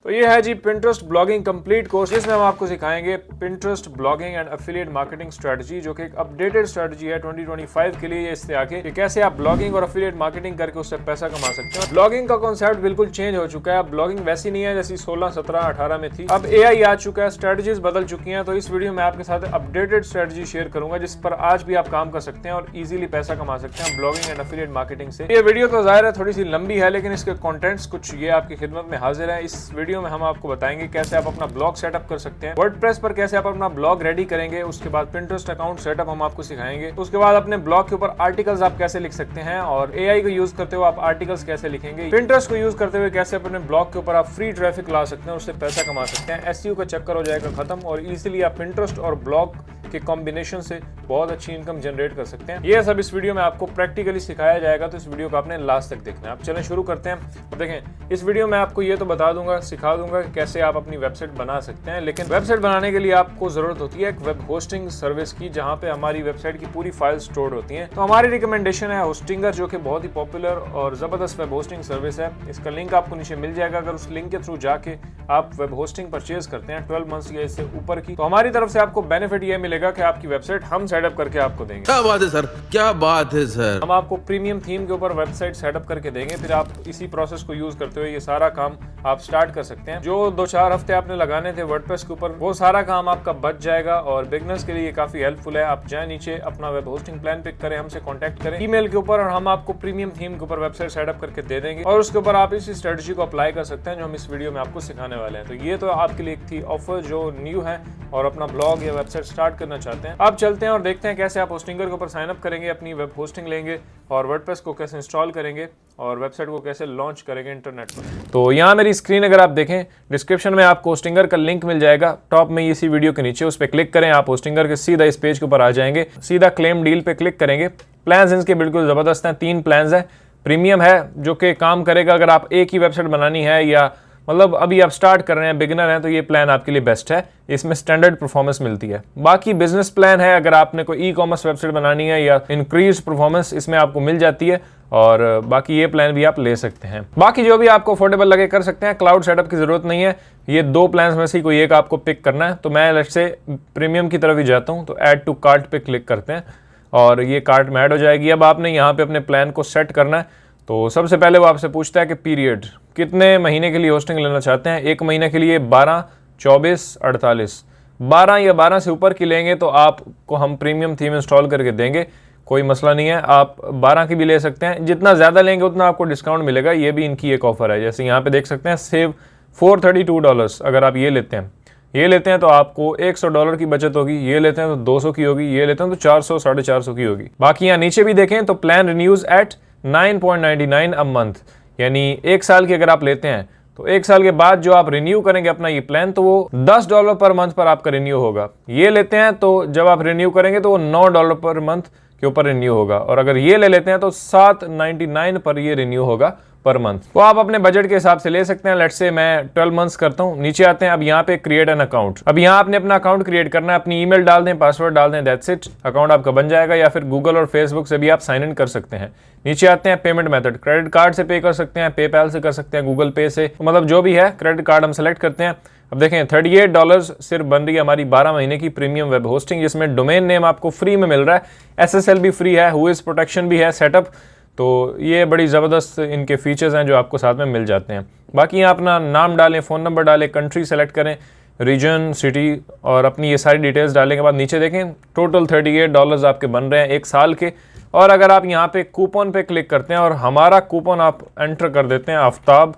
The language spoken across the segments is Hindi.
तो ये है जी Pinterest ब्लॉगिंग कंप्लीट कोर्स, जिसमें हम आपको सिखाएंगे Pinterest blogging and affiliate marketing strategy, जो कि एक अपडेटेड स्ट्रेटजी है 2025 के लिए इससे आगे कि कैसे आप ब्लॉगिंग और एफिलिएट मार्केटिंग करके उससे पैसा कमा सकते हैं। ब्लॉगिंग का कॉन्सेप्ट बिल्कुल चेंज हो चुका है। अब ब्लॉगिंग वैसी नहीं है जैसी 16, 17, 18 में थी। अब AI आ चुका है, स्ट्रेटजीज बदल चुकी हैं। तो इस वीडियो में आपके साथ अपडेटेड स्ट्रेटजी शेयर करूंगा जिस पर आज भी आप काम कर सकते हैं और इजीली पैसा कमा सकते हैं ब्लॉगिंग एंड एफिलिएट मार्केटिंग से। ये वीडियो तो जाहिर है थोड़ी सी लंबी है, लेकिन इसके कंटेंट्स कुछ ये आपकी खिदमत में हाजिर है। इस वीडियो में हम आपको बताएंगे कैसे आप अपना ब्लॉग सेटअप कर सकते हैं, वर्डप्रेस पर कैसे आप अपना ब्लॉग रेडी करेंगे, उसके बाद Pinterest अकाउंट सेटअप हम आपको सिखाएंगे, उसके बाद अपने ब्लॉग के ऊपर आर्टिकल्स आप कैसे लिख सकते हैं और AI को यूज करते हुए आप आर्टिकल्स कैसे लिखेंगे, Pinterest को यूज करते हुए कैसे अपने ब्लॉग के ऊपर आप फ्री ट्रैफिक ला सकते हैं, उससे पैसा कमा सकते हैं। SEO का चक्कर हो जाएगा खत्म और इजीली आप Pinterest और ब्लॉग के कॉम्बिनेशन से बहुत अच्छी इनकम जनरेट कर सकते हैं। ये सब इस वीडियो में आपको प्रैक्टिकली सिखाया जाएगा, तो इस वीडियो को आपने लास्ट तक देखना है। आप चलें शुरू करते हैं। अब देखें, इस वीडियो में आपको ये तो बता दूंगा, सिखा दूंगा कि कैसे आप अपनी वेबसाइट बना सकते हैं, लेकिन वेबसाइट बनाने के लिए आपको जरूरत होती है एक वेब होस्टिंग सर्विस की, जहां पे हमारी वेबसाइट की पूरी फाइल स्टोर होती हैं। तो हमारी रिकमेंडेशन है होस्टिंगर, जो कि बहुत ही पॉपुलर और जबरदस्त वेब होस्टिंग सर्विस है। इसका लिंक आपको नीचे मिल जाएगा। अगर उस लिंक के थ्रू जाके आप वेब होस्टिंग परचेज करते हैं 12 मंथ्स या इससे ऊपर की, तो हमारी तरफ से आपको बेनिफिट ये मिलेगा कि आपकी वेबसाइट हम सेटअप करके आपको देंगे। क्या बात है सर, क्या बात है सर। हम आपको प्रीमियम थीम के ऊपर वेबसाइट सेटअप करके देंगे, फिर आप इसी प्रोसेस को यूज करते हुए ये सारा काम आप स्टार्ट कर सकते हैं। जो 2-4 हफ्ते आपने लगाने थे वर्डप्रेस के ऊपर, वो सारा काम आपका बच जाएगा और बिगनर्स के लिए ये काफी हेल्पफुल है। आप जाए नीचे अपना वेब होस्टिंग प्लान पिक करें, हमसे कॉन्टैक्ट करें ईमेल के ऊपर और हम आपको प्रीमियम थीम के ऊपर वेबसाइट सेटअप करके दे देंगे और उसके ऊपर आप इसी स्ट्रेटजी को अप्लाई कर सकते हैं जो हम इस वीडियो में आपको सिखाने वाले हैं। तो ये तो आपके लिए एक थी ऑफर जो न्यू है और अपना ब्लॉग या वेबसाइट स्टार्ट करना चाहते हैं। आप चलते हैं और देखते हैं कैसे आप होस्टिंगर के ऊपर साइन अप करेंगे, अपनी वेब होस्टिंग लेंगे और वर्डप्रेस को कैसे इंस्टॉल करेंगे और वेबसाइट को कैसे लॉन्च करेंगे इंटरनेट पर। तो यहाँ मेरी स्क्रीन अगर आप देखें, डिस्क्रिप्शन में आपको होस्टिंगर का लिंक मिल जाएगा टॉप में इसी वीडियो के नीचे। उस पर क्लिक करें, आप होस्टिंगर के सीधा इस पेज के ऊपर आ जाएंगे, सीधा क्लेम डील पे क्लिक करेंगे। प्लान्स इनके बिल्कुल ज़बरदस्त हैं, 3 प्लान्स हैं। प्रीमियम है जो कि काम करेगा अगर आप एक ही वेबसाइट बनानी है या मतलब अभी आप स्टार्ट कर रहे हैं, बिगिनर हैं, तो ये प्लान आपके लिए बेस्ट है। इसमें स्टैंडर्ड परफॉर्मेंस मिलती है। बाकी बिजनेस प्लान है, अगर आपने कोई ई-कॉमर्स वेबसाइट बनानी है या इंक्रीज परफॉर्मेंस इसमें आपको मिल जाती है और बाकी ये प्लान भी आप ले सकते हैं। बाकी जो भी आपको अफोर्डेबल लगे कर सकते हैं। क्लाउड सेटअप की जरूरत नहीं है। ये 2 प्लान्स में से कोई एक आपको पिक करना है। तो मैं लेट्स से प्रीमियम की तरफ ही जाता हूँ, तो ऐड टू कार्ट पे क्लिक करते हैं और ये कार्ट में ऐड हो जाएगी। अब आपने यहाँ पे अपने प्लान को सेट करना है। तो सबसे पहले वो आपसे पूछता है कि पीरियड कितने महीने के लिए होस्टिंग लेना चाहते हैं। 1 महीने के लिए 12, 24, 48, 12 या 12 से ऊपर की लेंगे तो आपको हम प्रीमियम थीम इंस्टॉल करके देंगे, कोई मसला नहीं है। आप 12 की भी ले सकते हैं, जितना ज़्यादा लेंगे उतना आपको डिस्काउंट मिलेगा। ये भी इनकी एक ऑफर है। जैसे यहाँ पे देख सकते हैं, सेव $432 अगर आप ये लेते हैं तो आपको $100 की बचत होगी। ये लेते हैं तो 200 की होगी, ये लेते हैं तो 400, 450 की होगी। बाकी यहाँ नीचे भी देखें तो plan renews at 9.99 a month, यानी 1 साल की अगर आप लेते हैं तो 1 साल के बाद जो आप रिन्यू करेंगे अपना ये प्लान, तो वो $10 पर मंथ पर आपका रिन्यू होगा। ये लेते हैं तो जब आप रिन्यू करेंगे तो वो $9 पर मंथ के ऊपर रिन्यू होगा और अगर ये ले लेते हैं तो $7.99 पर ये रिन्यू होगा पर मंथ। वो आप अपने बजट के हिसाब से ले सकते हैं। लेट्स से मैं 12 मंथ्स करता हूँ। नीचे आते हैं, अब यहाँ पे क्रिएट एन अकाउंट। अब यहाँ आपने अपना अकाउंट क्रिएट करना है, अपनी ईमेल डाल दें, पासवर्ड डाल दें, दैट्स इट। अकाउंट आपका बन जाएगा या फिर गूगल और फेसबुक से भी आप साइन इन कर सकते हैं। नीचे आते हैं पेमेंट मेथड, क्रेडिट कार्ड से पे कर सकते हैं, पेपैल से कर सकते हैं, गूगल पे से, मतलब जो भी है क्रेडिट कार्ड हम सेलेक्ट करते हैं। अब देखें $38 सिर्फ बन रही है हमारी 12 महीने की प्रीमियम वेब होस्टिंग, जिसमें डोमेन नेम आपको फ्री में मिल रहा है, SSL भी फ्री है, हुइज प्रोटेक्शन भी है सेटअप। तो ये बड़ी ज़बरदस्त इनके फीचर्स हैं जो आपको साथ में मिल जाते हैं। बाकी यहाँ अपना नाम डालें, फ़ोन नंबर डालें, कंट्री सेलेक्ट करें, रीजन, सिटी और अपनी ये सारी डिटेल्स डालने के बाद नीचे देखें टोटल $38 आपके बन रहे हैं 1 साल के। और अगर आप यहाँ पे कूपन पे क्लिक करते हैं और हमारा कूपन आप एंटर कर देते हैं आफ्ताब,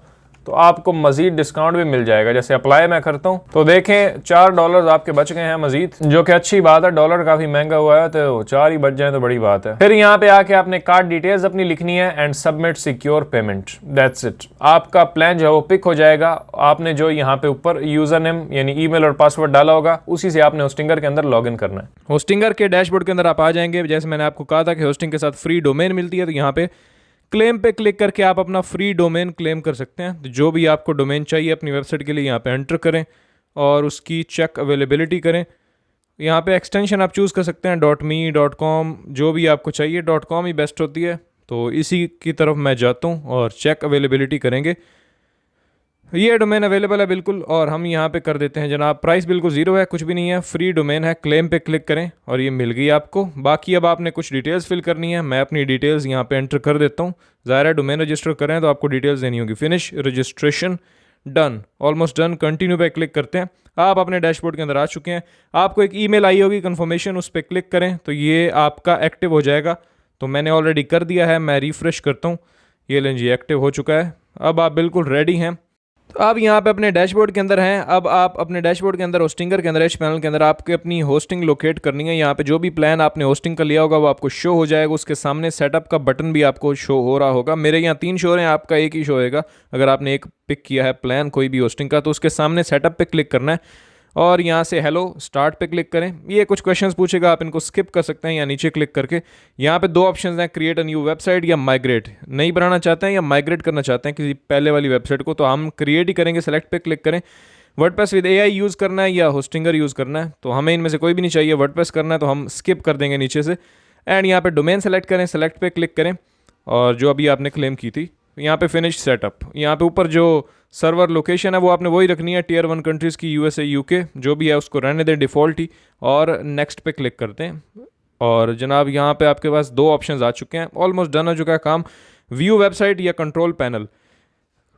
तो आपको मजीद डिस्काउंट भी मिल जाएगा। जैसे अप्लाई मैं करता हूँ तो देखें $4 आपके बच गए हैं मजीद, जो कि अच्छी बात है। डॉलर काफी महंगा हुआ है तो 4 ही बच जाए तो बड़ी बात है। फिर यहाँ पे आके आपने कार्ड डिटेल्स अपनी लिखनी है and submit secure payment, that's it. आपका प्लान जो है वो पिक हो जाएगा। आपने जो यहाँ पे ऊपर यूजर नेम यानी ईमेल और पासवर्ड डाला होगा, उसी से आपने होस्टिंगर के अंदर लॉग इन करना है। होस्टिंगर के डैशबोर्ड के अंदर आप आ जाएंगे। जैसे मैंने आपको कहा था कि होस्टिंग के साथ फ्री डोमेन मिलती है, तो यहाँ पे क्लेम पे क्लिक करके आप अपना फ्री डोमेन क्लेम कर सकते हैं। तो जो भी आपको डोमेन चाहिए अपनी वेबसाइट के लिए यहाँ पे एंटर करें और उसकी चेक अवेलेबिलिटी करें। यहाँ पे एक्सटेंशन आप चूज़ कर सकते हैं .me, .com, जो भी आपको चाहिए। .com ही बेस्ट होती है, तो इसी की तरफ मैं जाता हूँ और चेक अवेलेबिलिटी करेंगे। ये डोमेन अवेलेबल है बिल्कुल, और हम यहाँ पे कर देते हैं जनाब, प्राइस बिल्कुल ज़ीरो है, कुछ भी नहीं है, फ्री डोमेन है, क्लेम पे क्लिक करें और ये मिल गई आपको। बाकी अब आपने कुछ डिटेल्स फिल करनी है, मैं अपनी डिटेल्स यहाँ पे एंटर कर देता हूँ। ज़ाहिर है डोमेन रजिस्टर करें तो आपको डिटेल्स देनी होगी। Finish registration, done, almost done, continue पे क्लिक करते हैं। आप अपने डैशबोर्ड के अंदर आ चुके हैं। आपको एक ईमेल आई होगी कंफर्मेशन, उस पर क्लिक करें तो ये आपका एक्टिव हो जाएगा। तो मैंने ऑलरेडी कर दिया है, मैं रिफ़्रेश करता हूँ, ये लें जी एक्टिव हो चुका है। अब आप बिल्कुल रेडी हैं। तो आप यहाँ पे अपने डैशबोर्ड के अंदर हैं। अब आप अपने डैशबोर्ड के अंदर होस्टिंगर के अंदर एच पैनल के अंदर आपके अपनी होस्टिंग लोकेट करनी है। यहाँ पे जो भी प्लान आपने होस्टिंग का लिया होगा वो आपको शो हो जाएगा। उसके सामने सेटअप का बटन भी आपको शो हो रहा होगा। मेरे यहाँ 3 शो हैं, आपका एक ही शो होएगा। अगर आपने एक पिक किया है प्लान कोई भी होस्टिंग का तो उसके सामने सेटअप पे क्लिक करना है और यहाँ से हेलो स्टार्ट पे क्लिक करें। ये कुछ क्वेश्चंस पूछेगा, आप इनको स्किप कर सकते हैं या नीचे क्लिक करके। यहाँ पे 2 ऑप्शंस हैं, क्रिएट अ न्यू वेबसाइट या माइग्रेट। नहीं बनाना चाहते हैं या माइग्रेट करना चाहते हैं किसी पहले वाली वेबसाइट को, तो हम क्रिएट ही करेंगे। सेलेक्ट पे क्लिक करें। वर्डप्रेस विद एआई यूज़ करना है या होस्टिंगर यूज़ करना है, तो हमें इनमें से कोई भी नहीं चाहिए। वर्डप्रेस करना है तो हम स्किप कर देंगे नीचे से। एंड यहाँ पे डोमेन सेलेक्ट करें, सेलेक्ट पे क्लिक करें और जो अभी आपने क्लेम की थी यहाँ पे फिनिश सेटअप। यहाँ पे ऊपर जो सर्वर लोकेशन है वो आपने वही रखनी है, टियर 1 कंट्रीज़ की, यूएसए यूके जो भी है उसको रहने दें डिफ़ॉल्ट ही, और नेक्स्ट पे क्लिक करते हैं। और जनाब यहाँ पे आपके पास 2 ऑप्शंस आ चुके हैं, ऑलमोस्ट डन हो चुका है काम। व्यू वेबसाइट या कंट्रोल पैनल।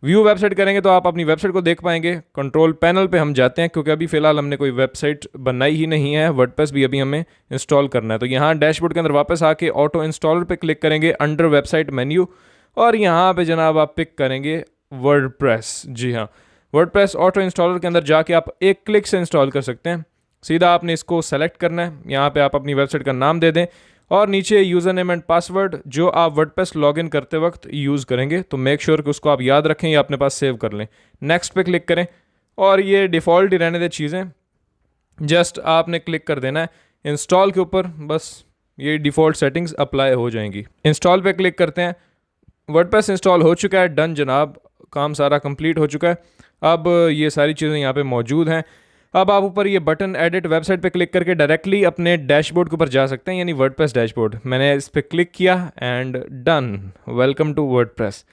व्यू वेबसाइट करेंगे तो आप अपनी वेबसाइट को देख पाएंगे। कंट्रोल पैनल पे हम जाते हैं क्योंकि अभी फ़िलहाल हमने कोई वेबसाइट बनाई ही नहीं है, वर्डप्रेस भी अभी हमें इंस्टॉल करना है। तो यहाँ डैशबोर्ड के अंदर वापस आके ऑटो इंस्टॉलर पे क्लिक करेंगे, अंडर वेबसाइट मेन्यू, और यहाँ पे जनाब आप पिक करेंगे वर्डप्रेस। जी हाँ, वर्डप्रेस ऑटो इंस्टॉलर के अंदर जाके आप एक क्लिक से इंस्टॉल कर सकते हैं। सीधा आपने इसको सेलेक्ट करना है, यहाँ पे आप अपनी वेबसाइट का नाम दे दें और नीचे यूज़र नेम एंड पासवर्ड जो आप वर्डप्रेस लॉगिन करते वक्त यूज़ करेंगे, तो मेक श्योर कि उसको आप याद रखें या अपने पास सेव कर लें। नेक्स्ट पे क्लिक करें और ये डिफ़ॉल्ट ही रहने दे चीज़ें, जस्ट आपने क्लिक कर देना है इंस्टॉल के ऊपर, बस ये डिफ़ॉल्ट सेटिंग्स अप्लाई हो जाएंगी। इंस्टॉल पे क्लिक करते हैं, वर्डप्रेस इंस्टॉल हो चुका है, डन जनाब, काम सारा कंप्लीट हो चुका है। अब ये सारी चीज़ें यहाँ पे मौजूद हैं। अब आप ऊपर ये बटन एडिट वेबसाइट पे क्लिक करके डायरेक्टली अपने डैशबोर्ड के ऊपर जा सकते हैं, यानी वर्डप्रेस डैशबोर्ड। मैंने इस पर क्लिक किया and done, welcome to WordPress.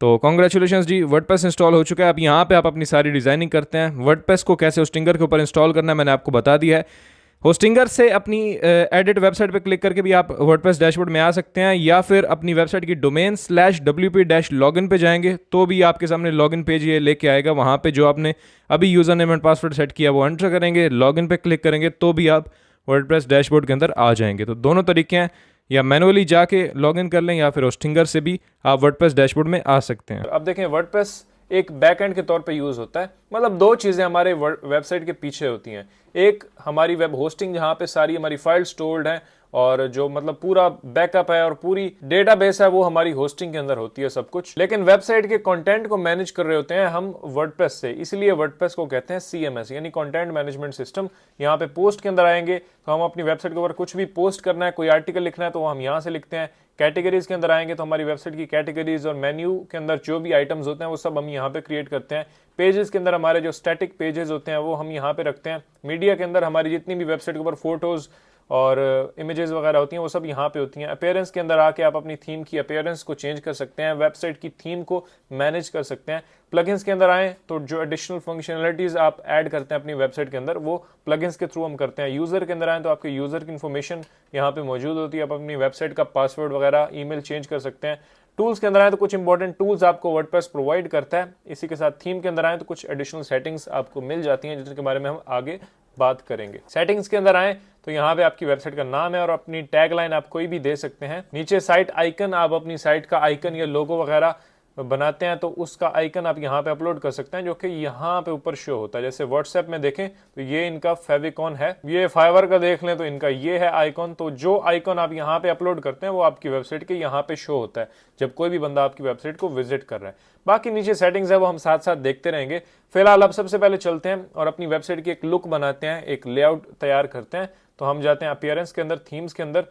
तो कॉन्ग्रेचुलेशंस जी, वर्डप्रेस इंस्टॉल हो चुका है। अब यहाँ पे आप अपनी सारी डिज़ाइनिंग करते हैं। वर्डप्रेस को कैसे होस्टिंगर के ऊपर इंस्टॉल करना है मैंने आपको बता दिया है। होस्टिंगर से अपनी एडिट वेबसाइट पे क्लिक करके भी आप वर्डप्रेस डैशबोर्ड में आ सकते हैं, या फिर अपनी वेबसाइट की डोमेन /wp-login पे जाएंगे तो भी आपके सामने लॉगिन पेज ये लेके आएगा। वहाँ पे जो आपने अभी user name and password set किया वो एंटर करेंगे, लॉगिन पे क्लिक करेंगे तो भी आप वर्डप्रेस डैशबोर्ड के अंदर आ जाएंगे। तो दोनों तरीके हैं, या मैनुअली जाके लॉगिन कर लें या फिर होस्टिंगर से भी आप वर्डप्रेस डैशबोर्ड में आ सकते हैं। अब देखें, वर्डप्रेस एक बैकएंड के तौर पे यूज़ होता है, मतलब 2 चीज़ें हमारे वेबसाइट के पीछे होती हैं। एक हमारी वेब होस्टिंग जहाँ पे सारी हमारी फाइल स्टोर्ड हैं और जो मतलब पूरा बैकअप है और पूरी डेटाबेस है वो हमारी होस्टिंग के अंदर होती है सब कुछ। लेकिन वेबसाइट के कंटेंट को मैनेज कर रहे होते हैं हम वर्डप्रेस से, इसलिए वर्डप्रेस को कहते हैं CMS यानी कंटेंट मैनेजमेंट सिस्टम। यहाँ पे पोस्ट के अंदर आएंगे तो हम अपनी वेबसाइट के ऊपर कुछ भी पोस्ट करना है, कोई आर्टिकल लिखना है तो हम यहाँ से लिखते हैं। कैटेगरीज के अंदर आएंगे तो हमारी वेबसाइट की कैटेगरीज और मेन्यू के अंदर जो भी आइटम्स होते हैं वो सब हम यहाँ पे क्रिएट करते हैं। पेजेस के अंदर हमारे जो स्टैटिक पेजेस होते हैं वो हम यहाँ पे रखते हैं। मीडिया के अंदर हमारी जितनी भी वेबसाइट के ऊपर फोटोज और इमेजेस वगैरह होती हैं वो सब यहाँ पे होती हैं। अपीयरेंस के अंदर आके आप अपनी थीम की अपीयरेंस को चेंज कर सकते हैं, वेबसाइट की थीम को मैनेज कर सकते हैं। प्लगइन्स के अंदर आएँ तो जो एडिशनल फंक्शनलिटीज़ आप ऐड करते हैं अपनी वेबसाइट के अंदर वो प्लगइन्स के थ्रू हम करते हैं। यूज़र के अंदर आएँ तो आपके यूज़र की इन्फॉर्मेशन यहाँ पे मौजूद होती है, आप अपनी वेबसाइट का पासवर्ड वगैरह ईमेल चेंज कर सकते हैं। टूल्स के अंदर आए तो कुछ इंपॉर्टेंट टूल्स आपको वर्डप्रेस प्रोवाइड करता है। इसी के साथ थीम के अंदर आए तो कुछ एडिशनल सेटिंग्स आपको मिल जाती हैं जिनके बारे में हम आगे बात करेंगे। सेटिंग्स के अंदर आए तो यहाँ पे आपकी वेबसाइट का नाम है और अपनी टैगलाइन आप कोई भी दे सकते हैं। नीचे साइट आइकन, आप अपनी साइट का आइकन या लोगो वगैरह बनाते हैं तो उसका आइकन आप यहाँ पे अपलोड कर सकते हैं जो कि यहाँ पे ऊपर शो होता है। जैसे व्हाट्सएप में देखें तो ये इनका फेविकॉन है, ये फाइवर का देख लें तो इनका ये है आइकॉन। तो जो आइकॉन आप यहाँ पे अपलोड करते हैं वो आपकी वेबसाइट के यहाँ पे शो होता है जब कोई भी बंदा आपकी वेबसाइट को विजिट कर रहा है। बाकी नीचे सेटिंग्स है वो हम साथ साथ देखते रहेंगे। फिलहाल अब सबसे पहले चलते हैं और अपनी वेबसाइट की एक लुक बनाते हैं, एक लेआउट तैयार करते हैं। तो हम जाते हैं अपीयरेंस के अंदर, थीम्स के अंदर,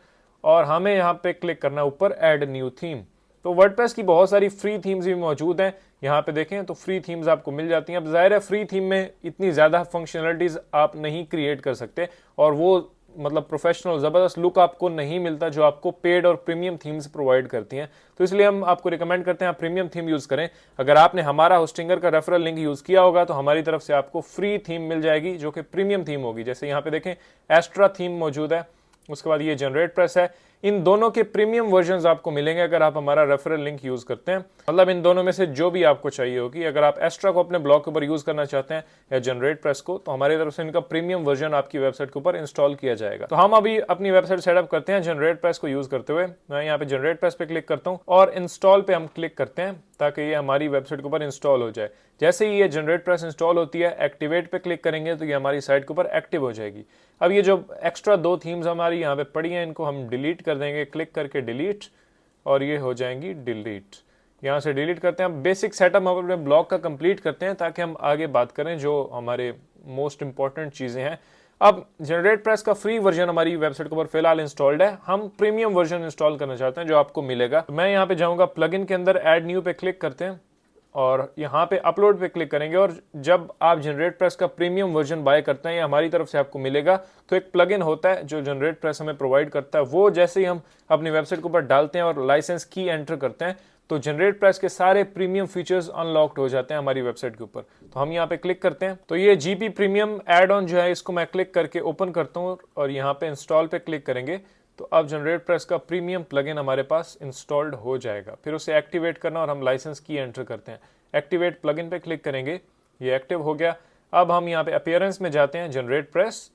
और हमें यहाँ पे क्लिक करना है ऊपर ऐड न्यू थीम। तो वर्डप्रेस की बहुत सारी फ्री थीम्स भी मौजूद हैं, यहाँ पे देखें तो फ्री थीम्स आपको मिल जाती हैं। अब जाहिर है फ्री थीम में इतनी ज़्यादा फंक्शनलिटीज़ आप नहीं क्रिएट कर सकते और वो मतलब प्रोफेशनल ज़बरदस्त लुक आपको नहीं मिलता जो आपको पेड और प्रीमियम थीम्स प्रोवाइड करती हैं। तो इसलिए हम आपको रिकमेंड करते हैं आप प्रीमियम थीम यूज़ करें। अगर आपने हमारा होस्टिंगर का रेफरल लिंक यूज़ किया होगा तो हमारी तरफ से आपको फ्री थीम मिल जाएगी जो कि प्रीमियम थीम होगी। जैसे यहाँ पे देखें एस्ट्रा थीम मौजूद है, उसके बाद ये जनरेट प्रेस है। इन दोनों के प्रीमियम वर्जन्स आपको मिलेंगे अगर आप हमारा रेफरल लिंक यूज करते हैं। मतलब इन दोनों में से जो भी आपको चाहिए होगी, अगर आप एस्ट्रा को अपने ब्लॉग के ऊपर यूज करना चाहते हैं या जनरेट प्रेस को, तो हमारी तरफ से इनका प्रीमियम वर्जन आपकी वेबसाइट के ऊपर इंस्टॉल किया जाएगा। तो हम अभी अपनी वेबसाइट सेटअप करते हैं जनरेट प्रेस को यूज करते हुए। मैं यहाँ पे जनरेट प्रेस पे क्लिक करता हूँ और इंस्टॉल पे हम क्लिक करते हैं ताकि ये हमारी वेबसाइट के ऊपर इंस्टॉल हो जाए। जैसे ही ये जनरेट प्रेस इंस्टॉल होती है, एक्टिवेट पे क्लिक करेंगे तो ये हमारी साइट के ऊपर एक्टिव हो जाएगी। अब ये जो एक्स्ट्रा 2 थीम्स हमारी यहाँ पे पड़ी हैं, इनको हम डिलीट कर देंगे, क्लिक करके डिलीट, और ये हो जाएंगी डिलीट। यहाँ से डिलीट करते हैं। बेसिक सेटअप हम अपने ब्लॉग का कंप्लीट करते हैं ताकि हम आगे बात करें जो हमारे मोस्ट इंपॉर्टेंट चीज़ें हैं। अब जनरेट प्रेस का फ्री वर्जन हमारी वेबसाइट के ऊपर फिलहाल इंस्टॉल्ड है। हम प्रीमियम वर्जन इंस्टॉल करना चाहते हैं जो आपको मिलेगा। मैं यहाँ पे जाऊँगा, प्लगइन के अंदर ऐड न्यू पे क्लिक करते हैं और यहाँ पे अपलोड पे क्लिक करेंगे। और जब आप जनरेट प्रेस का प्रीमियम वर्जन बाय करते हैं, ये हमारी तरफ से आपको मिलेगा। तो एक प्लगइन होता है जो जनरेट प्रेस हमें प्रोवाइड करता है, वो जैसे ही हम अपनी वेबसाइट के ऊपर डालते हैं और लाइसेंस की एंटर करते हैं तो जनरेट प्रेस के सारे प्रीमियम फीचर्स अनलॉक्ड हो जाते हैं हमारी वेबसाइट के ऊपर। तो हम यहाँ पे क्लिक करते हैं तो ये जीपी प्रीमियम एड ऑन जो है इसको मैं क्लिक करके ओपन करता हूँ और यहाँ पे इंस्टॉल पे क्लिक करेंगे तो अब जनरेट प्रेस का प्रीमियम प्लगइन हमारे पास इंस्टॉल्ड हो जाएगा। फिर उसे एक्टिवेट करना और हम लाइसेंस की एंटर करते हैं। एक्टिवेट प्लगइन पे क्लिक करेंगे, ये एक्टिव हो गया। अब हम यहाँ पे अपीयरेंस में जाते हैं जनरेट प्रेस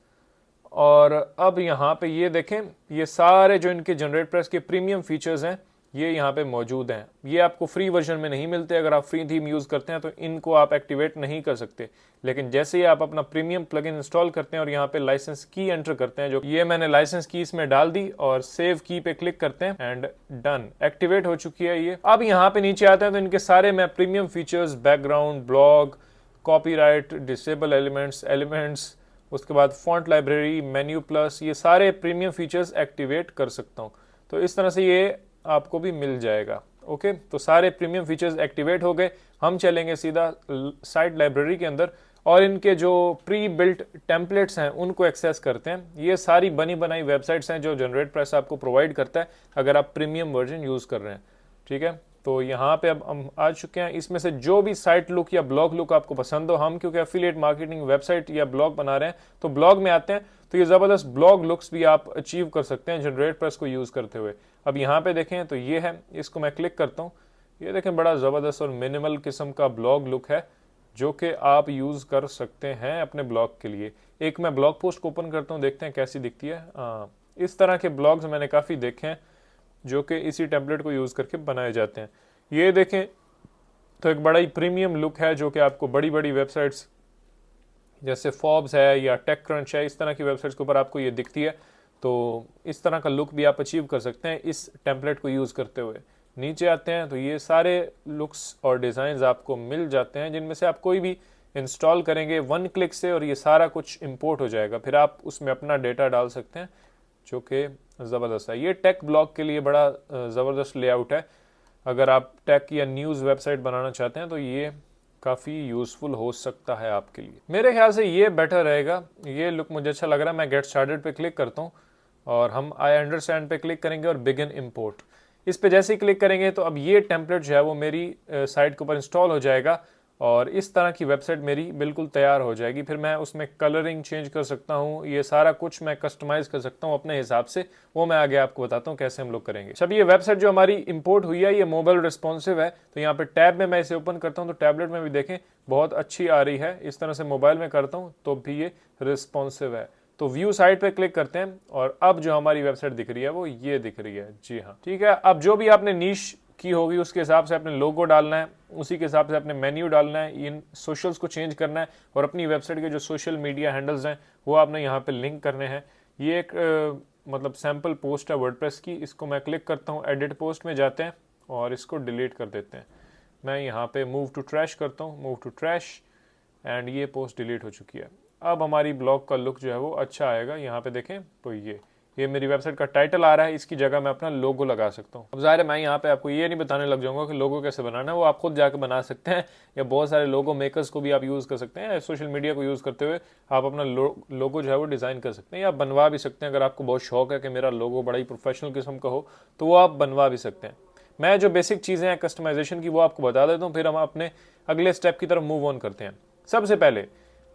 और अब यहाँ पे ये देखें, ये सारे जो इनके जनरेट प्रेस के प्रीमियम फीचर्स हैं ये यहाँ पे मौजूद हैं। ये आपको फ्री वर्जन में नहीं मिलते। अगर आप फ्री थीम यूज़ करते हैं तो इनको आप एक्टिवेट नहीं कर सकते, लेकिन जैसे ही आप अपना प्रीमियम प्लगइन इंस्टॉल करते हैं और यहाँ पे लाइसेंस की एंटर करते हैं, जो ये मैंने लाइसेंस की इसमें डाल दी और सेव की पे क्लिक करते हैं एंड डन, एक्टिवेट हो चुकी है ये। अब यहाँ पे नीचे आते हैं तो इनके सारे मैं premium features, background, blog, copyright, disable elements, उसके बाद फॉन्ट लाइब्रेरी, मेन्यू प्लस, ये सारे प्रीमियम फीचर्स एक्टिवेट कर सकता हूँ। तो इस तरह से ये आपको भी मिल जाएगा। ओके, तो सारे प्रीमियम फीचर्स एक्टिवेट हो गए। हम चलेंगे सीधा साइट लाइब्रेरी के अंदर और इनके जो प्री बिल्ट टेम्पलेट्स हैं उनको एक्सेस करते हैं। ये सारी बनी बनाई वेबसाइट्स हैं जो जनरेट प्रेस आपको प्रोवाइड करता है अगर आप प्रीमियम वर्जन यूज़ कर रहे हैं। ठीक है, तो यहाँ पे अब हम आ चुके हैं। इसमें से जो भी साइट लुक या ब्लॉग लुक आपको पसंद हो, हम क्योंकि एफिलिएट मार्केटिंग वेबसाइट या ब्लॉग बना रहे हैं तो ब्लॉग में आते हैं, तो ये ज़बरदस्त ब्लॉग लुक्स भी आप अचीव कर सकते हैं जनरेट प्रेस को यूज़ करते हुए। अब यहाँ पे देखें तो ये है, इसको मैं क्लिक करता हूँ, ये देखें बड़ा ज़बरदस्त और मिनिमल किस्म का ब्लॉग लुक है जो कि आप यूज़ कर सकते हैं अपने ब्लॉग के लिए। एक मैं ब्लॉग पोस्ट को ओपन करता हूँ, देखते हैं कैसी दिखती है। इस तरह के ब्लॉग्स मैंने काफ़ी देखे हैं जो कि इसी टेम्पलेट को यूज़ करके बनाए जाते हैं। ये देखें तो एक बड़ा ही प्रीमियम लुक है जो कि आपको बड़ी बड़ी वेबसाइट्स जैसे फॉर्ब्स है या टेक क्रंच है, इस तरह की वेबसाइट्स के ऊपर आपको ये दिखती है। तो इस तरह का लुक भी आप अचीव कर सकते हैं इस टेम्पलेट को यूज़ करते हुए। नीचे आते हैं तो ये सारे लुक्स और डिज़ाइंस आपको मिल जाते हैं जिनमें से आप कोई भी इंस्टॉल करेंगे 1 क्लिक से और ये सारा कुछ इंपोर्ट हो जाएगा। फिर आप उसमें अपना डेटा डाल सकते हैं जो कि ज़बरदस्त है। ये टेक ब्लॉग के लिए बड़ा ज़बरदस्त लेआउट है। अगर आप टेक या न्यूज़ वेबसाइट बनाना चाहते हैं तो ये काफ़ी यूज़फुल हो सकता है आपके लिए। मेरे ख्याल से ये बेटर रहेगा। ये लुक मुझे अच्छा लग रहा है। मैं गेट स्टार्टेड पे क्लिक करता हूँ और हम आई अंडरस्टैंड पे क्लिक करेंगे और बिगिन इंपोर्ट, इस पे जैसे ही क्लिक करेंगे तो अब ये टेम्पलेट जो है वो मेरी साइट के ऊपर इंस्टॉल हो जाएगा और इस तरह की वेबसाइट मेरी बिल्कुल तैयार हो जाएगी। फिर मैं उसमें कलरिंग चेंज कर सकता हूँ, ये सारा कुछ मैं कस्टमाइज़ कर सकता हूँ अपने हिसाब से। वो मैं आगे आपको बताता हूँ कैसे हम लोग करेंगे। अब ये वेबसाइट जो हमारी इंपोर्ट हुई है ये मोबाइल रिस्पॉन्सिव है। तो यहाँ पे टैब में मैं इसे ओपन करता हूँ तो टैबलेट में भी देखें बहुत अच्छी आ रही है। इस तरह से मोबाइल में करता हूँ तो भी ये रिस्पॉन्सिव है। तो व्यू साइट पे क्लिक करते हैं और अब जो हमारी वेबसाइट दिख रही है वो ये दिख रही है। जी हाँ, ठीक है। अब जो भी आपने नीश की होगी उसके हिसाब से अपने लोगो डालना है, उसी के हिसाब से अपने मेन्यू डालना है, इन सोशल्स को चेंज करना है और अपनी वेबसाइट के जो सोशल मीडिया हैंडल्स हैं वो आपने यहाँ पे लिंक करने हैं। ये एक मतलब सैम्पल पोस्ट है वर्डप्रेस की। इसको मैं क्लिक करता हूँ, एडिट पोस्ट में जाते हैं और इसको डिलीट कर देते हैं। मैं यहाँ पे मूव टू ट्रैश करता हूँ, मूव टू ट्रैश, एंड ये पोस्ट डिलीट हो चुकी है। अब हमारी ब्लॉग का लुक जो है वो अच्छा आएगा। यहाँ पे देखें तो ये मेरी वेबसाइट का टाइटल आ रहा है, इसकी जगह मैं अपना लोगो लगा सकता हूँ। अब ज़ाहिर है मैं यहाँ पे आपको ये नहीं बताने लग जाऊंगा कि लोगो कैसे बनाना है, वो आप खुद जाकर बना सकते हैं, या बहुत सारे लोगो मेकर्स को भी आप यूज़ कर सकते हैं। सोशल मीडिया को यूज़ करते हुए आप अपना लोगो जो है वो डिज़ाइन कर सकते हैं या बनवा भी सकते हैं। अगर आपको बहुत शौक है कि मेरा लोगो बड़ा ही प्रोफेशनल किस्म का हो तो वो आप बनवा भी सकते हैं। मैं जो बेसिक चीज़ें हैं कस्टमाइजेशन की वो आपको बता देता हूँ, फिर हम अपने अगले स्टेप की तरफ मूव ऑन करते हैं। सबसे पहले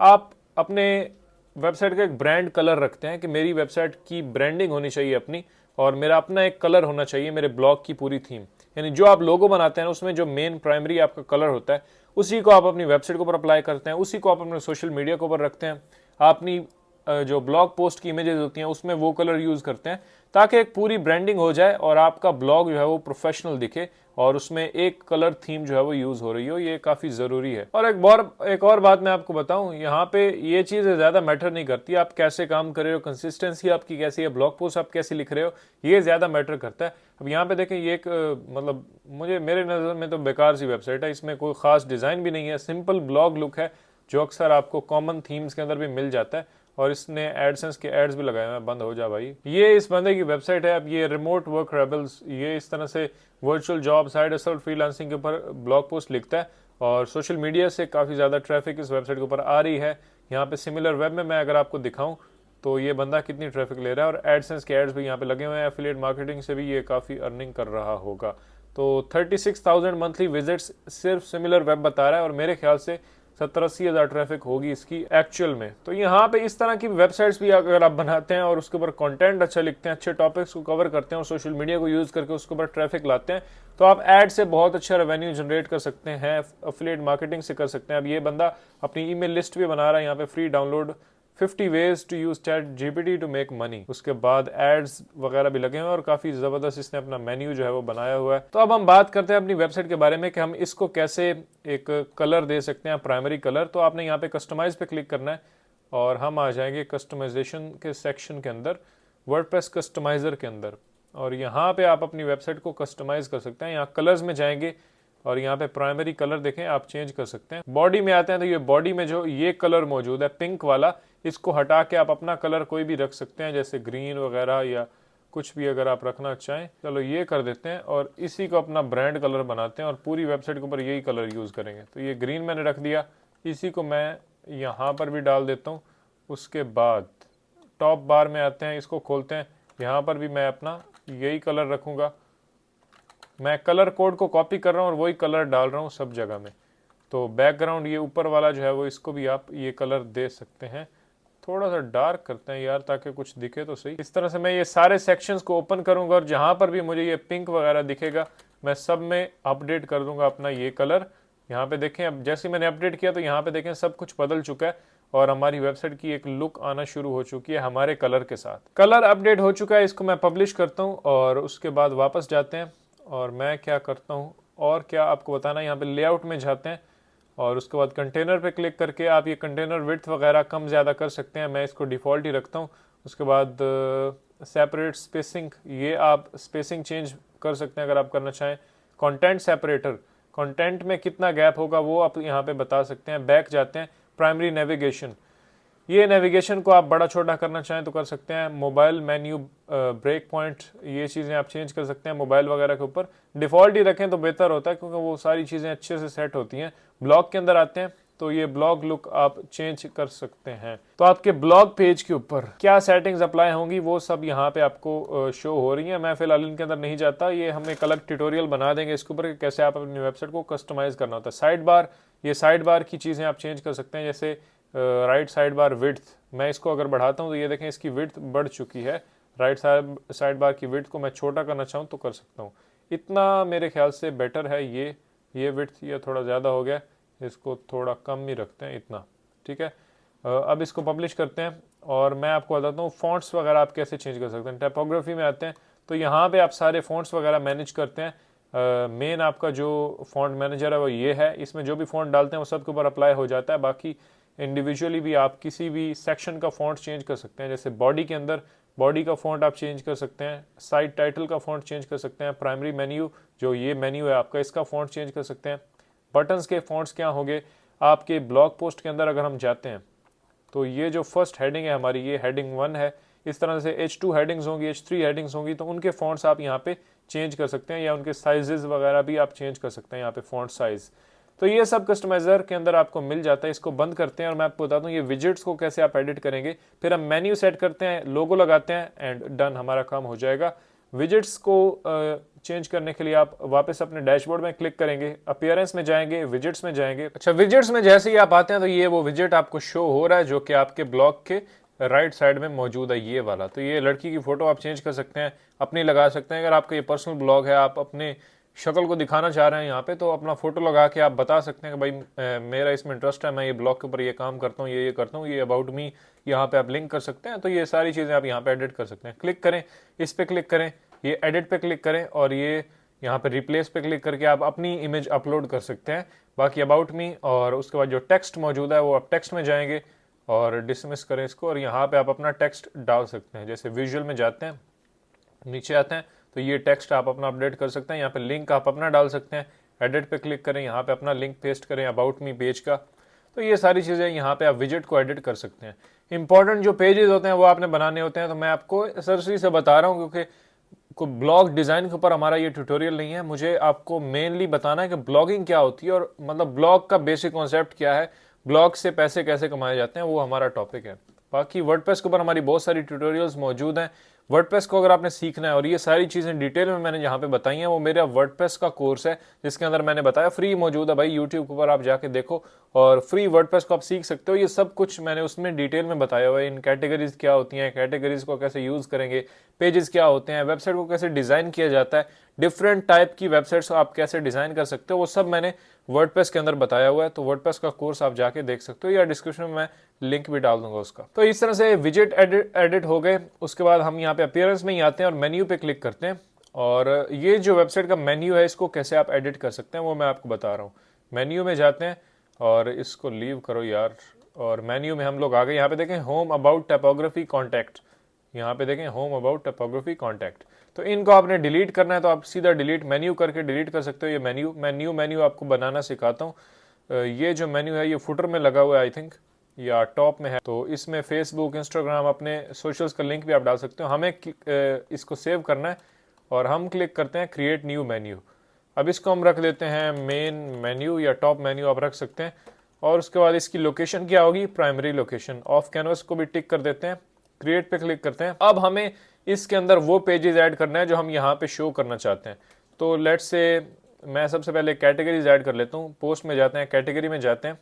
आप अपने वेबसाइट का एक ब्रांड कलर रखते हैं कि मेरी वेबसाइट की ब्रांडिंग होनी चाहिए अपनी, और मेरा अपना एक कलर होना चाहिए मेरे ब्लॉग की पूरी थीम। यानी जो आप लोगो बनाते हैं उसमें जो मेन प्राइमरी आपका कलर होता है उसी को आप अपनी वेबसाइट के ऊपर अप्लाई करते हैं, उसी को आप अपने सोशल मीडिया के ऊपर रखते हैं। आप अपनी जो ब्लॉग पोस्ट की इमेजेस होती हैं उसमें वो कलर यूज़ करते हैं ताकि एक पूरी ब्रांडिंग हो जाए और आपका ब्लॉग जो है वो प्रोफेशनल दिखे और उसमें एक कलर थीम जो है वो यूज़ हो रही हो। ये काफ़ी ज़रूरी है। और एक और बात मैं आपको बताऊं, यहाँ पे ये चीज़ें ज़्यादा मैटर नहीं करती, आप कैसे काम कर रहे हो, कंसिस्टेंसी आपकी कैसी है, ब्लॉग पोस्ट आप कैसे लिख रहे हो, ये ज़्यादा मैटर करता है। अब यहाँ पे देखें, ये एक मतलब मेरे नज़र में तो बेकार सी वेबसाइट है, इसमें कोई ख़ास डिज़ाइन भी नहीं है, सिंपल ब्लॉग लुक है जो अक्सर आपको कॉमन थीम्स के अंदर भी मिल जाता है। और इसने एडसेंस के एड्स भी लगाए हुए हैं। बंद हो जा भाई। ये इस बंदे की वेबसाइट है। अब ये रिमोट वर्क रेबल्स, ये इस तरह से virtual job, side hustle, freelancing के ऊपर ब्लॉग पोस्ट लिखता है और सोशल मीडिया से काफ़ी ज़्यादा ट्रैफिक इस वेबसाइट के ऊपर आ रही है। यहाँ पे सिमिलर वेब में मैं अगर आपको दिखाऊं तो ये बंदा कितनी ट्रैफिक ले रहा है और एडसेंस के एड्स भी यहाँ पे लगे हुए हैं। एफिलिएट मार्केटिंग से भी ये काफ़ी अर्निंग कर रहा होगा। तो 36,000 मंथली विजिट्स सिर्फ सिमिलर वेब बता रहा है और मेरे ख्याल से 70-80 हज़ार ट्रैफिक होगी इसकी एक्चुअल में। तो यहाँ पे इस तरह की वेबसाइट्स भी अगर आप बनाते हैं और उसके ऊपर कंटेंट अच्छा लिखते हैं, अच्छे टॉपिक्स को कवर करते हैं और सोशल मीडिया को यूज़ करके उसके ऊपर ट्रैफिक लाते हैं, तो आप ऐड से बहुत अच्छा रेवेन्यू जनरेट कर सकते हैं, एफिलिएट मार्केटिंग से कर सकते हैं। अब ये बंदा अपनी ईमेल लिस्ट भी बना रहा है, यहाँ पे free download 50 ways to use ChatGPT to make money। उसके बाद एड्स वगैरह भी लगे हुए हैं और काफ़ी ज़बरदस्त इसने अपना मेन्यू जो है वो बनाया हुआ है। तो अब हम बात करते हैं अपनी वेबसाइट के बारे में कि हम इसको कैसे एक कलर दे सकते हैं, प्राइमरी कलर। तो आपने यहाँ पे कस्टमाइज पे क्लिक करना है और हम आ जाएंगे कस्टमाइजेशन के सेक्शन के अंदर, वर्डप्रेस कस्टमाइज़र के अंदर, और यहाँ पे आप अपनी वेबसाइट को कस्टमाइज कर सकते हैं। यहाँ कलर्स में जाएंगे और यहाँ पे प्राइमरी कलर देखें आप चेंज कर सकते हैं। बॉडी में आते हैं तो ये बॉडी में जो ये कलर मौजूद है पिंक वाला, इसको हटा के आप अपना कलर कोई भी रख सकते हैं, जैसे ग्रीन वगैरह या कुछ भी अगर आप रखना चाहें। चलो ये कर देते हैं और इसी को अपना ब्रांड कलर बनाते हैं और पूरी वेबसाइट के ऊपर यही कलर यूज़ करेंगे। तो ये ग्रीन मैंने रख दिया, इसी को मैं यहाँ पर भी डाल देता हूँ। उसके बाद टॉप बार में आते हैं, इसको खोलते हैं, यहाँ पर भी मैं अपना यही कलर रखूँगा। मैं कलर कोड को कॉपी कर रहा हूँ और वही कलर डाल रहा हूँ सब जगह में। तो बैकग्राउंड ये ऊपर वाला जो है वो इसको भी आप ये कलर दे सकते हैं। थोड़ा सा डार्क करते हैं यार ताकि कुछ दिखे तो सही। इस तरह से मैं ये सारे सेक्शंस को ओपन करूंगा और जहां पर भी मुझे ये पिंक वगैरह दिखेगा मैं सब में अपडेट कर दूंगा अपना ये कलर। यहाँ पे देखें, अब जैसे मैंने अपडेट किया तो यहाँ पे देखें सब कुछ बदल चुका है और हमारी वेबसाइट की एक लुक आना शुरू हो चुकी है हमारे कलर के साथ। कलर अपडेट हो चुका है, इसको मैं पब्लिश करता हूँ और उसके बाद वापस जाते हैं और मैं क्या करता हूँ और क्या आपको बताना, यहाँ पे लेआउट में जाते हैं और उसके बाद कंटेनर पे क्लिक करके आप ये कंटेनर विड्थ वगैरह कम ज़्यादा कर सकते हैं। मैं इसको डिफ़ॉल्ट ही रखता हूँ। उसके बाद सेपरेट स्पेसिंग, ये आप स्पेसिंग चेंज कर सकते हैं अगर आप करना चाहें। कंटेंट सेपरेटर, कंटेंट में कितना गैप होगा वो आप यहाँ पे बता सकते हैं। बैक जाते हैं, प्राइमरी नेविगेशन, ये नेविगेशन को आप बड़ा छोटा करना चाहें तो कर सकते हैं। मोबाइल मेन्यू, ब्रेक पॉइंट, ये चीज़ें आप चेंज कर सकते हैं मोबाइल वगैरह के ऊपर। डिफ़ॉल्ट ही रखें तो बेहतर होता है क्योंकि वो सारी चीज़ें अच्छे से सेट होती हैं। ब्लॉग के अंदर आते हैं तो ये ब्लॉग लुक आप चेंज कर सकते हैं। तो आपके ब्लॉग पेज के ऊपर क्या सेटिंग्स अप्लाई होंगी वो सब यहाँ पे आपको शो हो रही हैं। मैं फिलहाल इनके अंदर नहीं जाता, ये हम एक अलग ट्यूटोरियल बना देंगे इसके ऊपर कि कैसे आप अपनी वेबसाइट को कस्टमाइज़ करना होता है। साइड बार, ये साइड बार की चीज़ें आप चेंज कर सकते हैं, जैसे राइट साइड बार विड्थ, मैं इसको अगर बढ़ाता हूँ तो ये देखें इसकी विड्थ बढ़ चुकी है। राइट साइड बार की विड्थ को मैं छोटा करना चाहूँ तो कर सकता हूँ। इतना मेरे ख्याल से बेटर है। ये विड्थ ये थोड़ा ज़्यादा हो गया, इसको थोड़ा कम ही रखते हैं, इतना ठीक है। अब इसको पब्लिश करते हैं और मैं आपको बताता हूँ फॉन्ट्स वगैरह आप कैसे चेंज कर सकते हैं। टाइपोग्राफी में आते हैं तो यहाँ पे आप सारे फॉन्ट्स वगैरह मैनेज करते हैं। मेन आपका जो फॉन्ट मैनेजर है वो ये है, इसमें जो भी फॉन्ट डालते हैं वो सब के ऊपर अप्लाई हो जाता है। बाकी इंडिविजुअली भी आप किसी भी सेक्शन का फॉन्ट चेंज कर सकते हैं, जैसे बॉडी के अंदर बॉडी का फॉन्ट आप चेंज कर सकते हैं, साइड टाइटल का फॉन्ट चेंज कर सकते हैं, प्राइमरी मेन्यू जो ये मेन्यू है आपका इसका फॉन्ट चेंज कर सकते हैं। बटन्स के फॉन्ट्स क्या होंगे आपके ब्लॉग पोस्ट के अंदर अगर हम जाते हैं तो ये जो फर्स्ट हेडिंग है हमारी, ये हेडिंग 1 है, इस तरह से H2 हेडिंग्स होंगी, H3 हेडिंग्स होंगी, तो उनके फॉन्ट्स आप यहाँ पे चेंज कर सकते हैं या उनके साइजेस वगैरह भी आप चेंज कर सकते हैं यहाँ पे फॉन्ट साइज। तो ये सब कस्टमाइजर के अंदर आपको मिल जाता है। इसको बंद करते हैं और मैं आपको बताता हूँ ये विजेट्स को कैसे आप एडिट करेंगे। फिर हम मेन्यू सेट करते हैं, लोगो लगाते हैं एंड डन, हमारा काम हो जाएगा। विजेट्स को चेंज करने के लिए आप वापस अपने डैशबोर्ड में क्लिक करेंगे, अपीयरेंस में जाएंगे, विजेट्स में जाएंगे। अच्छा, विजेट्स में जैसे ही आप आते हैं तो ये वो विजेट आपको शो हो रहा है जो कि आपके ब्लॉग के राइट साइड में मौजूद है, ये वाला। तो ये लड़की की फोटो आप चेंज कर सकते हैं, अपनी लगा सकते हैं। अगर आपका ये पर्सनल ब्लॉग है, आप अपने शक्ल को दिखाना चाह रहे हैं यहाँ पे, तो अपना फोटो लगा के आप बता सकते हैं कि भाई मेरा इसमें इंटरेस्ट है, मैं ये ब्लॉग के ऊपर ये काम करता हूँ, ये करता हूँ, ये अबाउट मी यहाँ पे आप लिंक कर सकते हैं। तो ये सारी चीज़ें आप यहाँ पे एडिट कर सकते हैं। क्लिक करें, इस पे क्लिक करें, ये एडिट पे क्लिक करें और ये यहाँ पे रिप्लेस पे क्लिक करके आप अपनी इमेज अपलोड कर सकते हैं। बाकी अबाउट मी और उसके बाद जो टेक्स्ट मौजूद है वो आप टेक्स्ट में जाएंगे और डिसमिस करें इसको, और यहाँ पे आप अपना टेक्स्ट डाल सकते हैं। जैसे विजुअल में जाते हैं, नीचे आते हैं तो ये टेक्स्ट आप अपना अपडेट कर सकते हैं। यहाँ पे लिंक आप अपना डाल सकते हैं, एडिट पे क्लिक करें, यहाँ पे अपना लिंक पेस्ट करें अबाउट मी पेज का। तो ये सारी चीज़ें यहाँ पे आप विजेट को एडिट कर सकते हैं। इंपॉर्टेंट जो पेजेस होते हैं वो आपने बनाने होते हैं, तो मैं आपको सरसरी से बता रहा हूँ क्योंकि को ब्लॉग डिज़ाइन के ऊपर हमारा ये ट्यूटोरियल नहीं है। मुझे आपको मेनली बताना है कि ब्लॉगिंग क्या होती है और मतलब ब्लॉग का बेसिक कॉन्सेप्ट क्या है, ब्लॉग से पैसे कैसे कमाए जाते हैं, वो हमारा टॉपिक है। बाकी वर्डप्रेस के ऊपर हमारी बहुत सारी ट्यूटोरियल्स मौजूद हैं। वर्डप्रेस को अगर आपने सीखना है और ये सारी चीज़ें डिटेल में मैंने यहाँ पे बताई हैं, वो मेरा वर्डप्रेस का कोर्स है जिसके अंदर मैंने बताया, फ्री मौजूद है भाई, यूट्यूब के ऊपर आप जाके देखो और फ्री वर्डप्रेस को आप सीख सकते हो। ये सब कुछ मैंने उसमें डिटेल में बताया हुआ है। इन कैटेगरीज क्या होती हैं, कैटेगरीज को कैसे यूज़ करेंगे, पेजेस क्या होते हैं, वेबसाइट को कैसे डिज़ाइन किया जाता है, डिफरेंट टाइप की वेबसाइट्स आप कैसे डिज़ाइन कर सकते हो, वो सब मैंने वर्डप्रेस के अंदर बताया हुआ है। तो वर्डप्रेस का कोर्स आप जाके देख सकते हो या डिस्क्रिप्शन में मैं लिंक भी डाल दूंगा उसका। तो इस तरह से विजेट एडिट हो गए। उसके बाद हम यहाँ पे अपीयरेंस में ही आते हैं और मेन्यू पे क्लिक करते हैं और ये जो वेबसाइट का मेन्यू है इसको कैसे आप एडिट कर सकते हैं वो मैं आपको बता रहा हूँ। मेन्यू में जाते हैं और इसको लीव करो यार, और मेन्यू में हम लोग आ गए। यहाँ पे देखें होम अबाउट टाइपोग्राफी कॉन्टैक्ट, यहाँ पे देखें होम अबाउट टाइपोग्राफी कॉन्टैक्ट। तो इनको आपने डिलीट करना है तो आप सीधा डिलीट मेन्यू करके डिलीट कर सकते हो। ये मेन्यू आपको बनाना सिखाता हूँ। ये जो मेन्यू है ये फुटर में लगा हुआ है आई थिंक, या टॉप में है। तो इसमें फेसबुक, इंस्टाग्राम, अपने सोशल्स का लिंक भी आप डाल सकते हो। हमें इसको सेव करना है और हम क्लिक करते हैं क्रिएट न्यू मेन्यू। अब इसको हम रख देते हैं मेन मेन्यू या टॉप मेन्यू आप रख सकते हैं। और उसके बाद इसकी लोकेशन क्या होगी, प्राइमरी लोकेशन। ऑफ कैनवस को भी टिक कर देते हैं, क्रिएट पे क्लिक करते हैं। अब हमें इसके अंदर वो पेजेस ऐड करना है जो हम यहाँ पे शो करना चाहते हैं। तो लेट्स से मैं सबसे पहले कैटेगरीज ऐड कर लेता हूँ। पोस्ट में जाते हैं, कैटेगरी में जाते हैं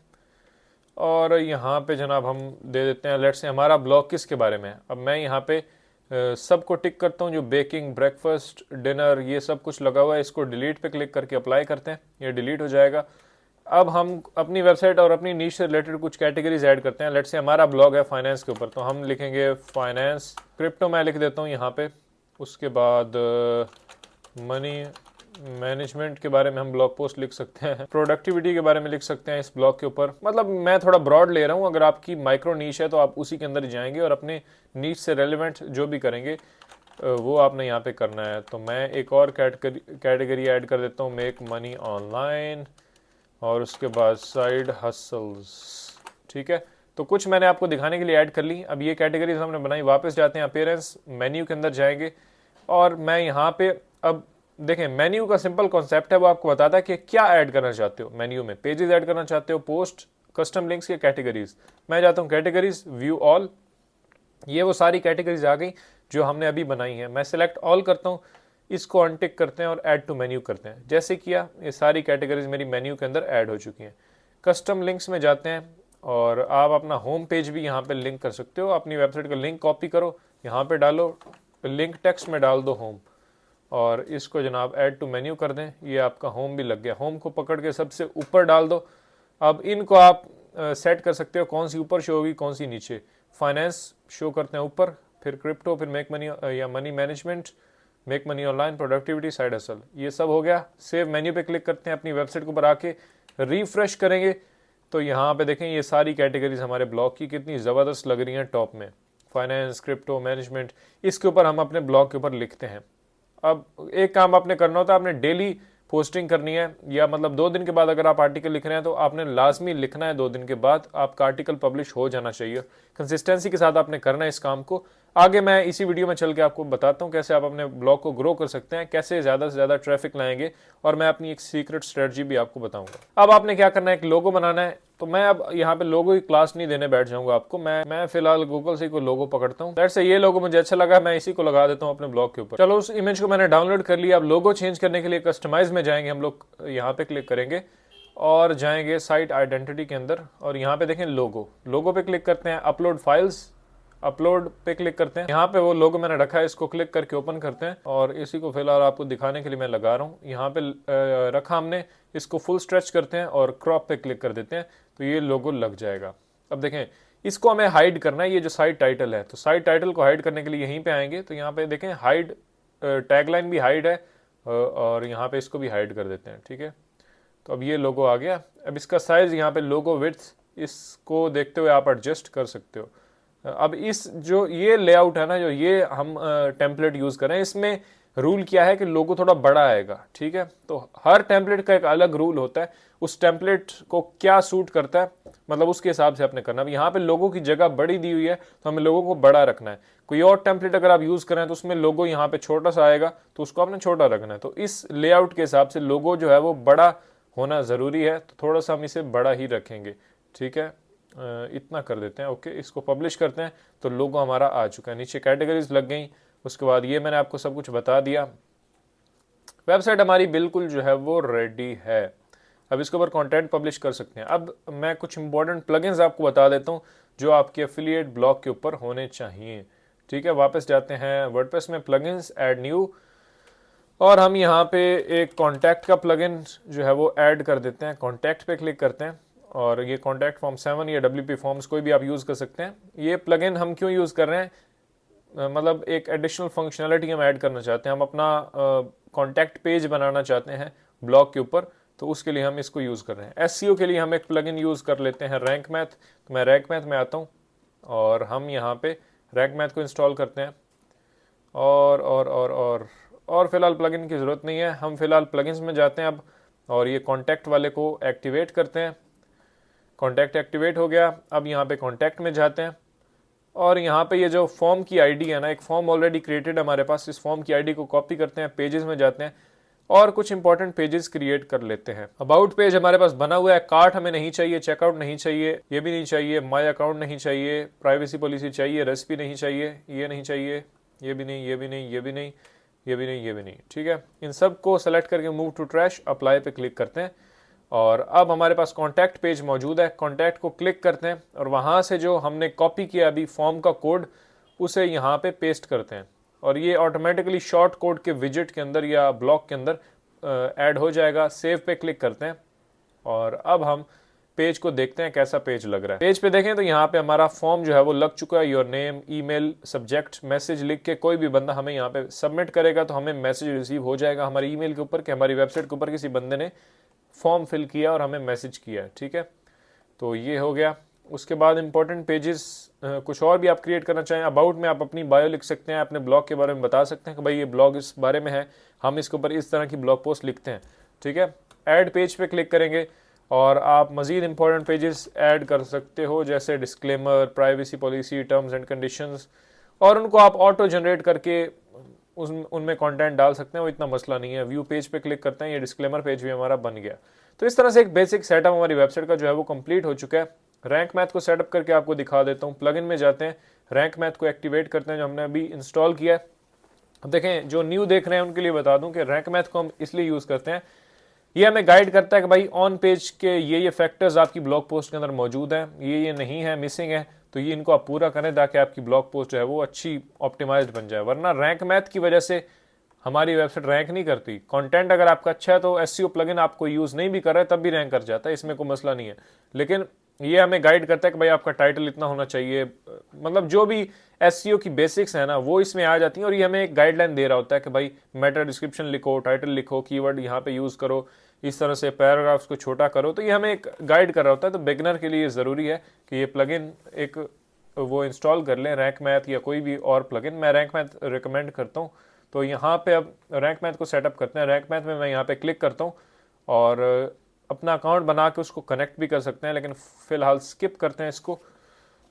और यहाँ पे जनाब हम दे देते हैं लेट्स से हमारा ब्लॉग किसके बारे में है। अब मैं यहाँ पे सबको टिक करता हूँ, जो बेकिंग, ब्रेकफास्ट, डिनर, ये सब कुछ लगा हुआ है। इसको डिलीट पे क्लिक करके अप्लाई करते हैं, ये डिलीट हो जाएगा। अब हम अपनी वेबसाइट और अपनी नीश से रिलेटेड कुछ कैटेगरीज ऐड करते हैं। लेट्स से हमारा ब्लॉग है फाइनेंस के ऊपर, तो हम लिखेंगे फाइनेंस। क्रिप्टो मैं लिख देता हूँ यहाँ पे। उसके बाद मनी मैनेजमेंट के बारे में हम ब्लॉग पोस्ट लिख सकते हैं। प्रोडक्टिविटी के बारे में लिख सकते हैं इस ब्लॉग के ऊपर। मतलब मैं थोड़ा ब्रॉड ले रहा हूँ, अगर आपकी माइक्रो नीश है तो आप उसी के अंदर ही जाएंगे और अपने नीश से रेलिवेंट जो भी करेंगे वो आपने यहाँ पे करना है। तो मैं एक और कैटेगरी ऐड कर देता हूँ, मेक मनी ऑनलाइन, और उसके बाद साइड हसल्स। ठीक है, तो कुछ मैंने आपको दिखाने के लिए ऐड कर ली। अब ये कैटेगरीज हमने बनाई। वापस जाते हैं अपीयरेंस, मेन्यू के अंदर जाएंगे और मैं यहाँ पे अब देखें मेन्यू का सिंपल कॉन्सेप्ट है, वो आपको बताता है कि क्या ऐड करना चाहते हो मेन्यू में। पेजेस ऐड करना चाहते हो, पोस्ट, कस्टम लिंक्स या कैटेगरीज। मैं जाता हूँ कैटेगरीज, व्यू ऑल। ये वो सारी कैटेगरीज आ गई जो हमने अभी बनाई है। मैं सिलेक्ट ऑल करता हूँ, इसको अनटिक करते हैं और ऐड टू मेन्यू करते हैं। जैसे किया, ये सारी कैटेगरीज मेरी मेन्यू के अंदर ऐड हो चुकी हैं। कस्टम लिंक्स में जाते हैं और आप अपना होम पेज भी यहाँ पे लिंक कर सकते हो। अपनी वेबसाइट का लिंक कॉपी करो, यहाँ पे डालो, लिंक टेक्स्ट में डाल दो होम, और इसको जनाब ऐड टू मेन्यू कर दें। ये आपका होम भी लग गया। होम को पकड़ के सबसे ऊपर डाल दो। अब इनको आप सेट कर सकते हो कौन सी ऊपर शो होगी, कौन सी नीचे। फाइनेंस शो करते हैं ऊपर, फिर क्रिप्टो, फिर मेक मनी या money management, make money online, productivity, side hustle. ये सब हो गया। सेव मेन्यू पे क्लिक करते हैं, अपनी वेबसाइट के ऊपर आके रिफ्रेश करेंगे तो यहाँ पे देखें ये सारी कैटेगरीज हमारे ब्लॉग की कितनी ज़बरदस्त लग रही हैं टॉप में। फाइनेंस, क्रिप्टो, मैनेजमेंट, इसके ऊपर हम अपने ब्लॉग के ऊपर लिखते हैं। अब एक काम आपने करना होता है, आपने डेली पोस्टिंग करनी है, या मतलब 2 दिन के बाद अगर आप आर्टिकल लिख रहे हैं तो आपने लाजमी लिखना है 2 दिन के बाद आपका आर्टिकल पब्लिश हो जाना चाहिए। कंसिस्टेंसी के साथ आपने करना है इस काम को। आगे मैं इसी वीडियो में चल के आपको बताता हूँ कैसे आप अपने ब्लॉग को ग्रो कर सकते हैं, कैसे ज़्यादा से ज़्यादा ट्रैफिक लाएंगे, और मैं अपनी एक सीक्रेट स्ट्रेटजी भी आपको बताऊंगा। अब आपने क्या करना है, एक लोगो बनाना है। तो मैं अब यहाँ पे लोगो की क्लास नहीं देने बैठ जाऊंगा आपको, मैं फिलहाल गूगल से कोई लोगो पकड़ता हूँ। दैट्स ये लोगो मुझे अच्छा लगा, मैं इसी को लगा देता हूँ अपने ब्लॉग के ऊपर। चलो उस इमेज को मैंने डाउनलोड कर लिया। अब लोगो चेंज करने के लिए कस्टमाइज में जाएंगे हम लोग, यहाँ पे क्लिक करेंगे और जाएंगे साइट आइडेंटिटी के अंदर, और यहाँ पे देखें लोगो पे क्लिक करते हैं, अपलोड फाइल्स, अपलोड पे क्लिक करते हैं। यहाँ पे वो लोगो मैंने रखा है, इसको क्लिक करके ओपन करते हैं, और इसी को फिलहाल आपको दिखाने के लिए मैं लगा रहा हूँ। यहाँ पे रखा हमने, इसको फुल स्ट्रेच करते हैं और क्रॉप पे क्लिक कर देते हैं, तो ये लोगो लग जाएगा। अब देखें, इसको हमें हाइड करना है, ये जो साइट टाइटल है, तो साइट टाइटल को हाइड करने के लिए यहीं पे आएंगे, तो यहाँ पे देखें हाइड, टैगलाइन भी हाइड है, और यहाँ पे इसको भी हाइड कर देते हैं। ठीक है, तो अब ये लोगो आ गया। अब इसका साइज, यहाँ पे लोगो विड्थ, इसको देखते हुए आप एडजस्ट कर सकते हो। अब इस जो ये लेआउट है ना, जो ये हम टेम्पलेट यूज कर रहे हैं, इसमें रूल क्या है कि लोगो थोड़ा बड़ा आएगा। ठीक है, तो हर टेम्पलेट का एक अलग रूल होता है, उस टेम्पलेट को क्या सूट करता है, मतलब उसके हिसाब से आपने करना। अब यहाँ पे लोगो की जगह बड़ी दी हुई है, तो हमें लोगो को बड़ा रखना है। कोई और टेम्पलेट अगर आप यूज करें तो उसमें लोगो यहाँ पे छोटा सा आएगा, तो उसको आपने छोटा रखना है। तो इस लेआउट के हिसाब से लोगो जो है वो बड़ा होना ज़रूरी है, तो थोड़ा सा हम इसे बड़ा ही रखेंगे। ठीक है, इतना कर देते हैं। ओके, इसको पब्लिश करते हैं, तो लोगो हमारा आ चुका है। नीचे कैटेगरीज लग गई, उसके बाद ये मैंने आपको सब कुछ बता दिया। वेबसाइट हमारी बिल्कुल जो है वो रेडी है। अब इसके ऊपर कंटेंट पब्लिश कर सकते हैं। अब मैं कुछ इंपॉर्टेंट प्लगइन्स आपको बता देता हूँ जो आपके एफिलिएट ब्लॉग के ऊपर होने चाहिए। ठीक है, वापस जाते हैं वर्डप्रेस में, प्लगइन्स, ऐड न्यू, और हम यहाँ पे एक कॉन्टैक्ट का प्लगइन जो है वो ऐड कर देते हैं। कॉन्टैक्ट पे क्लिक करते हैं, और ये कॉन्टैक्ट फॉर्म 7 या WP फॉर्म्स कोई भी आप यूज़ कर सकते हैं। ये प्लगइन हम क्यों यूज़ कर रहे हैं, मतलब एक एडिशनल फंक्शनलिटी हम ऐड करना चाहते हैं, हम अपना कॉन्टैक्ट पेज बनाना चाहते हैं ब्लॉग के ऊपर, तो उसके लिए हम इसको यूज़ कर रहे हैं। SEO के लिए हम एक प्लगइन यूज़ कर लेते हैं, रैंक मैथ। तो मैं रैंक मैथ में आता हूँ, और हम यहाँ पे रैंक मैथ को इंस्टॉल करते हैं, और फिलहाल प्लगइन की ज़रूरत नहीं है। हम फिलहाल प्लगइन्स में जाते हैं अब, और ये कॉन्टैक्ट वाले को एक्टिवेट करते हैं। कॉन्टैक्ट एक्टिवेट हो गया। अब यहाँ पे कॉन्टैक्ट में जाते हैं, और यहाँ पे ये जो फॉर्म की आईडी है ना, एक फॉर्म ऑलरेडी क्रिएटेड है हमारे पास, इस फॉर्म की आईडी को कॉपी करते हैं, पेजेस में जाते हैं, और कुछ इंपॉर्टेंट पेजेस क्रिएट कर लेते हैं। अबाउट पेज हमारे पास बना हुआ है, कार्ट हमें नहीं चाहिए, चेकआउट नहीं चाहिए, ये भी नहीं चाहिए, माई अकाउंट नहीं चाहिए, प्राइवेसी पॉलिसी चाहिए, रेसिपी नहीं चाहिए, ये नहीं चाहिए, ये भी नहीं, ये भी नहीं, ये भी नहीं, ये भी नहीं, ये भी नहीं। ठीक है, इन सब को सेलेक्ट करके मूव टू ट्रैश, अप्लाई पे क्लिक करते हैं, और अब हमारे पास कॉन्टैक्ट पेज मौजूद है। कॉन्टैक्ट को क्लिक करते हैं, और वहाँ से जो हमने कॉपी किया अभी फॉर्म का कोड, उसे यहाँ पे पेस्ट करते हैं, और ये ऑटोमेटिकली शॉर्ट कोड के विजेट के अंदर या ब्लॉक के अंदर ऐड हो जाएगा। सेव पे क्लिक करते हैं, और अब हम पेज को देखते हैं कैसा पेज लग रहा है। पेज पे देखें तो यहाँ पे हमारा फॉर्म जो है वो लग चुका है। Your name, email, subject, message लिख के कोई भी बंदा हमें यहाँ पे सबमिट करेगा, तो हमें मैसेज रिसीव हो जाएगा हमारी ईमेल के ऊपर कि हमारी वेबसाइट के ऊपर किसी बंदे ने फॉर्म फिल किया और हमें मैसेज किया है। ठीक है, तो ये हो गया। उसके बाद इंपॉर्टेंट पेजेस कुछ और भी आप क्रिएट करना चाहें, अबाउट में आप अपनी बायो लिख सकते हैं, अपने ब्लॉग के बारे में बता सकते हैं कि भाई ये ब्लॉग इस बारे में है, हम इसके ऊपर इस तरह की ब्लॉग पोस्ट लिखते हैं। ठीक है, ऐड पेज पे क्लिक करेंगे, और आप मज़ीद इंपॉर्टेंट पेजेस ऐड कर सकते हो, जैसे disclaimer, privacy policy, terms and conditions, और उनको आप ऑटो जनरेट करके उनमें कंटेंट डाल सकते हैं, वो इतना मसला नहीं है। व्यू पेज पे क्लिक करते हैं, ये डिस्क्लेमर पेज भी हमारा बन गया। तो इस तरह से एक बेसिक सेटअप हमारी वेबसाइट का जो है वो कंप्लीट हो चुका है। रैंक मैथ को सेटअप करके आपको दिखा देता हूँ। प्लगइन में जाते हैं, रैंक मैथ को एक्टिवेट करते हैं जो हमने अभी इंस्टॉल किया है। अब देखें, जो न्यू देख रहे हैं उनके लिए बता दूं कि रैंक मैथ को हम इसलिए यूज़ करते हैं, ये हमें गाइड करता है कि भाई ऑन पेज के ये फैक्टर्स आपकी ब्लॉग पोस्ट के अंदर मौजूद हैं, ये नहीं है, मिसिंग है, तो ये इनको आप पूरा करें ताकि आपकी ब्लॉग पोस्ट जो है वो अच्छी ऑप्टिमाइज्ड बन जाए। वरना रैंक मैथ की वजह से हमारी वेबसाइट रैंक नहीं करती। कंटेंट अगर आपका अच्छा है तो एसईओ प्लगइन आपको यूज़ नहीं भी कर रहा है तब भी रैंक कर जाता है, इसमें कोई मसला नहीं है। लेकिन ये हमें गाइड करता है कि भाई आपका टाइटल इतना होना चाहिए, मतलब जो भी एसईओ की बेसिक्स है ना वो इसमें आ जाती हैं, और ये हमें एक गाइडलाइन दे रहा होता है कि भाई मेटा डिस्क्रिप्शन लिखो, टाइटल लिखो, कीवर्ड यहाँ पे यूज़ करो, इस तरह से पैराग्राफ्स को छोटा करो, तो ये हमें एक गाइड कर रहा होता है। तो बिगिनर के लिए ज़रूरी है कि ये प्लगइन एक वो इंस्टॉल कर लें, रैंक मैथ या कोई भी और प्लगइन। मैं रैंक मैथ रिकमेंड करता हूँ। तो यहाँ पे अब रैंक मैथ को सेटअप करते हैं। रैंक मैथ में मैं यहाँ पे क्लिक करता हूँ और अपना अकाउंट बना के उसको कनेक्ट भी कर सकते हैं, लेकिन फ़िलहाल स्किप करते हैं इसको।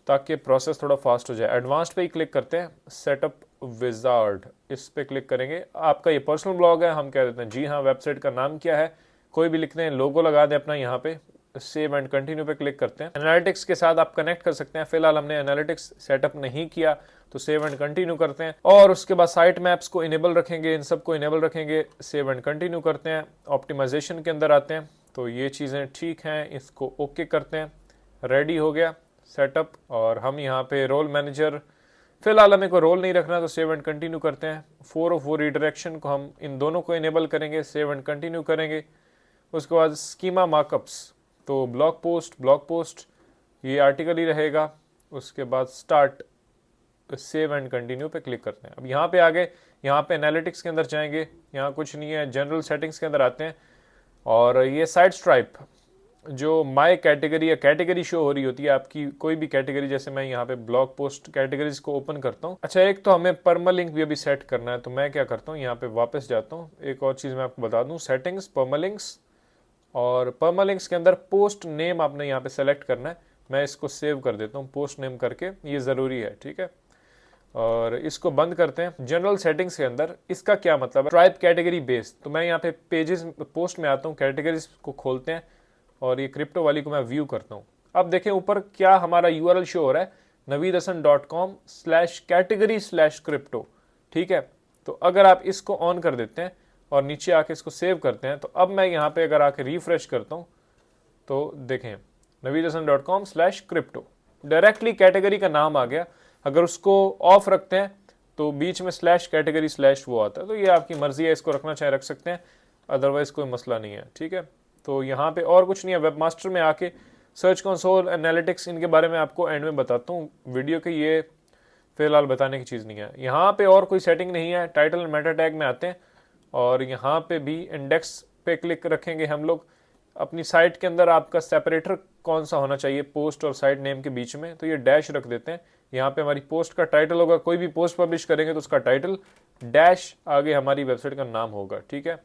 ताकि प्रोसेस थोड़ा फास्ट हो जाए। एडवांस्ड पे ही क्लिक करते हैं, सेटअप विजार्ड इस पे क्लिक करेंगे। आपका ये पर्सनल ब्लॉग है, हम कह देते हैं जी हाँ। वेबसाइट का नाम क्या है, कोई भी लिखते हैं, लोगो लगा दें अपना। यहाँ पे सेव एंड कंटिन्यू पे क्लिक करते हैं। एनालिटिक्स के साथ आप कनेक्ट कर सकते हैं। फिलहाल हमने एनालिटिक्स सेटअप नहीं किया तो सेव एंड कंटिन्यू करते हैं। और उसके बाद साइट मैप्स को इनेबल रखेंगे, इन सब को इनेबल रखेंगे। सेव एंड कंटिन्यू करते हैं। ऑप्टिमाइजेशन के अंदर आते हैं तो ये चीज़ें ठीक हैं, इसको ओके करते हैं। रेडी हो गया सेटअप। और हम यहाँ पे रोल मैनेजर, फिलहाल हमें कोई रोल नहीं रखना तो सेव एंड कंटिन्यू करते हैं। 404 रिडायरेक्शन को हम इन दोनों को इनेबल करेंगे, सेव एंड कंटिन्यू करेंगे। उसके बाद स्कीमा मार्कअप्स, तो ब्लॉग पोस्ट ये आर्टिकल ही रहेगा। उसके बाद स्टार्ट, सेव एंड कंटिन्यू पे क्लिक करते हैं। अब यहाँ पे आ गए, यहाँ पे एनालिटिक्स के अंदर जाएंगे, यहाँ कुछ नहीं है। जनरल सेटिंग्स के अंदर आते हैं और ये साइड स्ट्राइप जो माय कैटेगरी या कैटेगरी शो हो रही होती है आपकी कोई भी कैटेगरी, जैसे मैं यहाँ पे ब्लॉग पोस्ट कैटेगरीज को ओपन करता हूँ। अच्छा, एक तो हमें परमालिंक भी अभी सेट करना है, तो मैं क्या करता हूँ, यहाँ पे वापस जाता हूँ। एक और चीज़ मैं आपको बता दूँ, सेटिंग्स, परमालिंक्स, और परमालिंक्स के अंदर पोस्ट नेम आपने यहाँ पे सेलेक्ट करना है। मैं इसको सेव कर देता हूँ पोस्ट नेम करके, ये ज़रूरी है, ठीक है। और इसको बंद करते हैं। जनरल सेटिंग्स के अंदर इसका क्या मतलब है, ट्राइब कैटेगरी बेस्ड, तो मैं यहाँ पे पेजेस पोस्ट में आता हूँ, कैटेगरीज को खोलते हैं और ये क्रिप्टो वाली को मैं व्यू करता हूँ। अब देखें ऊपर क्या हमारा URL शो हो रहा है, naveedhasan.com/category/crypto, ठीक है। तो अगर आप इसको ऑन कर देते हैं और नीचे आके इसको सेव करते हैं, तो अब मैं यहाँ पे अगर आके रिफ्रेश करता हूँ तो देखें naveedhasan.com/crypto, डायरेक्टली कैटेगरी का नाम आ गया। अगर उसको ऑफ रखते हैं तो बीच में /category/ वो आता है। तो ये आपकी मर्जी है, इसको रखना चाहे रख सकते हैं, अदरवाइज कोई मसला नहीं है, ठीक है। तो यहाँ पे और कुछ नहीं है। वेबमास्टर में आके सर्च कंसोल, एनालिटिक्स, इनके बारे में आपको एंड में बताता हूँ वीडियो के, ये फिलहाल बताने की चीज़ नहीं है। यहाँ पे और कोई सेटिंग नहीं है। टाइटल एंड मेटा टैग में आते हैं और यहाँ पे भी इंडेक्स पे क्लिक रखेंगे हम लोग। अपनी साइट के अंदर आपका सेपरेटर कौन सा होना चाहिए पोस्ट और साइट नेम के बीच में, तो ये डैश रख देते हैं। यहाँ पे हमारी पोस्ट का टाइटल होगा, कोई भी पोस्ट पब्लिश करेंगे तो उसका टाइटल डैश आगे हमारी वेबसाइट का नाम होगा, ठीक है।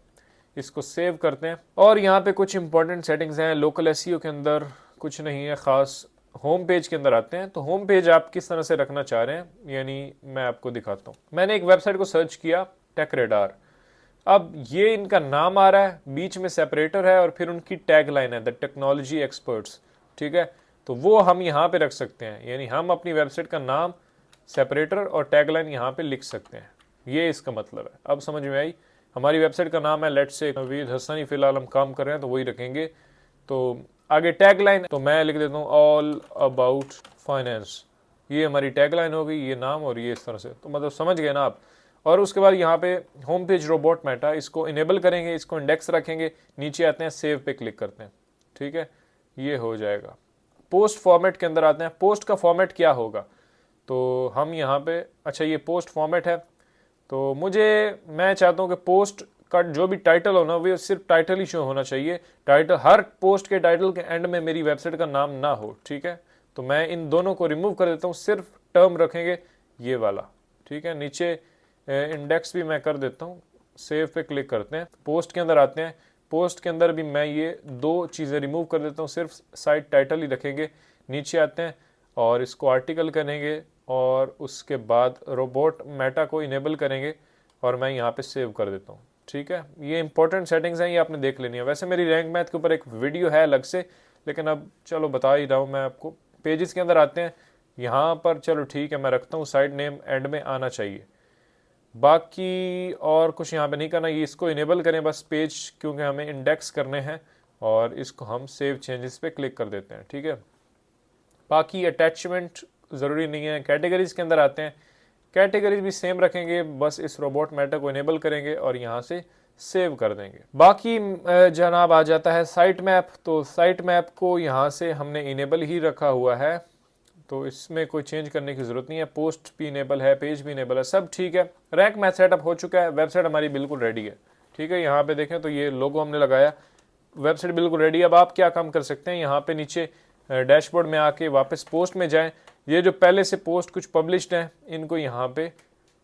इसको सेव करते हैं। और यहाँ पे कुछ इंपॉर्टेंट सेटिंग्स हैं। लोकल एसईओ के अंदर कुछ नहीं है खास। होम पेज के अंदर आते हैं, तो होम पेज आप किस तरह से रखना चाह रहे हैं, यानी मैं आपको दिखाता हूँ। मैंने एक वेबसाइट को सर्च किया, टेकरेडार। अब ये इनका नाम आ रहा है, बीच में सेपरेटर है और फिर उनकी टैगलाइन है, द टेक्नोलॉजी एक्सपर्ट्स, ठीक है। तो वो हम यहाँ पे रख सकते हैं, यानी हम अपनी वेबसाइट का नाम, सेपरेटर और टैगलाइन यहाँ पे लिख सकते हैं। ये इसका मतलब है। अब समझ में आई। हमारी वेबसाइट का नाम है लेट्स से नवीद हसन, फिलहाल हम काम कर रहे हैं तो वही रखेंगे। तो आगे टैगलाइन, तो मैं लिख देता हूँ ऑल अबाउट फाइनेंस। ये हमारी टैगलाइन हो गई, ये नाम और ये इस तरह से, तो मतलब समझ गए ना आप। और उसके बाद यहाँ पे होम पेज रोबोट मेटा, इसको इनेबल करेंगे, इसको इंडेक्स रखेंगे। नीचे आते हैं, सेव पे क्लिक करते हैं, ठीक है, ये हो जाएगा। पोस्ट फॉर्मेट के अंदर आते हैं। पोस्ट का फॉर्मेट क्या होगा, तो हम यहाँ पे, अच्छा ये पोस्ट फॉर्मेट है, तो मैं चाहता हूँ कि पोस्ट का जो भी टाइटल हो ना, वो सिर्फ टाइटल ही शो होना चाहिए। टाइटल, हर पोस्ट के टाइटल के एंड में मेरी वेबसाइट का नाम ना हो, ठीक है। तो मैं इन दोनों को रिमूव कर देता हूँ, सिर्फ टर्म रखेंगे ये वाला, ठीक है। नीचे इंडेक्स भी मैं कर देता हूँ, सेव पे क्लिक करते हैं। पोस्ट के अंदर आते हैं। पोस्ट के अंदर भी मैं ये दो चीज़ें रिमूव कर देता हूँ, सिर्फ साइट टाइटल ही रखेंगे। नीचे आते हैं और इसको आर्टिकल करेंगे और उसके बाद रोबोट मेटा को इनेबल करेंगे और मैं यहाँ पे सेव कर देता हूँ, ठीक है। ये इंपॉर्टेंट सेटिंग्स हैं, ये आपने देख लेनी है। वैसे मेरी रैंक मैथ के ऊपर एक वीडियो है अलग से, लेकिन अब चलो बता ही रहा हूँ मैं आपको। पेजेस के अंदर आते हैं, यहाँ पर चलो ठीक है, मैं रखता हूँ साइट नेम एंड में आना चाहिए। बाकी और कुछ यहाँ पे नहीं करना, ये इसको इनेबल करें बस पेज, क्योंकि हमें इंडेक्स करने हैं। और इसको हम सेव चेंजेस पे क्लिक कर देते हैं, ठीक है। बाकी अटैचमेंट ज़रूरी नहीं है। कैटेगरीज के अंदर आते हैं, कैटेगरीज भी सेम रखेंगे, बस इस रोबोट मेटा को इनेबल करेंगे और यहाँ से सेव कर देंगे। बाकी जनाब आ जाता है साइट मैप। तो साइट मैप को यहाँ से हमने इनेबल ही रखा हुआ है, तो इसमें कोई चेंज करने की ज़रूरत नहीं है। पोस्ट भी इनेबल है, पेज भी इनेबल है, सब ठीक है। रैंक मैथ सेटअप हो चुका है, वेबसाइट हमारी बिल्कुल रेडी है, ठीक है। यहाँ पे देखें तो ये लोगो हमने लगाया, वेबसाइट बिल्कुल रेडी है। अब आप क्या काम कर सकते हैं, यहाँ पे नीचे डैशबोर्ड में आके वापस पोस्ट में जाएं। ये जो पहले से पोस्ट कुछ पब्लिश्ड हैं, इनको यहाँ पे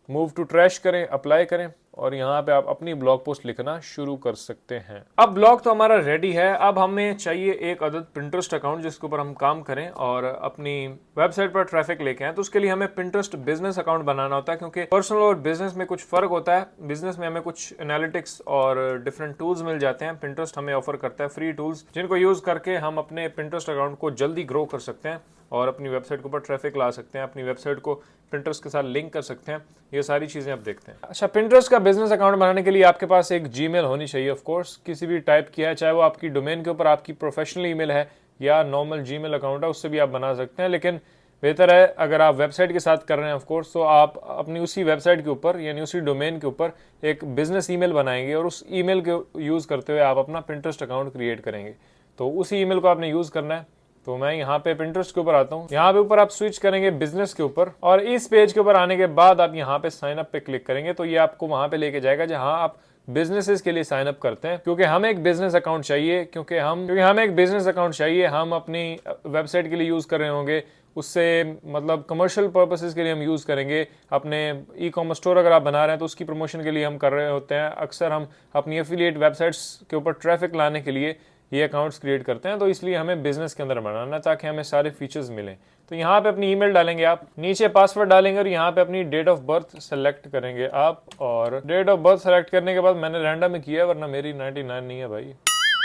मूव टू ट्रैश करें, अप्लाई करें और यहाँ पे आप अपनी ब्लॉग पोस्ट लिखना शुरू कर सकते हैं। अब ब्लॉग तो हमारा रेडी है। अब हमें चाहिए एक अदद Pinterest अकाउंट जिसके ऊपर हम काम करें और अपनी वेबसाइट पर ट्रैफिक लेके आए। तो उसके लिए हमें Pinterest बिजनेस अकाउंट बनाना होता है, क्योंकि पर्सनल और बिजनेस में कुछ फर्क होता है। बिजनेस में हमें कुछ एनालिटिक्स और डिफरेंट टूल्स मिल जाते हैं। Pinterest हमें ऑफर करता है फ्री टूल्स, जिनको यूज करके हम अपने Pinterest अकाउंट को जल्दी ग्रो कर सकते हैं और अपनी वेबसाइट के ऊपर ट्रैफिक ला सकते हैं, अपनी वेबसाइट को Pinterest के साथ लिंक कर सकते हैं। ये सारी चीजें आप देखते हैं। अच्छा, Pinterest का बिजनेस अकाउंट बनाने के लिए आपके पास एक जीमेल होनी चाहिए। ऑफ कोर्स किसी भी टाइप की है, चाहे वो आपकी डोमेन के ऊपर आपकी प्रोफेशनल ईमेल है या नॉर्मल जीमेल अकाउंट है, उससे भी आप बना सकते हैं। लेकिन बेहतर है अगर आप वेबसाइट के साथ कर रहे हैं ऑफ कोर्स, तो आप अपनी उसी वेबसाइट के ऊपर यानी उसी डोमेन के ऊपर एक बिजनेस ईमेल बनाएंगे और उस ईमेल के यूज करते हुए आप अपना Pinterest अकाउंट क्रिएट करेंगे। तो उसी ईमेल को आपने यूज करना है। तो मैं यहाँ पे Pinterest के ऊपर आता हूँ। यहाँ पे ऊपर आप स्विच करेंगे बिजनेस के ऊपर और इस पेज के ऊपर आने के बाद आप यहाँ पे साइन अप पे क्लिक करेंगे तो ये आपको वहां पे लेके जाएगा जहां आप बिजनेसेस के लिए साइन अप करते हैं। क्योंकि हमें एक बिजनेस अकाउंट चाहिए, क्योंकि हमें एक बिजनेस अकाउंट चाहिए, हम अपनी वेबसाइट के लिए यूज कर रहे होंगे, उससे मतलब कमर्शियल पर्पसेस के लिए हम यूज करेंगे। अपने ई कॉमर्स स्टोर अगर आप बना रहे हैं तो उसकी प्रमोशन के लिए हम कर रहे होते हैं। अक्सर हम अपनी एफिलिएट वेबसाइट्स के ऊपर ट्रैफिक लाने के लिए ये अकाउंट्स क्रिएट करते हैं। तो इसलिए हमें बिजनेस के अंदर बनाना ताकि हमें सारे फीचर्स मिलें। तो यहाँ पे अपनी ईमेल डालेंगे, आप नीचे पासवर्ड डालेंगे और यहाँ पे अपनी डेट ऑफ बर्थ सेलेक्ट करेंगे आप। और डेट ऑफ बर्थ सेलेक्ट करने के बाद मैंने रैंडम में किया है, वरना मेरी 99 नहीं है भाई।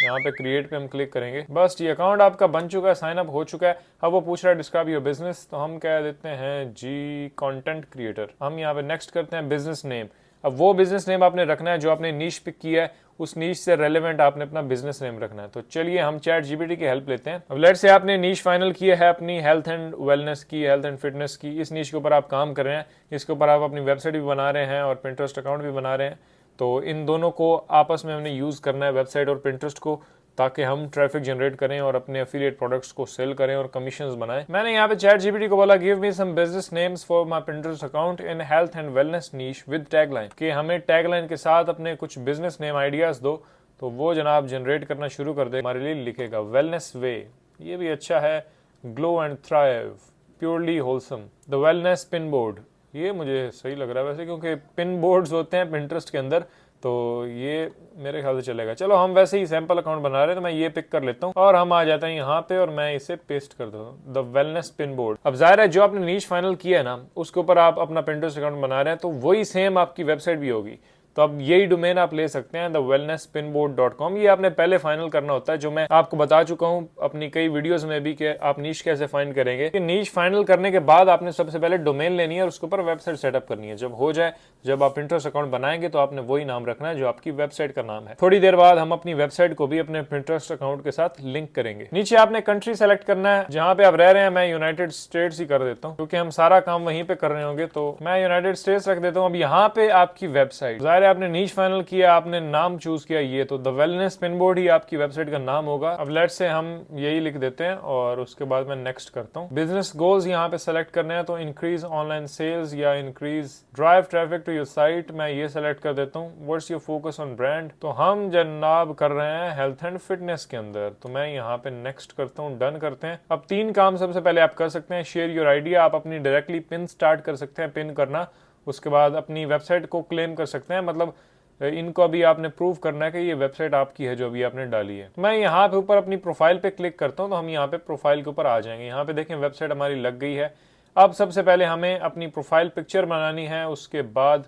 यहाँ पे क्रिएट पे हम क्लिक करेंगे। बस ये अकाउंट आपका बन चुका है, साइन अप हो चुका है। अब वो पूछ रहा है डिस्क्राइब योर बिजनेस, तो हम कह देते हैं जी कंटेंट क्रिएटर। हम यहाँ पे नेक्स्ट करते हैं बिजनेस नेम। अब वो बिजनेस नेम आपने रखना है जो आपने नीश पिक किया है, उस नीश से रेलेवेंट आपने अपना बिजनेस नेम रखना है। तो चलिए हम ChatGPT की हेल्प लेते हैं। अब लेट्स से आपने नीश फाइनल किया है अपनी हेल्थ एंड वेलनेस की, हेल्थ एंड फिटनेस की। इस नीश के ऊपर आप काम कर रहे हैं, इसके ऊपर आप अपनी वेबसाइट भी बना रहे हैं और Pinterest अकाउंट भी बना रहे हैं। तो इन दोनों को आपस में हमने यूज करना है, वेबसाइट और Pinterest को, ताकि हम ट्रैफिक जनरेट करें और अपने एफिलिएट प्रोडक्ट्स को सेल करें और कमीशंस बनाएं। मैंने यहाँ पे ChatGPT को बोला give me some business names for my Pinterest account in health and wellness niche with tagline, कि हमें टैगलाइन के साथ अपने कुछ बिजनेस नेम आइडियाज दो। तो वो जनाब जनरेट करना शुरू कर दे। हमारे लिए लिखेगा वेलनेस वे, ये भी अच्छा है, glow and thrive, purely wholesome, the wellness pin board, ये मुझे सही लग रहा है वैसे, क्योंकि पिन बोर्ड्स होते हैं Pinterest के अंदर, तो ये मेरे ख्याल से चलेगा। चलो हम वैसे ही सैंपल अकाउंट बना रहे हैं तो मैं ये पिक कर लेता हूँ और हम आ जाते हैं यहाँ पे और मैं इसे पेस्ट कर देता हूँ, द वेलनेस पिन बोर्ड। अब जाहिर है जो आपने नीश फाइनल किया है ना, उसके ऊपर आप अपना Pinterest अकाउंट बना रहे हैं, तो वही सेम आपकी वेबसाइट भी होगी। तो अब यही डोमेन आप ले सकते हैं, thewellnesspinboard.com। ये आपने पहले फाइनल करना होता है, जो मैं आपको बता चुका हूँ अपनी कई वीडियोस में भी कि आप नीश कैसे फाइंड करेंगे। कि नीश फाइनल करने के बाद आपने सबसे पहले डोमेन लेनी है और उसके ऊपर वेबसाइट सेटअप करनी है। जब हो जाए, जब आप Pinterest अकाउंट बनाएंगे तो आपने वही नाम रखना है जो आपकी वेबसाइट का नाम है। थोड़ी देर बाद हम अपनी वेबसाइट को भी अपने Pinterest अकाउंट के साथ लिंक करेंगे। नीचे आपने कंट्री सेलेक्ट करना है जहाँ पे आप रह रहे हैं। मैं यूनाइटेड स्टेट्स ही कर देता हूँ क्योंकि हम सारा काम वहीं पे कर रहे होंगे, तो मैं यूनाइटेड स्टेट्स रख देता हूँ। अब यहाँ पे आपकी वेबसाइट, जाहिर है आपने नीश फाइनल किया, आपने नाम चूज किया ये, तो द वेलनेस पिन बोर्ड ही आपकी वेबसाइट का नाम होगा। अब लेट्स से हम यही लिख देते हैं और उसके बाद मैं नेक्स्ट करता हूँ। बिजनेस गोल्स यहाँ पे सेलेक्ट करने हैं, तो इंक्रीज ऑनलाइन सेल्स या increase drive traffic to your site, मैं ये सेलेक्ट कर देता हूँ। What's your focus on brand, तो हम जनाब कर रहे हैं हेल्थ एंड फिटनेस के अंदर, तो मैं यहाँ पे नेक्स्ट करता हूँ, डन करते हैं। अब 3 काम सबसे पहले आप कर सकते हैं। शेयर योर आइडिया, आप अपनी डायरेक्टली पिन स्टार्ट कर सकते हैं, पिन करना। उसके बाद अपनी वेबसाइट को क्लेम कर सकते हैं, मतलब इनको अभी आपने प्रूव करना है कि ये वेबसाइट आपकी है जो अभी आपने डाली है। मैं यहाँ पे ऊपर अपनी प्रोफाइल पे क्लिक करता हूँ, तो हम यहाँ पे प्रोफाइल के ऊपर आ जाएंगे। यहाँ पे देखें वेबसाइट हमारी लग गई है। अब सबसे पहले हमें अपनी प्रोफाइल पिक्चर बनानी है, उसके बाद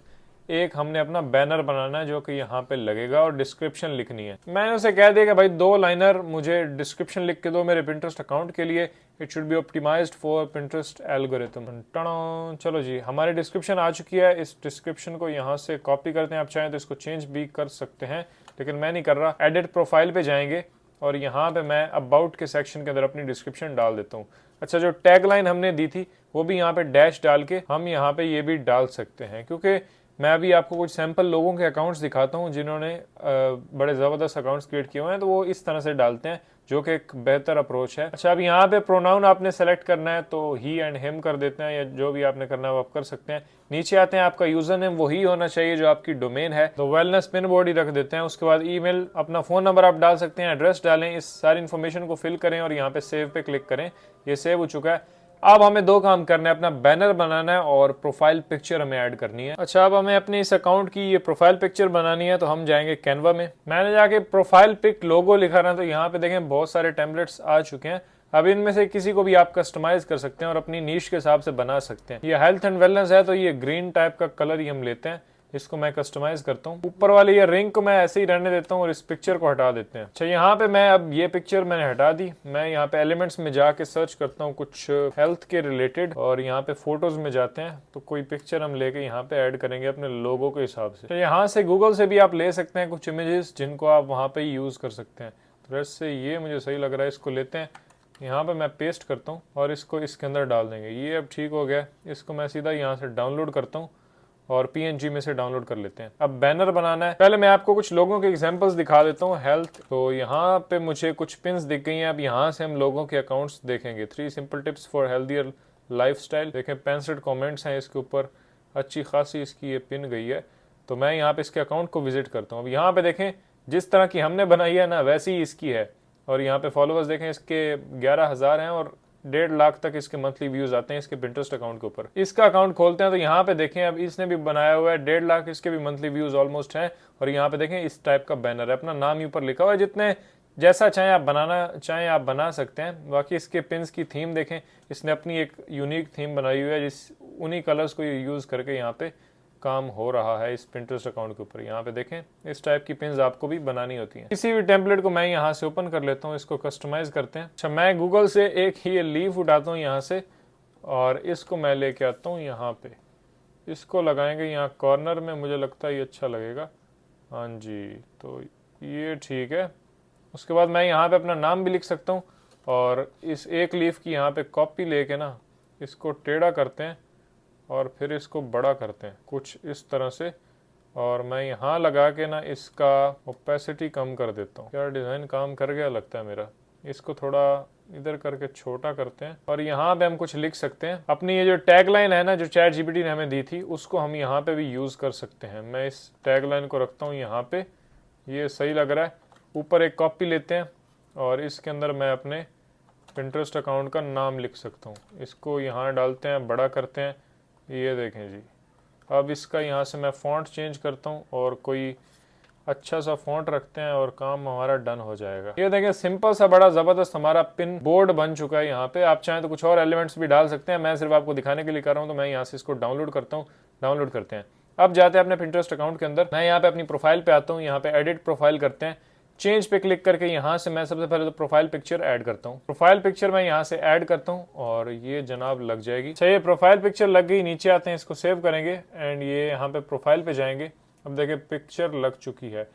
एक हमने अपना बैनर बनाना है जो कि यहाँ पे लगेगा और डिस्क्रिप्शन लिखनी है। मैंने उसे कह दिया कि भाई 2 लाइनर मुझे डिस्क्रिप्शन लिख के दो मेरे Pinterest अकाउंट के लिए, it should be optimized for Pinterest algorithm. चलो जी, हमारी डिस्क्रिप्शन आ चुकी है। इस डिस्क्रिप्शन को यहाँ से कॉपी करते हैं, आप चाहें तो इसको चेंज भी कर सकते हैं, लेकिन मैं नहीं कर रहा। एडिट प्रोफाइल पे जाएंगे और यहाँ पे मैं अबाउट के सेक्शन के अंदर अपनी डिस्क्रिप्शन डाल देता हूँ। अच्छा, जो टैगलाइन हमने दी थी वो भी यहाँ पे डैश डाल के हम यहाँ पे ये भी डाल सकते हैं, क्योंकि मैं अभी आपको कुछ सैंपल लोगों के अकाउंट्स दिखाता हूँ जिन्होंने बड़े ज़बरदस्त अकाउंट्स क्रिएट किए हुए हैं, तो वो इस तरह से डालते हैं, जो कि एक बेहतर अप्रोच है। अच्छा, अब यहाँ पे प्रोनाउन आपने सेलेक्ट करना है, तो ही एंड हिम कर देते हैं, या जो भी आपने करना है वो आप कर सकते हैं। नीचे आते हैं, आपका यूजर नेम वही होना चाहिए जो आपकी डोमेन है, तो वेलनेस पिन बोर्ड ही रख देते हैं। उसके बाद ईमेल, अपना फ़ोन नंबर आप डाल सकते हैं, एड्रेस डालें, इस सारी इन्फॉर्मेशन को फिल करें और यहाँ पे सेव पे क्लिक करें। ये सेव हो चुका है। अब हमें दो काम करना है, अपना बैनर बनाना है और प्रोफाइल पिक्चर हमें ऐड करनी है। अच्छा, अब हमें अपने इस अकाउंट की ये प्रोफाइल पिक्चर बनानी है, तो हम जाएंगे कैनवा में। मैंने जाके प्रोफाइल पिक लोगो लिखा ना, तो यहाँ पे देखें बहुत सारे टेम्पलेट्स आ चुके हैं। अब इनमें से किसी को भी आप कस्टमाइज कर सकते हैं और अपनी नीश के हिसाब से बना सकते हैं। ये हेल्थ एंड वेलनेस है, तो ये ग्रीन टाइप का कलर ही हम लेते हैं, इसको मैं कस्टमाइज करता हूँ। ऊपर वाली ये रिंग को मैं ऐसे ही रहने देता हूँ और इस पिक्चर को हटा देते हैं। अच्छा, यहाँ पे मैं अब ये पिक्चर मैंने हटा दी। मैं यहाँ पे एलिमेंट्स में जाके सर्च करता हूँ कुछ हेल्थ के रिलेटेड, और यहाँ पे फोटोज में जाते हैं, तो कोई पिक्चर हम लेके यहाँ पे ऐड करेंगे अपने लोगो के हिसाब से। तो यहाँ से गूगल से भी आप ले सकते हैं कुछ इमेजेस जिनको आप वहाँ पे यूज कर सकते हैं। तो वैसे ये मुझे सही लग रहा है, इसको लेते हैं, यहाँ पे मैं पेस्ट करता हूँ और इसको इसके अंदर डाल देंगे। ये अब ठीक हो गया। इसको मैं सीधा यहाँ से डाउनलोड करता हूँ और PNG में से डाउनलोड कर लेते हैं। अब बैनर बनाना है। पहले मैं आपको कुछ लोगों के एग्जांपल्स दिखा देता हूँ। हेल्थ, तो यहाँ पे मुझे कुछ पिन्स दिख गई हैं। अब यहाँ से हम लोगों के अकाउंट्स देखेंगे। 3 simple tips for healthier lifestyle. देखें 65 कमेंट्स हैं इसके ऊपर, अच्छी खासी इसकी ये पिन गई है। तो मैं यहाँ पे इसके अकाउंट को विजिट करता हूँ। अब यहाँ पे देखें जिस तरह की हमने बनाई है ना, वैसी ही इसकी है। और यहाँ पे फॉलोअर्स देखें इसके 11,000 हैं और 1.5 लाख तक इसके मंथली व्यूज आते हैं इसके पिंटरेस्ट अकाउंट के ऊपर। इसका अकाउंट खोलते हैं तो यहाँ पे देखें अब इसने भी बनाया हुआ है, 1.5 लाख इसके भी मंथली व्यूज ऑलमोस्ट हैं। और यहाँ पे देखें इस टाइप का बैनर है, अपना नाम ऊपर लिखा हुआ है। जितने जैसा चाहे आप बनाना चाहें आप बना सकते हैं। बाकी इसके पिन्स की थीम देखें, इसने अपनी एक यूनिक थीम बनाई हुई है, जिस उन्हीं कलर्स को यूज करके यहाँ पे काम हो रहा है इस पिंटरेस्ट अकाउंट के ऊपर। यहाँ पे देखें इस टाइप की पिन्स आपको भी बनानी होती हैं। किसी भी टेम्पलेट को मैं यहाँ से ओपन कर लेता हूँ, इसको कस्टमाइज करते हैं। अच्छा, मैं गूगल से एक ही लीफ उठाता हूँ यहाँ से और इसको मैं लेके आता हूँ यहाँ पे। इसको लगाएंगे यहाँ कॉर्नर में, मुझे लगता है ये अच्छा लगेगा। हाँ जी, तो ये ठीक है। उसके बाद मैं यहाँ पे अपना नाम भी लिख सकता हूँ और इस एक लीफ की यहाँ पे कॉपी लेके ना इसको टेढ़ा करते हैं और फिर इसको बड़ा करते हैं कुछ इस तरह से। और मैं यहाँ लगा के ना इसका ओपेसिटी कम कर देता हूँ। क्या डिज़ाइन काम कर गया लगता है मेरा। इसको थोड़ा इधर करके छोटा करते हैं और यहाँ पे हम कुछ लिख सकते हैं। अपनी ये जो टैगलाइन है ना, जो चैट GPT ने हमें दी थी, उसको हम यहाँ पे भी यूज़ कर सकते हैं। मैं इस टैगलाइन को रखता हूँ यहाँ पे, ये सही लग रहा है। ऊपर एक कॉपी लेते हैं और इसके अंदर मैं अपने पिंटरेस्ट अकाउंट का नाम लिख सकता हूँ। इसको यहाँ डालते हैं, बड़ा करते हैं। ये देखें जी, अब इसका यहाँ से मैं फ़ॉन्ट चेंज करता हूँ और कोई अच्छा सा फ़ॉन्ट रखते हैं और काम हमारा डन हो जाएगा। ये देखें सिंपल सा बड़ा ज़बरदस्त हमारा पिन बोर्ड बन चुका है। यहाँ पे आप चाहें तो कुछ और एलिमेंट्स भी डाल सकते हैं, मैं सिर्फ आपको दिखाने के लिए कर रहा हूँ। तो मैं यहाँ से इसको डाउनलोड करता हूँ, डाउनलोड करते हैं। अब जाते हैं अपने पिंटरेस्ट अकाउंट के अंदर। मैं यहाँ पे अपनी प्रोफाइल पे आता हूँ, यहाँ पे एडिट प्रोफाइल करते हैं। चेंज पे क्लिक करके यहाँ से मैं सबसे पहले तो प्रोफाइल पिक्चर ऐड करता हूँ। प्रोफाइल पिक्चर मैं यहाँ से ऐड करता हूँ और ये जनाब लग जाएगी। चाहिए प्रोफाइल पिक्चर लग गई। नीचे आते हैं, इसको सेव करेंगे एंड ये यहाँ पे प्रोफाइल पे जाएंगे। अब देखिए पिक्चर लग चुकी है।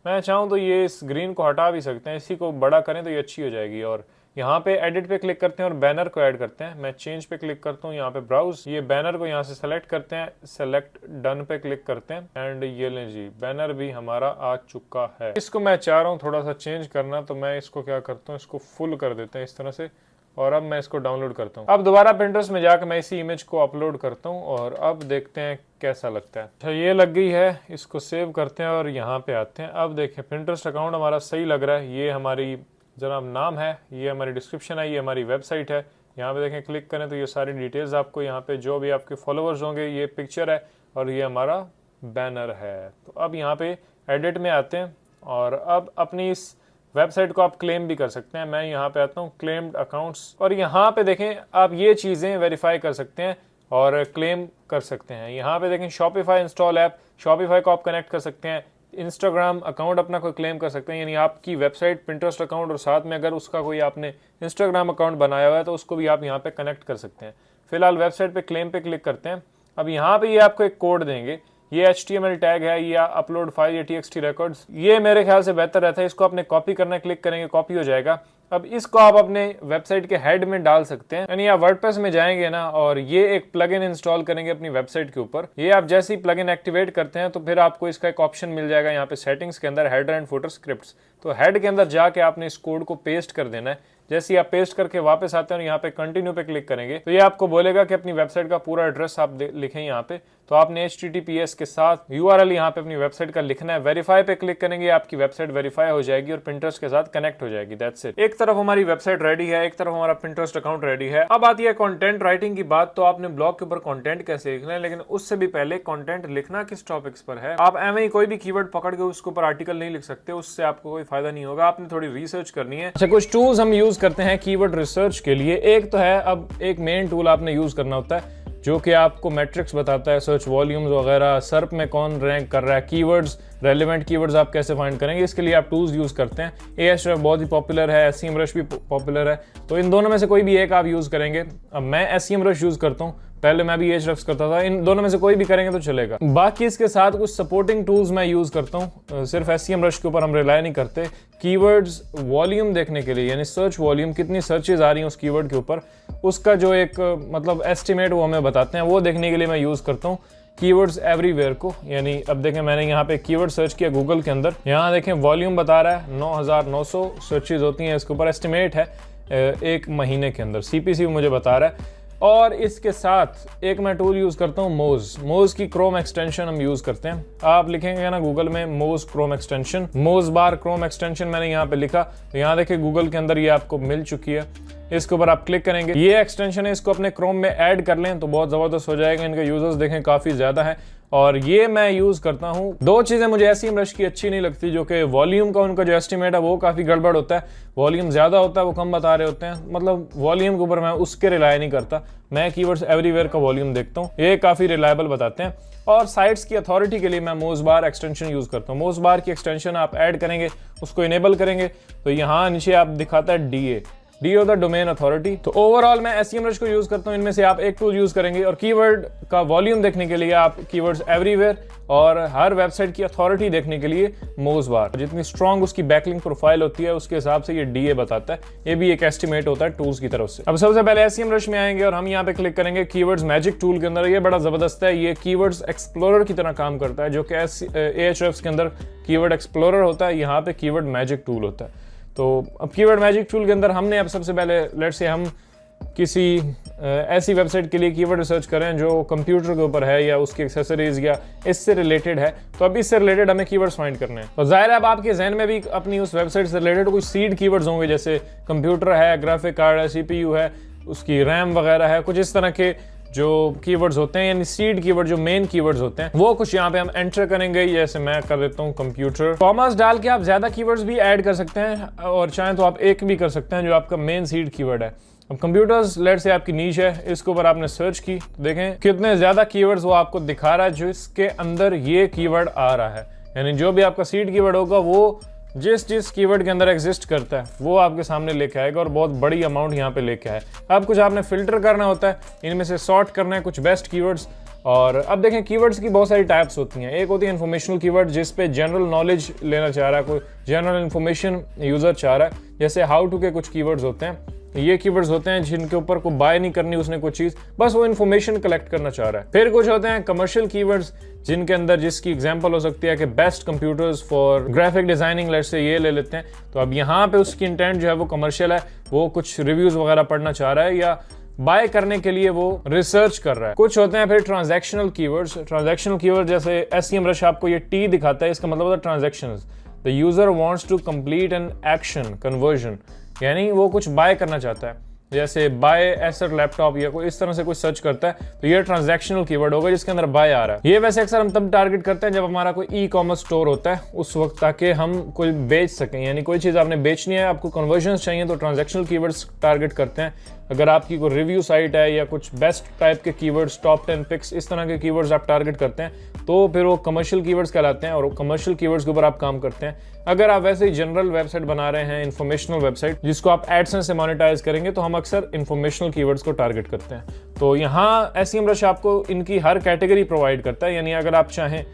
मैं चाहूँ तो ये इस ग्रीन को हटा भी सकते हैं, इसी को बड़ा करें तो ये अच्छी हो जाएगी। और यहाँ पे एडिट पे क्लिक करते हैं और बैनर को ऐड करते हैं। मैं चेंज पे क्लिक करता हूँ, यहाँ पे ब्राउज, ये बैनर को यहाँ से सेलेक्ट करते हैं, सेलेक्ट डन पे क्लिक करते हैं एंड ये लें जी, बैनर भी हमारा आ चुका है। इसको मैं चाह रहा हूँ थोड़ा सा चेंज करना, तो मैं इसको क्या करता हूँ, इसको फुल कर देते हैं इस तरह से। और अब मैं इसको डाउनलोड करता हूँ। अब दोबारा पिंटरेस्ट में जाकर मैं इसी इमेज को अपलोड करता हूँ और अब देखते हैं कैसा लगता है। अच्छा, ये लग गई है, इसको सेव करते हैं और यहाँ पे आते हैं। अब देखें पिंटरेस्ट अकाउंट हमारा सही लग रहा है। ये हमारी जनाब नाम है, ये हमारी डिस्क्रिप्शन है, ये हमारी वेबसाइट है। यहाँ पे देखें क्लिक करें तो ये सारी डिटेल्स आपको यहाँ पे जो भी आपके फॉलोअर्स होंगे, ये पिक्चर है और ये हमारा बैनर है। तो अब यहाँ पे एडिट में आते हैं और अब अपनी इस वेबसाइट को आप क्लेम भी कर सकते हैं। मैं यहाँ पे आता हूँ क्लेम्ड अकाउंट्स और यहाँ पे देखें आप ये चीज़ें वेरीफाई कर सकते हैं और क्लेम कर सकते हैं। यहाँ पे देखें शॉपिफाई इंस्टॉल ऐप, शॉपिफाई को आप कनेक्ट कर सकते हैं। इंस्टाग्राम अकाउंट अपना कोई क्लेम कर सकते हैं, यानी आपकी वेबसाइट पिंटरेस्ट अकाउंट और साथ में अगर उसका कोई आपने इंस्टाग्राम अकाउंट बनाया हुआ है तो उसको भी आप यहाँ पे कनेक्ट कर सकते हैं। फिलहाल वेबसाइट पे क्लेम पे क्लिक करते हैं। अब यहाँ पे ये आपको एक कोड देंगे, ये HTML टैग है या अपलोड फाइल या TXT रिकॉर्ड्स, ये मेरे ख्याल से बेहतर रहता है। इसको आपने कॉपी करना है, क्लिक करेंगे कॉपी हो जाएगा। अब इसको आप अपने वेबसाइट के हेड में डाल सकते हैं, यानी आप वर्डप्रेस में जाएंगे ना और ये एक प्लगइन इंस्टॉल करेंगे अपनी वेबसाइट के ऊपर। ये आप जैसे ही प्लगइन एक्टिवेट करते हैं तो फिर आपको इसका एक ऑप्शन मिल जाएगा यहाँ पे सेटिंग्स के अंदर, हेडर एंड फुटर स्क्रिप्ट्स। तो हेड के अंदर जाके आपने इस कोड को पेस्ट कर देना है। जैसे ही आप पेस्ट करके वापस आते हैं और यहाँ पे कंटिन्यू पे क्लिक करेंगे तो ये आपको बोलेगा कि अपनी वेबसाइट का पूरा एड्रेस आप लिखें यहाँ पे। तो आपने HTTPS के साथ URL यहाँ पे अपनी वेबसाइट का लिखना है, वेरीफाई पे क्लिक करेंगे, आपकी वेबसाइट वेरीफाई हो जाएगी और Pinterest के साथ कनेक्ट हो जाएगी। That's it. एक तरफ हमारी वेबसाइट रेडी है, एक तरफ हमारा Pinterest अकाउंट रेडी है। अब आती है कंटेंट राइटिंग की बात। तो आपने ब्लॉग के ऊपर कंटेंट कैसे लिखना है, लेकिन उससे भी पहले कंटेंट लिखना किस टॉपिक्स पर है। आप एवं ही कोई भी कीवर्ड पकड़ के उसके ऊपर आर्टिकल नहीं लिख सकते, उससे आपको कोई फायदा नहीं होगा। आपने थोड़ी रिसर्च करनी है। अच्छा, कुछ टूल्स हम यूज करते हैं कीवर्ड रिसर्च के लिए। एक तो है, अब एक मेन टूल आपने यूज करना होता है जो कि आपको मैट्रिक्स बताता है, सर्च वॉल्यूम्स वगैरह, सर्प में कौन रैंक कर रहा है, कीवर्ड्स, रेलेवेंट कीवर्ड्स आप कैसे फाइंड करेंगे। इसके लिए आप टूल्स यूज करते हैं। Ahrefs बहुत ही पॉपुलर है, SEMrush भी पॉपुलर है, तो इन दोनों में से कोई भी एक आप यूज करेंगे। अब मैं SEMrush यूज करता हूँ, पहले मैं भी Ahrefs करता था। इन दोनों में से कोई भी करेंगे तो चलेगा। बाकी इसके साथ कुछ सपोर्टिंग टूल्स मैं यूज करता हूँ। सिर्फ SEMrush के ऊपर हम रिलाई नहीं करते। कीवर्ड्स वॉल्यूम देखने के लिए, यानी सर्च वॉल्यूम, कितनी सर्चेज आ रही हैं उस कीवर्ड के ऊपर, उसका जो एक मतलब एस्टिमेट वो हमें बताते हैं, वो देखने के लिए मैं यूज करता हूँ कीवर्ड्स एवरीवेयर को। यानी अब देखें, मैंने यहाँ पे कीवर्ड सर्च किया गूगल के अंदर, यहाँ देखें वॉल्यूम बता रहा है 9900 सर्चेज होती हैं इसके ऊपर, एस्टिमेट है एक महीने के अंदर। CPC मुझे बता रहा है। और इसके साथ एक मैं टूल यूज करता हूँ मोज की क्रोम एक्सटेंशन हम यूज करते हैं। आप लिखेंगे ना गूगल में मोज क्रोम एक्सटेंशन, मोज बार क्रोम एक्सटेंशन, मैंने यहाँ पे लिखा तो यहाँ देखिए गूगल के अंदर ये आपको मिल चुकी है। इसके ऊपर आप क्लिक करेंगे, ये एक्सटेंशन है, इसको अपने क्रोम में ऐड कर लें तो बहुत जबरदस्त हो जाएगा। इनके यूजर्स देखें काफी ज्यादा है और ये मैं यूज करता हूँ। दो चीजें मुझे SEMrush की अच्छी नहीं लगती, जो कि वॉल्यूम का उनका जो एस्टिमेट है वो काफी गड़बड़ होता है, वॉल्यूम ज्यादा होता है, वो कम बता रहे होते हैं। मतलब वॉल्यूम के ऊपर मैं उसके रिलाई नहीं करता, मैं कीवर्ड्स एवरीवेयर का वॉल्यूम देखता हूँ, ये काफी रिलायबल बताते हैं। और साइट्स की अथॉरिटी के लिए मैं मोजबार एक्सटेंशन यूज करता हूँ। मोजबार की एक्सटेंशन आप ऐड करेंगे, उसको इनेबल करेंगे तो यहाँ नीचे आप दिखाता है DA द डोमेन अथॉरिटी। तो ओवरऑल मैं SEMrush को यूज करता हूँ। इनमें से आप एक टूल यूज करेंगे और कीवर्ड का वॉल्यूम देखने के लिए आप कीवर्ड्स एवरीवेयर, और हर वेबसाइट की अथॉरिटी देखने के लिए मोजबार। जितनी स्ट्रॉन्ग उसकी बैकलिंक प्रोफाइल होती है उसके हिसाब से ये DA बताता है। ये भी एक एस्टिमेट होता है टूल्स की तरफ से। अब सबसे पहले SEMrush में आएंगे और हम यहाँ पे क्लिक करेंगे कीवर्ड्स मैजिक टूल के अंदर। ये बड़ा जबरदस्त है, ये कीवर्ड्स एक्सप्लोरर की तरह काम करता है, जो कि Ahrefs के अंदर कीवर्ड एक्सप्लोरर होता है, यहाँ पे कीवर्ड मैजिक टूल होता है। तो अब कीवर्ड मैजिक टूल के अंदर हमने अब सबसे पहले लेट्स से हम किसी ऐसी वेबसाइट के लिए कीवर्ड रिसर्च करें जो कंप्यूटर के ऊपर है या उसकी एक्सेसरीज या इससे रिलेटेड है, तो अब इससे रिलेटेड हमें कीवर्ड्स फाइंड करने हैं। तो जाहिर है अब आपके जहन में भी अपनी उस वेबसाइट से रिलेटेड कुछ सीड कीवर्ड्स होंगे, जैसे कंप्यूटर है, ग्राफिक कार्ड है, CPU है, उसकी रैम वगैरह है, कुछ इस तरह के जो कीवर्ड्स होते हैं, यानी सीड कीवर्ड जो मेन कीवर्ड्स होते हैं, वो कुछ यहाँ पे हम एंटर करेंगे। जैसे मैं कर देता हूँ कंप्यूटर, कॉमर्स डाल के आप ज्यादा कीवर्ड्स भी ऐड कर सकते हैं और चाहें तो आप एक भी कर सकते हैं जो आपका मेन सीड कीवर्ड है। अब कंप्यूटर्स लेट से आपकी नीश है, इसके ऊपर आपने सर्च की, देखें कितने ज्यादा कीवर्ड्स वो आपको दिखा रहा है जो इसके अंदर ये कीवर्ड आ रहा है। यानी जो भी आपका सीड कीवर्ड होगा वो जिस कीवर्ड के अंदर एग्जिस्ट करता है वो आपके सामने लेके आएगा और बहुत बड़ी अमाउंट यहाँ पे लेके आए। अब कुछ आपने फिल्टर करना होता है, इनमें से सॉर्ट करना है कुछ बेस्ट कीवर्ड्स। और अब देखें कीवर्ड्स की बहुत सारी टाइप्स होती हैं। एक होती है इन्फॉर्मेशनल कीवर्ड, जिस पे जनरल नॉलेज लेना चाह रहा है, कोई जनरल इन्फॉर्मेशन यूजर चाह रहा है, जैसे हाउ टू के कुछ कीवर्ड्स होते हैं। ये कीवर्ड्स होते हैं जिनके ऊपर को बाय नहीं करनी उसने कोई चीज, बस वो इन्फॉर्मेशन कलेक्ट करना चाह रहा है। फिर कुछ होते हैं कमर्शियल कीवर्ड्स, जिनके अंदर जिसकी एग्जांपल हो सकती है कि best computers for graphic designing, let's say ये ले लेते हैं। तो अब यहाँ पे उसकी इंटेंट जो है वो कमर्शियल है, वो कुछ रिव्यूज वगैरह पढ़ना चाह रहा है या बाय करने के लिए वो रिसर्च कर रहा है। कुछ होते हैं फिर ट्रांजैक्शनल कीवर्ड्स। ट्रांजैक्शनल कीवर्ड जैसे SEMrush आपको ये T दिखाता है, इसका मतलब होता है transactions. The user wants to complete an action conversion, यानी वो कुछ बाय करना चाहता है, जैसे बाय एसर लैपटॉप या कोई इस तरह से कुछ सर्च करता है, तो ये ट्रांजैक्शनल कीवर्ड होगा जिसके अंदर बाय आ रहा है। ये वैसे अक्सर हम तब टारगेट करते हैं जब हमारा कोई ई-कॉमर्स स्टोर होता है उस वक्त, ताकि हम कोई बेच सकें, यानी कोई चीज़ आपने बेचनी है, आपको कन्वर्जन्स चाहिए, तो ट्रांजैक्शनल कीवर्ड्स टारगेट करते हैं। अगर आपकी कोई रिव्यू साइट है या कुछ बेस्ट टाइप के कीवर्ड्स, टॉप 10 पिक्स, इस तरह के कीवर्ड्स आप टारगेट करते हैं, तो फिर वो कमर्शियल कीवर्ड्स कहलाते हैं और कमर्शियल कीवर्ड्स के ऊपर आप काम करते हैं। अगर आप वैसे ही जनरल वेबसाइट बना रहे हैं, इन्फॉर्मेशनल वेबसाइट जिसको आप एडसेंस से मोनेटाइज करेंगे, तो हम अक्सर इन्फॉर्मेशनल कीवर्ड्स को टारगेट करते हैं। तो यहाँ SEMrush आपको इनकी हर कैटेगरी प्रोवाइड करता है, यानी अगर आप चाहें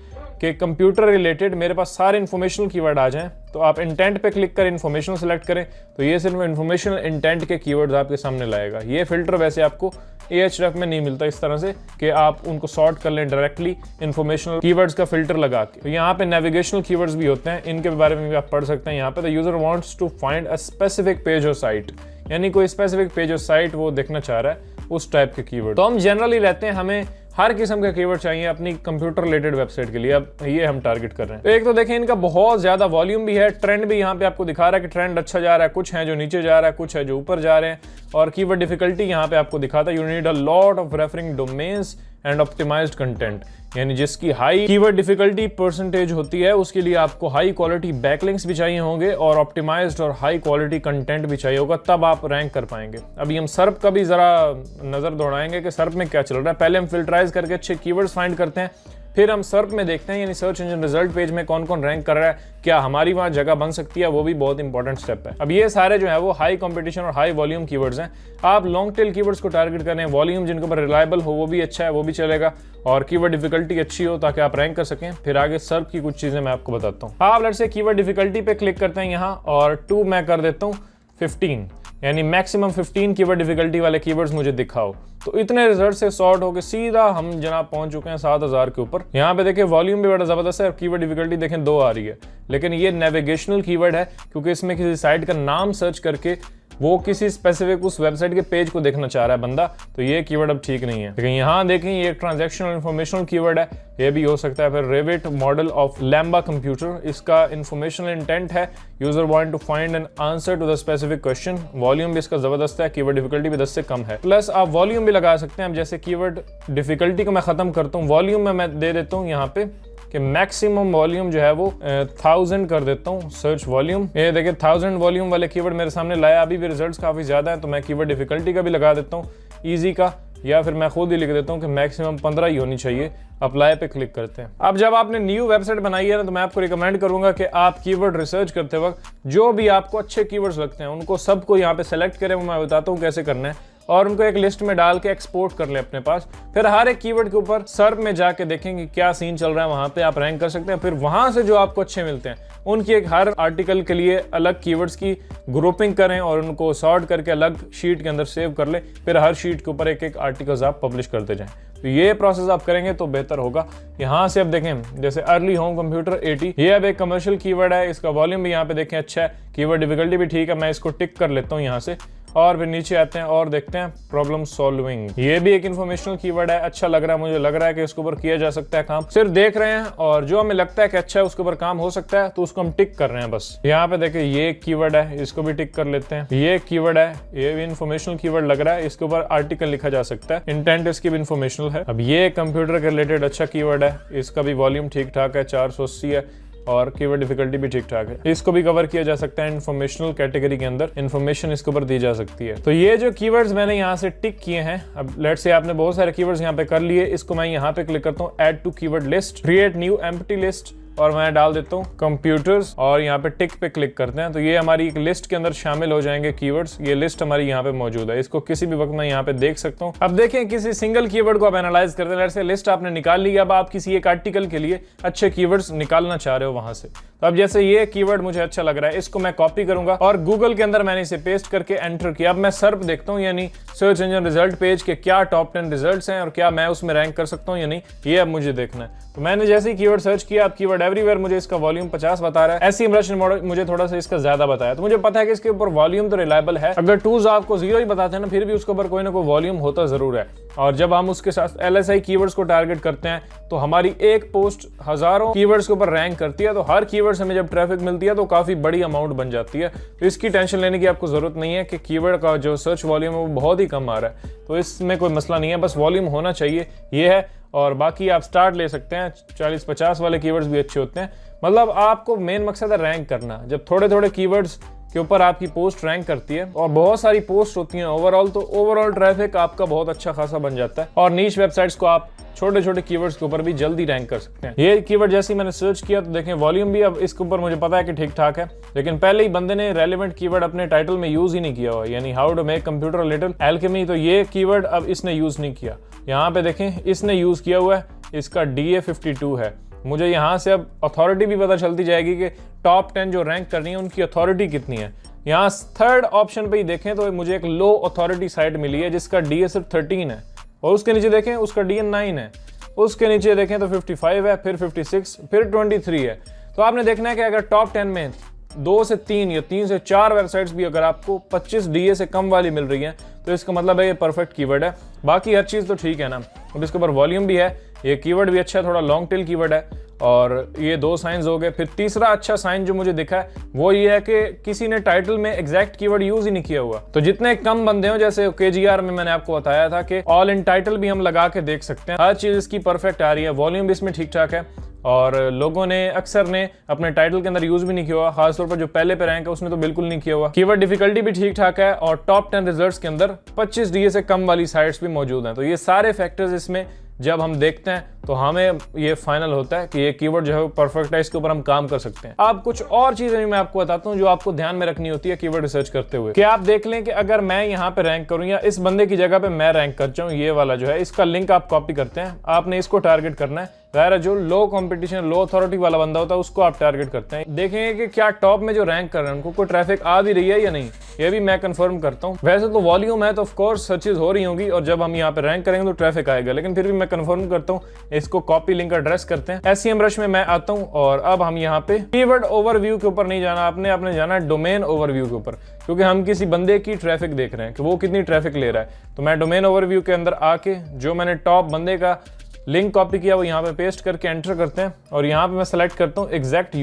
कि कंप्यूटर रिलेटेड मेरे पास सारे इन्फॉर्मेशनल कीवर्ड आ जाएं, तो आप इंटेंट पे क्लिक कर इन्फॉर्मेशनल सेलेक्ट करें, तो ये सिर्फ इन्फॉर्मेशनल इंटेंट के कीवर्ड्स आपके सामने लाएगा। ये फिल्टर वैसे आपको Ahrefs में नहीं मिलता इस तरह से कि आप उनको सॉर्ट कर लें डायरेक्टली इन्फॉर्मेशनल कीवर्ड्स का फिल्टर लगा के। तो यहाँ पे नेविगेशनल कीवर्ड्स भी होते हैं, इनके बारे में भी आप पढ़ सकते हैं। यहाँ पे the user wants to find a specific page और साइट, यानी कोई स्पेसिफिक पेज और साइट वो देखना चाह रहा है, उस टाइप के कीवर्ड। तो हम जनरली रहते हैं, हमें हर किस्म का कीवर्ड चाहिए अपनी कंप्यूटर रिलेटेड वेबसाइट के लिए। अब ये हम टारगेट कर रहे हैं। तो एक तो देखें इनका बहुत ज्यादा वॉल्यूम भी है, ट्रेंड भी यहाँ पे आपको दिखा रहा है कि ट्रेंड अच्छा जा रहा है, कुछ है जो नीचे जा रहा है, कुछ है जो ऊपर जा रहे हैं। और कीवर्ड डिफिकल्टी यहाँ पे आपको दिखाता है, you need a lot of referring domains and optimized content, यानी जिसकी हाई कीवर्ड डिफिकल्टी परसेंटेज होती है उसके लिए आपको हाई क्वालिटी बैकलिंक्स भी चाहिए होंगे और ऑप्टिमाइज्ड और हाई क्वालिटी कंटेंट भी चाहिए होगा, तब आप रैंक कर पाएंगे। अभी हम सर्प का भी जरा नजर दौड़ाएंगे कि सर्प में क्या चल रहा है। पहले हम फिल्टराइज करके अच्छे कीवर्ड्स फाइंड करते हैं, फिर हम सर्प में देखते हैं यानी सर्च इंजन रिजल्ट पेज में कौन कौन रैंक कर रहा है, क्या हमारी वहाँ जगह बन सकती है, वो भी बहुत इंपॉर्टेंट स्टेप है। अब ये सारे जो है वो हाई कंपटीशन और हाई वॉल्यूम कीवर्ड्स हैं। आप लॉन्ग टेल कीवर्ड्स को टारगेट करें, वॉल्यूम जिनके ऊपर रिलायबल हो वो भी अच्छा है, वो भी चलेगा, और कीवर्ड डिफिकल्टी अच्छी हो ताकि आप रैंक कर सकें। फिर आगे सर्प की कुछ चीजें मैं आपको बताता हूँ। आप लेट्स से कीवर्ड डिफिकल्टी पे क्लिक करते हैं यहाँ, और 2 मैं कर देता हूँ 15, यानी मैक्सिमम 15 कीवर्ड डिफिकल्टी वाले कीवर्ड्स मुझे दिखाओ। तो इतने रिजल्ट से सॉर्ट होकर सीधा हम जनाब पहुंच चुके हैं 7000 के ऊपर। यहाँ पे देखिए वॉल्यूम भी बड़ा जबरदस्त है, कीवर्ड डिफिकल्टी देखें 2 आ रही है, लेकिन ये नेविगेशनल कीवर्ड है क्योंकि इसमें किसी साइट का नाम सर्च करके वो किसी स्पेसिफिक उस वेबसाइट के पेज को देखना चाह रहा है बंदा, तो ये कीवर्ड अब ठीक नहीं है। लेकिन यहाँ देखें ये एक ट्रांजैक्शनल इंफॉर्मेशनल कीवर्ड है, ये भी हो सकता है। फिर Revit model of lambda computer, इसका इंफॉर्मेशनल इंटेंट है, user want to find an answer to the specific question. Volume भी इसका जबरदस्त है, कीवर्ड डिफिकल्टी भी 10 से कम है, प्लस आप वॉल्यूम भी लगा सकते हैं। अब जैसे कीवर्ड डिफिकल्टी को मैं खत्म करता हूँ, वॉल्यूम में मैं दे देता हूँ यहाँ पे कि मैक्सिमम वॉल्यूम जो है वो 1000 कर देता हूँ सर्च वॉल्यूम। ये देखिए 1000 वॉल्यूम वाले कीवर्ड मेरे सामने लाया। अभी भी रिजल्ट्स काफी ज्यादा है, तो मैं कीवर्ड डिफिकल्टी का भी लगा देता हूँ, इजी का, या फिर मैं खुद ही लिख देता हूँ कि मैक्सिमम 15 ही होनी चाहिए। अप्लाई पे क्लिक करते हैं। अब जब आपने न्यू वेबसाइट बनाई है ना, तो मैं आपको रिकमेंड करूंगा कि आप कीवर्ड रिसर्च करते वक्त जो भी आपको अच्छे कीवर्ड्स लगते हैं उनको सबको यहाँ पे सेलेक्ट करें, वो मैं बताता हूँ कैसे करना है, और उनको एक लिस्ट में डाल के एक्सपोर्ट कर ले अपने पास। फिर हर एक कीवर्ड के ऊपर सर्च में जाके देखेंगे क्या सीन चल रहा है, वहां पे आप रैंक कर सकते हैं। फिर वहां से जो आपको अच्छे मिलते हैं उनकी एक हर आर्टिकल के लिए अलग कीवर्ड्स की ग्रुपिंग करें और उनको सॉर्ट करके अलग शीट के अंदर सेव कर ले। फिर हर शीट के ऊपर एक एक आर्टिकल्स आप पब्लिश करते जाएं। तो ये प्रोसेस आप करेंगे तो बेहतर होगा। यहाँ से अब देखें जैसे अर्ली होम कंप्यूटर 80, ये अब एक कमर्शियल कीवर्ड है, इसका वॉल्यूम भी यहाँ पे देखें अच्छा है, कीवर्ड डिफिकल्टी भी ठीक है। मैं इसको टिक कर लेता हूँ यहाँ से, और फिर नीचे आते हैं और देखते हैं प्रॉब्लम सॉल्विंग। ये भी एक इन्फॉर्मेशनल कीवर्ड है, अच्छा लग रहा है, मुझे लग रहा है कि इसके ऊपर किया जा सकता है काम। सिर्फ देख रहे हैं और जो हमें लगता है कि अच्छा है उसके ऊपर काम हो सकता है तो उसको हम टिक कर रहे हैं बस। यहाँ पे देखिए ये कीवर्ड है, इसको भी टिक कर लेते हैं। ये कीवर्ड है, ये भी इन्फॉर्मेशनल कीवर्ड लग रहा है, इसके ऊपर आर्टिकल लिखा जा सकता है, इंटेंट इसकी भी इन्फॉर्मेशनल है। अब ये कंप्यूटर के रिलेटेड अच्छा कीवर्ड है, इसका भी वॉल्यूम ठीक ठाक है, 480 है, और कीवर्ड डिफिकल्टी भी ठीक ठाक है। इसको भी कवर किया जा सकता है इन्फॉर्मेशनल कैटेगरी के अंदर, इन्फॉर्मेशन इसके ऊपर दी जा सकती है। तो ये जो कीवर्ड्स मैंने यहाँ से टिक किए हैं, अब लेट्स से आपने बहुत सारे कीवर्ड्स यहाँ पे कर लिए, इसको मैं यहाँ पे क्लिक करता हूँ add to keyword list, create new empty list, और मैं डाल देता हूँ कंप्यूटर्स, और यहाँ पे टिक पे क्लिक करते हैं तो ये हमारी एक लिस्ट के अंदर शामिल हो जाएंगे कीवर्ड्स। ये लिस्ट हमारी यहाँ पे मौजूद है, इसको किसी भी वक्त मैं यहाँ पे देख सकता हूँ। अब देखें किसी सिंगल कीवर्ड को आप एनालाइज करते हैं, जैसे लिस्ट आपने निकाल ली, अब आप किसी एक आर्टिकल के लिए अच्छे कीवर्ड्स निकालना चाह रहे हो वहां से। तो अब जैसे ये कीवर्ड मुझे अच्छा लग रहा है, इसको मैं कॉपी करूंगा और गूगल के अंदर मैंने इसे पेस्ट करके एंटर किया। अब मैं सर्च देखता हूँ, यानी सर्च इंजन रिजल्ट पेज के क्या टॉप 10 रिजल्ट्स हैं और क्या मैं उसमें रैंक कर सकता हूँ या नहीं, ये अब मुझे देखना है। तो मैंने जैसे ही कीवर्ड सर्च किया, अब कीवर्ड एवरीवेयर मुझे इसका वॉल्यूम 50 बता रहा है, ऐसी इमर्शन मॉडल मुझे थोड़ा सा इसका ज्यादा बताया, तो मुझे पता है कि इसके ऊपर वॉल्यूम तो रिलायबल है। अगर टूल्स आपको 0 ही बताते हैं ना, फिर भी उसके ऊपर कोई ना कोई वॉल्यूम होता जरूर है। और जब हम उसके साथ LSI कीवर्ड्स को टारगेट करते हैं तो हमारी एक पोस्ट हजारों कीवर्ड्स के ऊपर रैंक करती है, तो हर कीवर्ड से हमें जब ट्रैफिक मिलती है तो काफी बड़ी अमाउंट बन जाती है। तो इसकी टेंशन लेने की आपको जरूरत नहीं है कि कीवर्ड का जो सर्च वॉल्यूम है वो बहुत ही कम आ रहा है, तो इसमें कोई मसला नहीं है, बस वॉल्यूम होना चाहिए, ये है। और बाकी आप स्टार्ट ले सकते हैं, 40-50 वाले कीवर्ड्स भी अच्छे होते हैं। मतलब आपको मेन मकसद है रैंक करना। जब थोड़े थोड़े कीवर्ड्स के ऊपर आपकी पोस्ट रैंक करती है और बहुत सारी पोस्ट होती हैं ओवरऑल, तो ओवरऑल ट्रैफिक आपका बहुत अच्छा खासा बन जाता है, और नीश वेबसाइट्स को आप छोटे छोटे कीवर्ड्स के ऊपर भी जल्दी रैंक कर सकते हैं। ये कीवर्ड जैसे ही मैंने सर्च किया तो देखें वॉल्यूम भी अब इसके ऊपर मुझे पता है कि ठीक ठाक है, लेकिन पहले ही बंदे ने रेलेवेंट कीवर्ड अपने टाइटल में यूज ही नहीं किया हुआ, यानी how to make computer a little alchemy, तो ये कीवर्ड अब इसने यूज नहीं किया। यहाँ पे देखें इसने यूज किया हुआ है, इसका DA52 है। मुझे यहाँ से अब अथॉरिटी भी पता चलती जाएगी कि टॉप 10 जो रैंक करनी है उनकी अथॉरिटी कितनी है। यहाँ थर्ड ऑप्शन पे ही देखें तो मुझे एक लो अथॉरिटी साइट मिली है जिसका DA सिर्फ 13 है, और उसके नीचे देखें उसका DA 9 है, उसके नीचे देखें तो 55 है, फिर 56, फिर 23 है। तो आपने देखना है कि अगर टॉप 10 में 2 से 3 या 3 से 4 वेबसाइट्स भी अगर आपको 25 DA से कम वाली मिल रही हैं तो इसका मतलब है ये परफेक्ट कीवर्ड है। बाकी हर चीज़ तो ठीक है ना। अब इसके ऊपर वॉल्यूम भी है, ये कीवर्ड भी अच्छा है, थोड़ा लॉन्ग टेल कीवर्ड है, और ये 2 साइंस हो गए। फिर तीसरा अच्छा साइन जो मुझे दिखा है वो ये है कि किसी ने टाइटल में एग्जैक्ट कीवर्ड यूज ही नहीं किया हुआ। तो जितने कम बंदे हो, जैसे KGR में मैंने आपको बताया था कि ऑल इन टाइटल भी हम लगा के देख सकते हैं, हर चीज इसकी परफेक्ट आ रही है, वॉल्यूम भी इसमें ठीक ठाक है, और लोगों ने अक्सर ने अपने टाइटल के अंदर यूज भी नहीं किया हुआ। खासतौर पर जो पहले पे रैंक है उसने तो बिल्कुल नहीं किया हुआ। कीवर्ड डिफिकल्टी भी ठीक ठाक है, और टॉप 10 रिजल्ट्स के अंदर 25 DA से कम वाली साइट्स भी मौजूद हैं। तो ये सारे फैक्टर्स इसमें जब हम देखते हैं तो हमें ये फाइनल होता है कि ये कीवर्ड जो है वो परफेक्ट है, इसके ऊपर हम काम कर सकते हैं। अब कुछ और चीजें मैं आपको बताता हूँ जो आपको ध्यान में रखनी होती है कीवर्ड रिसर्च करते हुए, कि आप देख लें कि अगर मैं यहाँ पे रैंक करूँ या इस बंदे की जगह पे मैं रैंक कर जाऊँ, ये वाला जो है इसका लिंक आप कॉपी करते हैं, आपने इसको टारगेट करना है। ज़ाहिर है जो लो कंपटीशन लो अथॉरिटी वाला बंदा होता है उसको आप टारगेट करते हैं। देखेंगे कि क्या टॉप में जो रैंक कर रहे हैं उनको कोई ट्रैफिक आ भी रही है या नहीं, ये भी मैं कंफर्म करता हूँ। वैसे तो वॉल्यूम है तो ऑफ कोर्स सर्चेज हो रही होंगी, और जब हम यहाँ पे रैंक करेंगे तो ट्रैफिक आएगा, लेकिन फिर भी मैं कंफर्म करता हूँ। इसको कॉपी लिंक एड्रेस करते हैं, SEMrush में मैं आता हूँ, और अब हम यहाँ पे कीवर्ड ओवरव्यू के ऊपर नहीं जाना, आपने जाना है डोमेन ओवरव्यू के ऊपर, क्योंकि हम किसी बंदे की ट्रैफिक देख रहे हैं कि वो कितनी ट्रैफिक ले रहा है। तो मैं डोमेन ओवरव्यू के अंदर आके जो मैंने टॉप बंदे का लिंक कॉपी किया वो यहाँ पे पेस्ट करके एंटर करते हैं, और यहाँ पे मैं सेलेक्ट करता हूँ एग्जैक्ट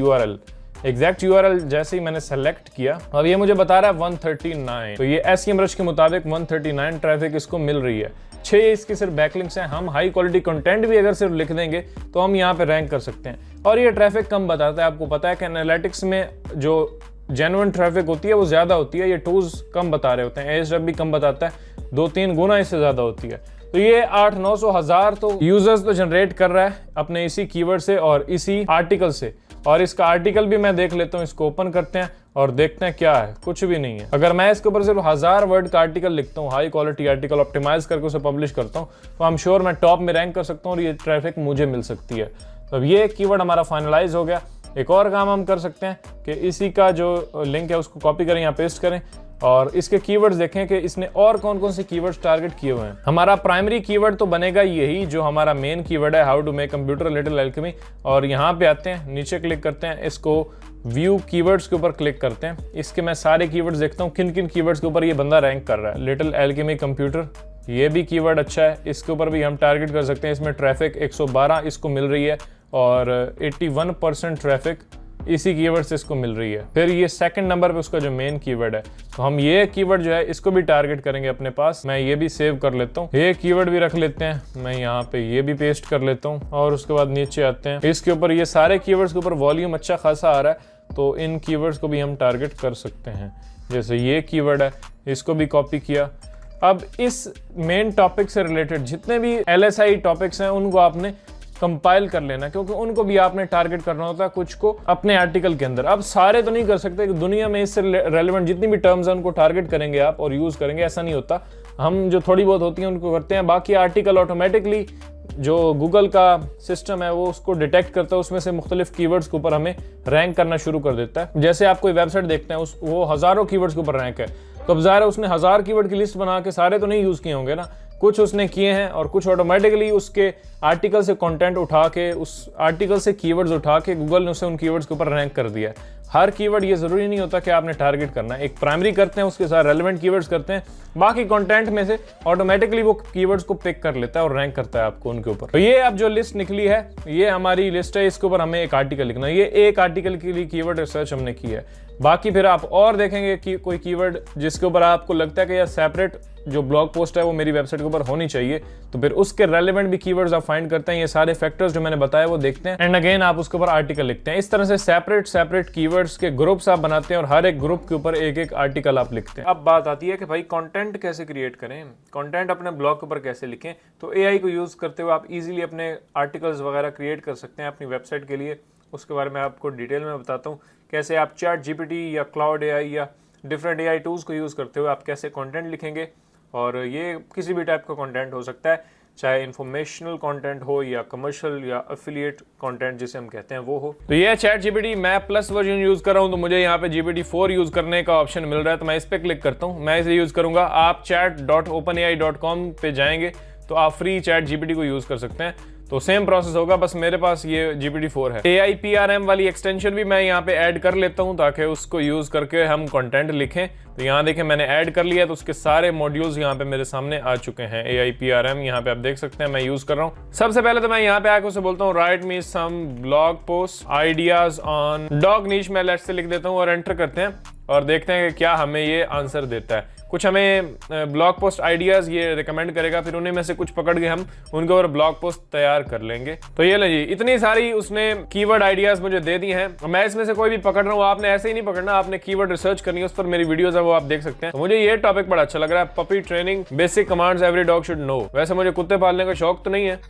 URL। जैसे ही मैंने सेलेक्ट किया, अब ये मुझे बता रहा है 139, तो ये SEMrush के मुताबिक 139 ट्रैफिक इसको मिल रही है। 6 इसके सिर्फ बैकलिंक्स हैं। हम हाई क्वालिटी कंटेंट भी अगर सिर्फ लिख देंगे तो हम यहाँ पे रैंक कर सकते हैं, और ये ट्रैफिक कम बताता है। आपको पता है कि एनालिटिक्स में जो जेन्युइन ट्रैफिक होती है वो ज्यादा होती है, ये टूल्स कम बता रहे होते हैं, ASW भी कम बताता है, 2-3 गुना इससे ज्यादा होती है। तो ये 800-900 तो यूजर्स तो जनरेट कर रहा है अपने इसी कीवर्ड से और इसी आर्टिकल से, और इसका आर्टिकल भी मैं देख लेता हूँ। इसको ओपन करते हैं और देखते हैं क्या है, कुछ भी नहीं है। अगर मैं इसके ऊपर सिर्फ 1000 वर्ड का आर्टिकल लिखता हूँ, हाई क्वालिटी आर्टिकल ऑप्टिमाइज करके उसे पब्लिश करता हूँ, तो आई एम श्योर मैं टॉप में रैंक कर सकता हूँ और ये ट्रैफिक मुझे मिल सकती है। तो अब ये कीवर्ड हमारा फाइनलाइज हो गया। एक और काम हम कर सकते हैं कि इसी का जो लिंक है उसको कॉपी करें, यहाँ पेस्ट करें, और इसके कीवर्ड्स देखें कि इसने और कौन कौन से कीवर्ड्स टारगेट किए हुए हैं। हमारा प्राइमरी कीवर्ड तो बनेगा यही जो हमारा मेन कीवर्ड है, how to make computer little alchemy. और यहाँ पे आते हैं, नीचे क्लिक करते हैं, इसको व्यू कीवर्ड्स के ऊपर क्लिक करते हैं। इसके मैं सारे कीवर्ड्स देखता हूँ किन किन कीवर्ड्स के ऊपर ये बंदा रैंक कर रहा है। लिटिल एल्केमी कंप्यूटर, ये भी कीवर्ड अच्छा है, इसके ऊपर भी हम टारगेट कर सकते हैं। इसमें ट्रैफिक 112 इसको मिल रही है, और 81% ट्रैफिक इसी कीवर्ड से इसको मिल रही है। फिर ये सेकंड नंबर पे उसका जो मेन कीवर्ड है, तो हम ये कीवर्ड जो है इसको भी टारगेट करेंगे अपने पास। मैं ये भी सेव कर लेता हूँ, ये कीवर्ड भी रख लेते हैं, मैं यहाँ पे ये भी पेस्ट कर लेता हूँ, और उसके बाद नीचे आते हैं। इसके ऊपर ये सारे कीवर्ड्स के ऊपर वॉल्यूम अच्छा खासा आ रहा है, तो इन कीवर्ड्स को भी हम टारगेट कर सकते हैं। जैसे ये कीवर्ड है, इसको भी कॉपी किया। अब इस मेन टॉपिक से रिलेटेड जितने भी LSI टॉपिक्स हैं उनको आपने कंपाइल कर लेना, क्योंकि उनको भी आपने टारगेट करना होता है कुछ को अपने आर्टिकल के अंदर। अब सारे तो नहीं कर सकते कि दुनिया में इससे रेलेवेंट जितनी भी टर्म्स हैं उनको टारगेट करेंगे आप और यूज करेंगे, ऐसा नहीं होता। हम जो थोड़ी बहुत होती हैं उनको करते हैं, बाकी आर्टिकल ऑटोमेटिकली जो गूगल का सिस्टम है वो उसको डिटेक्ट करता है, उसमें से मुख्तलिफ कीवर्ड्स के ऊपर हमें रैंक करना शुरू कर देता है। जैसे आप कोई वेबसाइट देखते हैं, वो हजारों कीवर्ड्स के ऊपर रैंक है, तो अब ज़ाहिर है उसने 1000 कीवर्ड की लिस्ट बना के सारे तो नहीं यूज किए होंगे ना, कुछ उसने किए हैं, और कुछ ऑटोमेटिकली उसके आर्टिकल से कंटेंट उठा के, उस आर्टिकल से कीवर्ड्स उठा के गूगल ने उसे उन कीवर्ड्स के ऊपर रैंक कर दिया है। हर कीवर्ड ये जरूरी नहीं होता कि आपने टारगेट करना है, एक प्राइमरी करते हैं, उसके साथ रेलेवेंट कीवर्ड्स करते हैं, बाकी कंटेंट में से ऑटोमेटिकली वो कीवर्ड्स को पिक कर लेता है और रैंक करता है आपको उनके ऊपर। तो ये अब जो लिस्ट निकली है ये हमारी लिस्ट है, इसके ऊपर हमें एक आर्टिकल लिखना है। ये एक आर्टिकल के लिए कीवर्ड रिसर्च हमने की है। बाकी फिर आप और देखेंगे कि कोई कीवर्ड जिसके ऊपर आपको लगता है कि यार सेपरेट जो ब्लॉग पोस्ट है वो मेरी वेबसाइट के ऊपर होनी चाहिए, तो फिर उसके रेलेवेंट भी कीवर्ड्स आप फाइंड करते हैं। ये सारे फैक्टर्स जो मैंने बताया वो देखते हैं, एंड अगेन आप उसके ऊपर आर्टिकल लिखते हैं। इस तरह से सेपरेट कीवर्ड्स के ग्रुप्स आप बनाते हैं और हर एक ग्रुप के ऊपर एक एक आर्टिकल आप लिखते हैं। अब बात आती है कि भाई कंटेंट कैसे क्रिएट करें, कंटेंट अपने ब्लॉग के ऊपर कैसे लिखें। तो AI को यूज करते हुए आप इजीली अपने आर्टिकल्स वगैरह क्रिएट कर सकते हैं अपनी वेबसाइट के लिए। उसके बारे में आपको डिटेल में बताता हूँ, कैसे आप ChatGPT या क्लाउड AI या डिफरेंट AI टूल्स को यूज़ करते हुए आप कैसे कंटेंट लिखेंगे। और ये किसी भी टाइप का कंटेंट हो सकता है, चाहे इंफॉर्मेशनल कंटेंट हो या कमर्शियल या एफिलिएट कंटेंट जिसे हम कहते हैं वो हो। तो ये ChatGPT मैं प्लस वर्जन यूज़ कर रहा हूँ, तो मुझे यहाँ पे GPT-4 यूज़ करने का ऑप्शन मिल रहा है, तो मैं इस पर क्लिक करता हूँ। मैं इसे यूज़ करूँगा। आप chat.openai.com पे जाएंगे तो आप फ्री चैट जीपीटी को यूज कर सकते हैं। तो सेम प्रोसेस होगा, बस मेरे पास ये GPT-4 है। AIPRM वाली एक्सटेंशन भी मैं यहाँ पे ऐड कर लेता हूँ ताकि उसको यूज करके हम कंटेंट लिखें। तो यहाँ देखें मैंने ऐड कर लिया, तो उसके सारे मॉड्यूल्स यहाँ पे मेरे सामने आ चुके हैं। AIPRM यहाँ पे आप देख सकते हैं मैं यूज कर रहा हूँ। सबसे पहले तो मैं यहाँ पे आके उसे बोलता हूँ write me some blog post ideas on dog niche. मैं लेट्स से लिख देता हूँ और एंटर करते हैं और देखते हैं कि क्या हमें ये आंसर देता है। कुछ हमें ब्लॉग पोस्ट आइडियाज ये रिकमेंड करेगा, फिर उन्हीं में से कुछ पकड़ के हम उनके ऊपर ब्लॉग पोस्ट तैयार कर लेंगे। तो ये ले जी, इतनी सारी उसने कीवर्ड आइडियाज मुझे दे दी हैं। मैं इसमें से कोई भी पकड़ रहा हूँ, आपने ऐसे ही नहीं पकड़ना, आपने कीवर्ड रिसर्च करनी है, उस पर मेरी वीडियोस है वो आप देख सकते हैं। तो मुझे ये टॉपिक बड़ा अच्छा लग रहा है, puppy training basic commands every dog should know. वैसे मुझे कुत्ते पालने का शौक तो नहीं है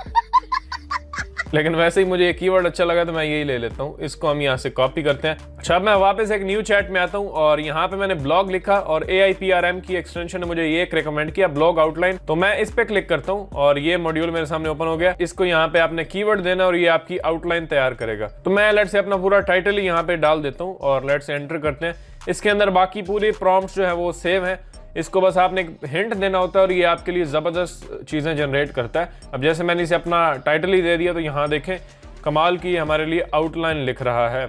लेकिन वैसे ही मुझे ये कीवर्ड अच्छा लगा तो मैं यही ले लेता हूँ। इसको हम यहाँ से कॉपी करते हैं। अच्छा, अब मैं वापस एक न्यू चैट में आता हूँ और यहाँ पे मैंने ब्लॉग लिखा और AIPRM की एक्सटेंशन ने मुझे ये एक रिकमेंड किया ब्लॉग आउटलाइन। तो मैं इस पे क्लिक करता हूँ और ये मॉड्यूल मेरे सामने ओपन हो गया। इसको यहाँ पे आपने कीवर्ड देना और ये आपकी आउटलाइन तैयार करेगा। तो मैं लेट्स से अपना पूरा टाइटल ही यहाँ पे डाल देता हूँ और लेट्स से एंटर करते हैं। इसके अंदर बाकी पूरी प्रॉम्प्ट्स जो है वो सेव है, इसको बस आपने एक हिंट देना होता है और ये आपके लिए जबरदस्त चीजें जनरेट करता है। अब जैसे मैंने इसे अपना टाइटल ही दे दिया तो यहाँ देखें कमाल की हमारे लिए आउटलाइन लिख रहा है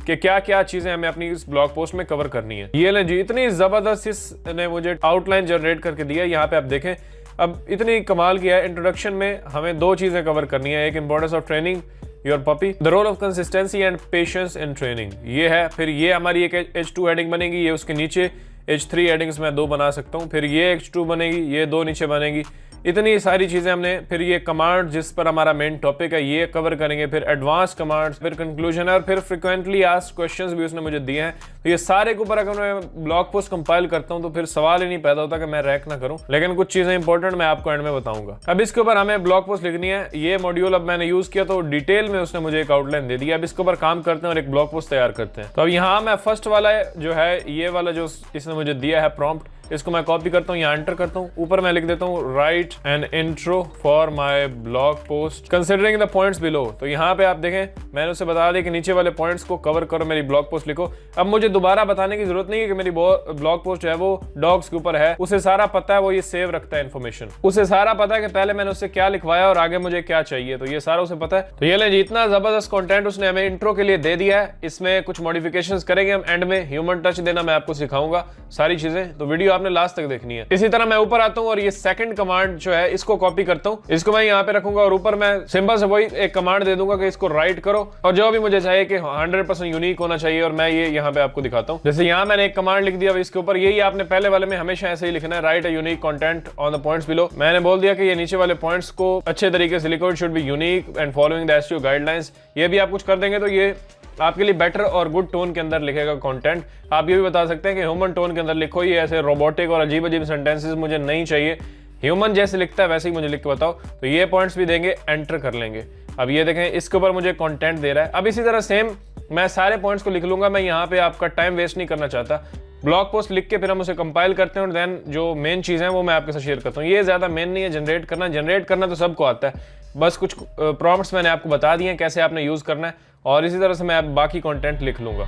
कि क्या क्या चीजें हमें अपनी इस ब्लॉग पोस्ट में कवर करनी है। ये ले जी, इतनी जबरदस्त इसने मुझे आउटलाइन जनरेट करके दिया। यहाँ पे आप देखें अब इतनी कमाल की है। इंट्रोडक्शन में हमें दो चीजें कवर करनी है, एक importance of training your puppy, the role of consistency and patience in training, ये है। फिर ये हमारी एक H2 हेडिंग बनेगी, ये उसके नीचे H3 हेडिंग्स मैं 2 बना सकता हूँ। फिर ये H2 बनेगी, ये 2 नीचे बनेगी। इतनी सारी चीजें हमने, फिर ये कमांड जिस पर हमारा मेन टॉपिक है ये कवर करेंगे, फिर एडवांस कमांड्स, फिर कंक्लूजन है और फिर फ्रिक्वेंटली आस्क्ड क्वेश्चंस भी उसने मुझे दिए हैं। तो ये सारे के ऊपर अगर मैं ब्लॉग पोस्ट कंपाइल करता हूँ तो फिर सवाल ही नहीं पैदा होता कि मैं रैंक ना करूँ। लेकिन कुछ चीजें इंपॉर्टेंट मैं आपको एंड में बताऊंगा। अब इसके ऊपर हमें ब्लॉग पोस्ट लिखनी है। ये मॉड्यूल अब मैंने यूज किया तो डिटेल में उसने मुझे एक आउटलाइन दे दिया। अब इसके ऊपर काम करते हैं और एक ब्लॉग पोस्ट तैयार करते हैं। तो अब यहाँ मैं फर्स्ट वाला जो है, ये वाला जो इसने मुझे दिया है प्रॉम्प्ट, इसको मैं कॉपी करता हूँ, यहाँ एंटर करता हूँ। ऊपर मैं लिख देता हूँ right an intro for my blog post considering the points below. तो यहाँ पे आप देखें मैंने उसे बता दिया कि नीचे वाले पॉइंट्स को कवर करो, मेरी ब्लॉग पोस्ट लिखो। अब मुझे दोबारा बताने की जरूरत नहीं है कि मेरी ब्लॉग पोस्ट जो है वो डॉग्स के ऊपर है। उसे सारा पता है, वो ये सेव रखता है इन्फॉर्मेशन। उसे सारा पता है कि पहले मैंने उससे क्या लिखवाया और आगे मुझे क्या चाहिए, तो ये सारा उसे पता है। तो ये ले जी, इतना जबरदस्त कंटेंट उसने हमें इंट्रो के लिए दे दिया है। इसमें कुछ मॉडिफिकेशंस करेंगे हम, एंड में ह्यूमन टच देना मैं आपको सिखाऊंगा सारी चीजें। तो वीडियो आपने लास्ट तक देखनी है। इसी तरह मैं ऊपर आता हूँ और ये सेकंड कमांड जो है इसको कॉपी करता हूँ, इसको मैं यहाँ पे रखूंगा और ऊपर मैं सिंपल से वही एक कमांड दे दूंगा कि इसको राइट करो और जो भी मुझे चाहिए कि 100% यूनिक होना चाहिए और मैं ये यहाँ पे आपको दिखाता हूँ। जैसे यहाँ मैंने एक कमांड लिख दिया, इसके ऊपर यही आपने पहले वाले में हमेशा ऐसे ही लिखना है, right a unique content on the points below. मैंने बोल दिया कि ये नीचे वाले पॉइंट्स को अच्छे तरीके से लिखो, it should be unique and following the SEO guidelines. ये भी आप कुछ कर देंगे तो ये आपके लिए बेटर और गुड टोन के अंदर लिखेगा कंटेंट। आप ये भी बता सकते हैं कि ह्यूमन टोन के अंदर लिखो, ये ऐसे रोबोटिक और अजीब अजीब सेंटेंसेस मुझे नहीं चाहिए, ह्यूमन जैसे लिखता है वैसे ही मुझे लिख के बताओ। तो ये पॉइंट्स भी देंगे, एंटर कर लेंगे। अब ये देखें इसके ऊपर मुझे कंटेंट दे रहा है। अब इसी तरह सेम मैं सारे पॉइंट्स को लिख लूंगा। मैं यहाँ पे आपका टाइम वेस्ट नहीं करना चाहता। ब्लॉग पोस्ट लिख के फिर हम उसे कंपाइल करते हैं और देन जो मेन चीज़ है वो मैं आपके साथ शेयर करता हूँ। ये ज़्यादा मेन नहीं है जनरेट करना तो सबको आता है, बस कुछ प्रॉम्प्ट्स मैंने आपको बता दिए हैं कैसे आपने यूज़ करना है और इसी तरह से मैं बाकी कंटेंट लिख लूँगा।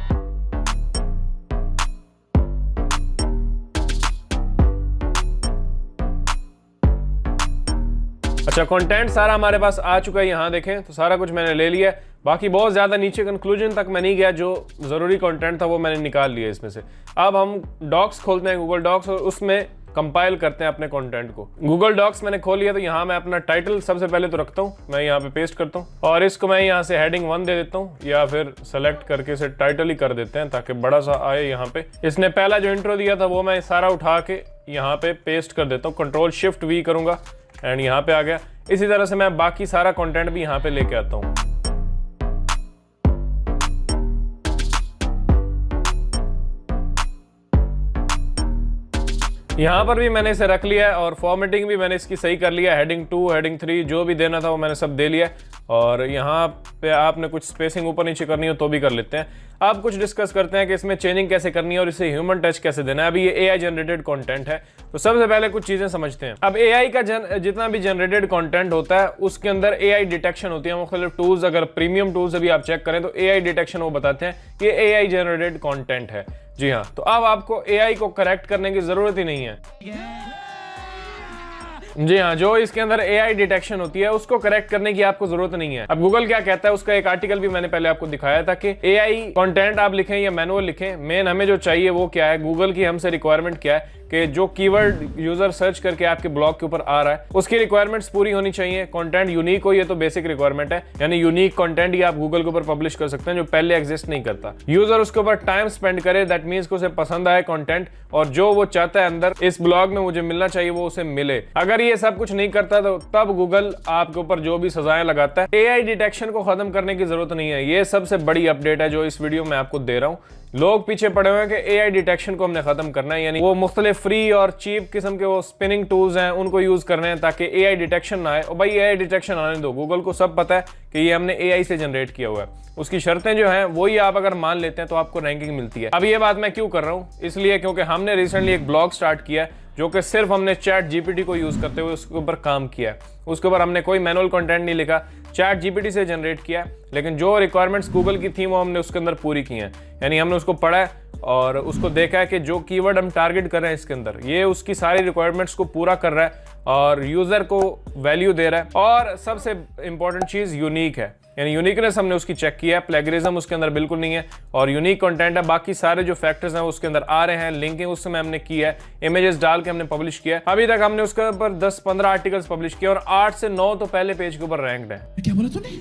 अच्छा, कंटेंट सारा हमारे पास आ चुका है, यहाँ देखें तो सारा कुछ मैंने ले लिया है। बाकी बहुत ज़्यादा नीचे कंक्लूजन तक मैं नहीं गया, जो ज़रूरी कंटेंट था वो मैंने निकाल लिया इसमें से। अब हम डॉक्स खोलते हैं, गूगल डॉक्स, और उसमें कंपाइल करते हैं अपने कंटेंट को। गूगल डॉक्स मैंने खोल लिया तो यहाँ मैं अपना टाइटल सबसे पहले तो रखता हूँ, मैं यहाँ पे पेस्ट करता हूँ और इसको मैं यहाँ से हेडिंग 1 दे देता हूँ या फिर सेलेक्ट करके इसे टाइटल ही कर देते हैं ताकि बड़ा सा आए। यहाँ पे इसने पहला जो इंट्रो दिया था वो मैं सारा उठा के यहाँ पे पेस्ट कर देता हूँ, Ctrl+Shift+V करूंगा एंड यहाँ पे आ गया। इसी तरह से मैं बाकी सारा कंटेंट भी यहाँ पे लेके आता हूँ। यहाँ पर भी मैंने इसे रख लिया है और फॉर्मेटिंग भी मैंने इसकी सही कर लिया। हेडिंग 2, हेडिंग 3 जो भी देना था वो मैंने सब दे लिया और यहाँ पे आपने कुछ स्पेसिंग ऊपर नीचे करनी हो तो भी कर लेते हैं। अब कुछ डिस्कस करते हैं कि इसमें चेंजिंग कैसे करनी है और इसे ह्यूमन टच कैसे देना है। अभी ये AI जनरेटेड कंटेंट है तो सबसे पहले कुछ चीजें समझते हैं। अब AI का जितना भी जनरेटेड कंटेंट होता है उसके अंदर AI डिटेक्शन होती है, मुख्तलिफ टूल्स। अगर प्रीमियम टूल्स अभी आप चेक करें तो AI डिटेक्शन वो बताते हैं कि AI जनरेटेड कंटेंट है। जी हाँ, तो अब आपको AI को करेक्ट करने की जरूरत ही नहीं है। जी हाँ, जो इसके अंदर AI डिटेक्शन होती है उसको करेक्ट करने की आपको जरूरत नहीं है। अब गूगल क्या कहता है, उसका एक आर्टिकल भी मैंने पहले आपको दिखाया था कि AI कंटेंट आप लिखें या मैनुअल लिखें, मेन हमें जो चाहिए वो क्या है, गूगल की हमसे रिक्वायरमेंट क्या है कि जो कीवर्ड यूजर सर्च करके आपके ब्लॉग के ऊपर आ रहा है उसकी रिक्वायरमेंट्स पूरी होनी चाहिए, कंटेंट यूनिक हो, ये तो बेसिक रिक्वायरमेंट है, यानी यूनिक कंटेंट ही आप गूगल के ऊपर पब्लिश कर सकते हैं जो पहले एग्जिस्ट नहीं करता। यूजर उसके ऊपर टाइम स्पेंड करे, दैट मींस कि उसे पसंद आए कंटेंट और जो वो चाहता है अंदर इस ब्लॉग में मुझे मिलना चाहिए वो उसे मिले। अगर ये सब कुछ नहीं करता तो तब गूगल आपके ऊपर जो भी सजाएं लगाता है। AI डिटेक्शन को खत्म करने की जरूरत नहीं है, ये सबसे बड़ी अपडेट है जो इस वीडियो में आपको दे रहा हूँ। लोग पीछे पड़े हुए हैं कि AI डिटेक्शन को हमने खत्म करना है, यानी वो मुख्तलिफ फ्री और चीप किस्म के वो स्पिनिंग टूल्स हैं उनको यूज करने हैं ताकि AI डिटेक्शन ना आए। और भाई AI डिटेक्शन आने दो, गूगल को सब पता है कि ये हमने AI से जनरेट किया हुआ है, उसकी शर्तें जो हैं वही आप अगर मान लेते हैं तो आपको रैंकिंग मिलती है। अब ये बात मैं क्यों कर रहा हूँ, इसलिए क्योंकि हमने रिसेंटली एक ब्लॉग स्टार्ट किया है जो कि सिर्फ हमने ChatGPT को यूज करते हुए उसके ऊपर काम किया है। उसके ऊपर हमने कोई मैनुअल कंटेंट नहीं लिखा, ChatGPT से जनरेट किया, लेकिन जो रिक्वायरमेंट्स गूगल की थी वो हमने उसके अंदर पूरी की हैं। यानी हमने उसको पढ़ा है और उसको देखा है कि जो कीवर्ड हम टारगेट कर रहे हैं इसके अंदर ये उसकी सारी रिक्वायरमेंट्स को पूरा कर रहा है और यूजर को वैल्यू दे रहा है। और सबसे इंपॉर्टेंट चीज यूनिक है, यानी यूनिकनेस हमने उसकी चेक किया है, प्लेगरिज्म उसके अंदर बिल्कुल नहीं है और यूनिक कंटेंट है। बाकी सारे जो फैक्टर्स हैं उसके अंदर आ रहे हैं, लिंकिंग उस समय हमने की है, इमेजेस डाल के हमने पब्लिश किया है। अभी तक हमने उसके ऊपर 10-15 आर्टिकल्स पब्लिश किए और 8 से 9 तो पहले पेज के ऊपर रैंक्ड है। क्या बोला तूने?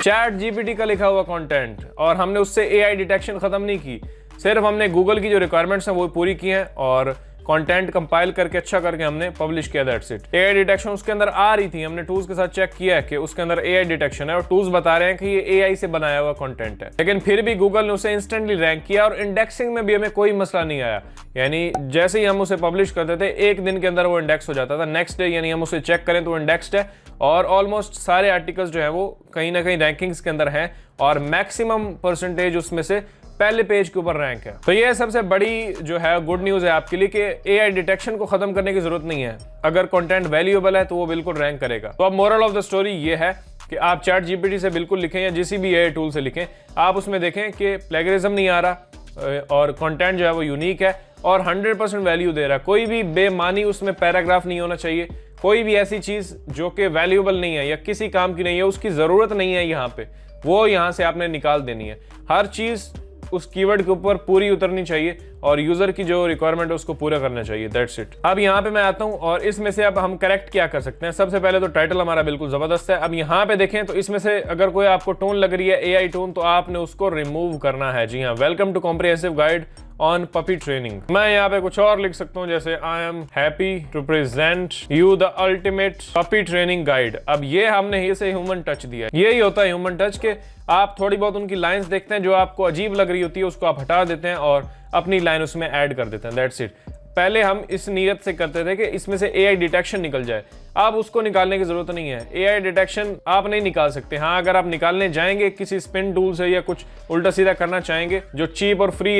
ChatGPT का लिखा हुआ कंटेंट, और हमने उससे AI डिटेक्शन खत्म नहीं की, सिर्फ हमने गूगल की जो रिक्वायरमेंट्स हैं वो पूरी की हैं और कंटेंट कंपाइल करके अच्छा करके हमने पब्लिश किया, दैट्स इट। AI डिटेक्शन उसके अंदर आ रही थी, हमने टूल्स के साथ चेक किया है कि उसके अंदर AI डिटेक्शन है और टूल्स बता रहे हैं कि ये AI से बनाया हुआ कंटेंट है, लेकिन फिर भी गूगल ने उसे इंस्टेंटली रैंक किया और इंडेक्सिंग में भी हमें कोई मसला नहीं आया। यानी जैसे ही हम उसे पब्लिश करते थे एक दिन के अंदर वो इंडेक्स हो जाता था, नेक्स्ट डे यानी हम उसे चेक करें तो इंडेक्स्ड है और ऑलमोस्ट सारे आर्टिकल्स जो है वो कहीं ना कहीं रैंकिंग्स के अंदर हैं और मैक्सिमम परसेंटेज उसमें से पहले पेज के ऊपर रैंक है। तो ये सबसे बड़ी जो है गुड न्यूज है आपके लिए कि AI डिटेक्शन को खत्म करने की जरूरत नहीं है, अगर कंटेंट वैल्यूएबल है तो वो बिल्कुल रैंक करेगा। तो अब मोरल ऑफ द स्टोरी ये है कि आप ChatGPT से बिल्कुल लिखें या किसी भी AI टूल से लिखें, आप उसमें देखें कि प्लेगरिज्म नहीं आ रहा और कंटेंट जो है वो यूनिक है और 100% वैल्यू दे रहा है। कोई भी बेमानी उसमें पैराग्राफ नहीं होना चाहिए, कोई भी ऐसी चीज जो कि वैल्यूएबल नहीं है या किसी काम की नहीं है, उसकी जरूरत नहीं है यहाँ पे, वो यहाँ से आपने निकाल देनी है। हर चीज उस कीवर्ड के ऊपर पूरी उतरनी चाहिए और यूजर की जो रिक्वायरमेंट है उसको पूरा करना चाहिए, दैट्स इट। अब यहाँ पे मैं आता हूँ और इसमें से अब हम करेक्ट क्या कर सकते हैं। सबसे पहले तो टाइटल हमारा बिल्कुल जबरदस्त है। अब यहाँ पे देखें तो इसमें से अगर कोई आपको टोन लग रही है AI टोन तो आपने उसको रिमूव करना है। जी हाँ, welcome to comprehensive guide on puppy training. मैं यहाँ पे कुछ और लिख सकता हूँ जैसे I am happy to present you the ultimate puppy training guide. अब ये हमने इसे ह्यूमन टच दिया है, यही होता है ह्यूमन टच के आप थोड़ी बहुत उनकी लाइंस देखते हैं जो आपको अजीब लग रही होती है उसको आप हटा देते हैं और अपनी लाइन उसमें ऐड कर देते हैं, दैट्स इट। पहले हम इस नीयत से करते थे कि इसमें से AI डिटेक्शन निकल जाए, अब उसको निकालने की जरूरत नहीं है। AI डिटेक्शन आप नहीं निकाल सकते। हाँ, अगर आप निकालने जाएंगे किसी स्पिन टूल से या कुछ उल्टा सीधा करना चाहेंगे, जो चीप और फ्री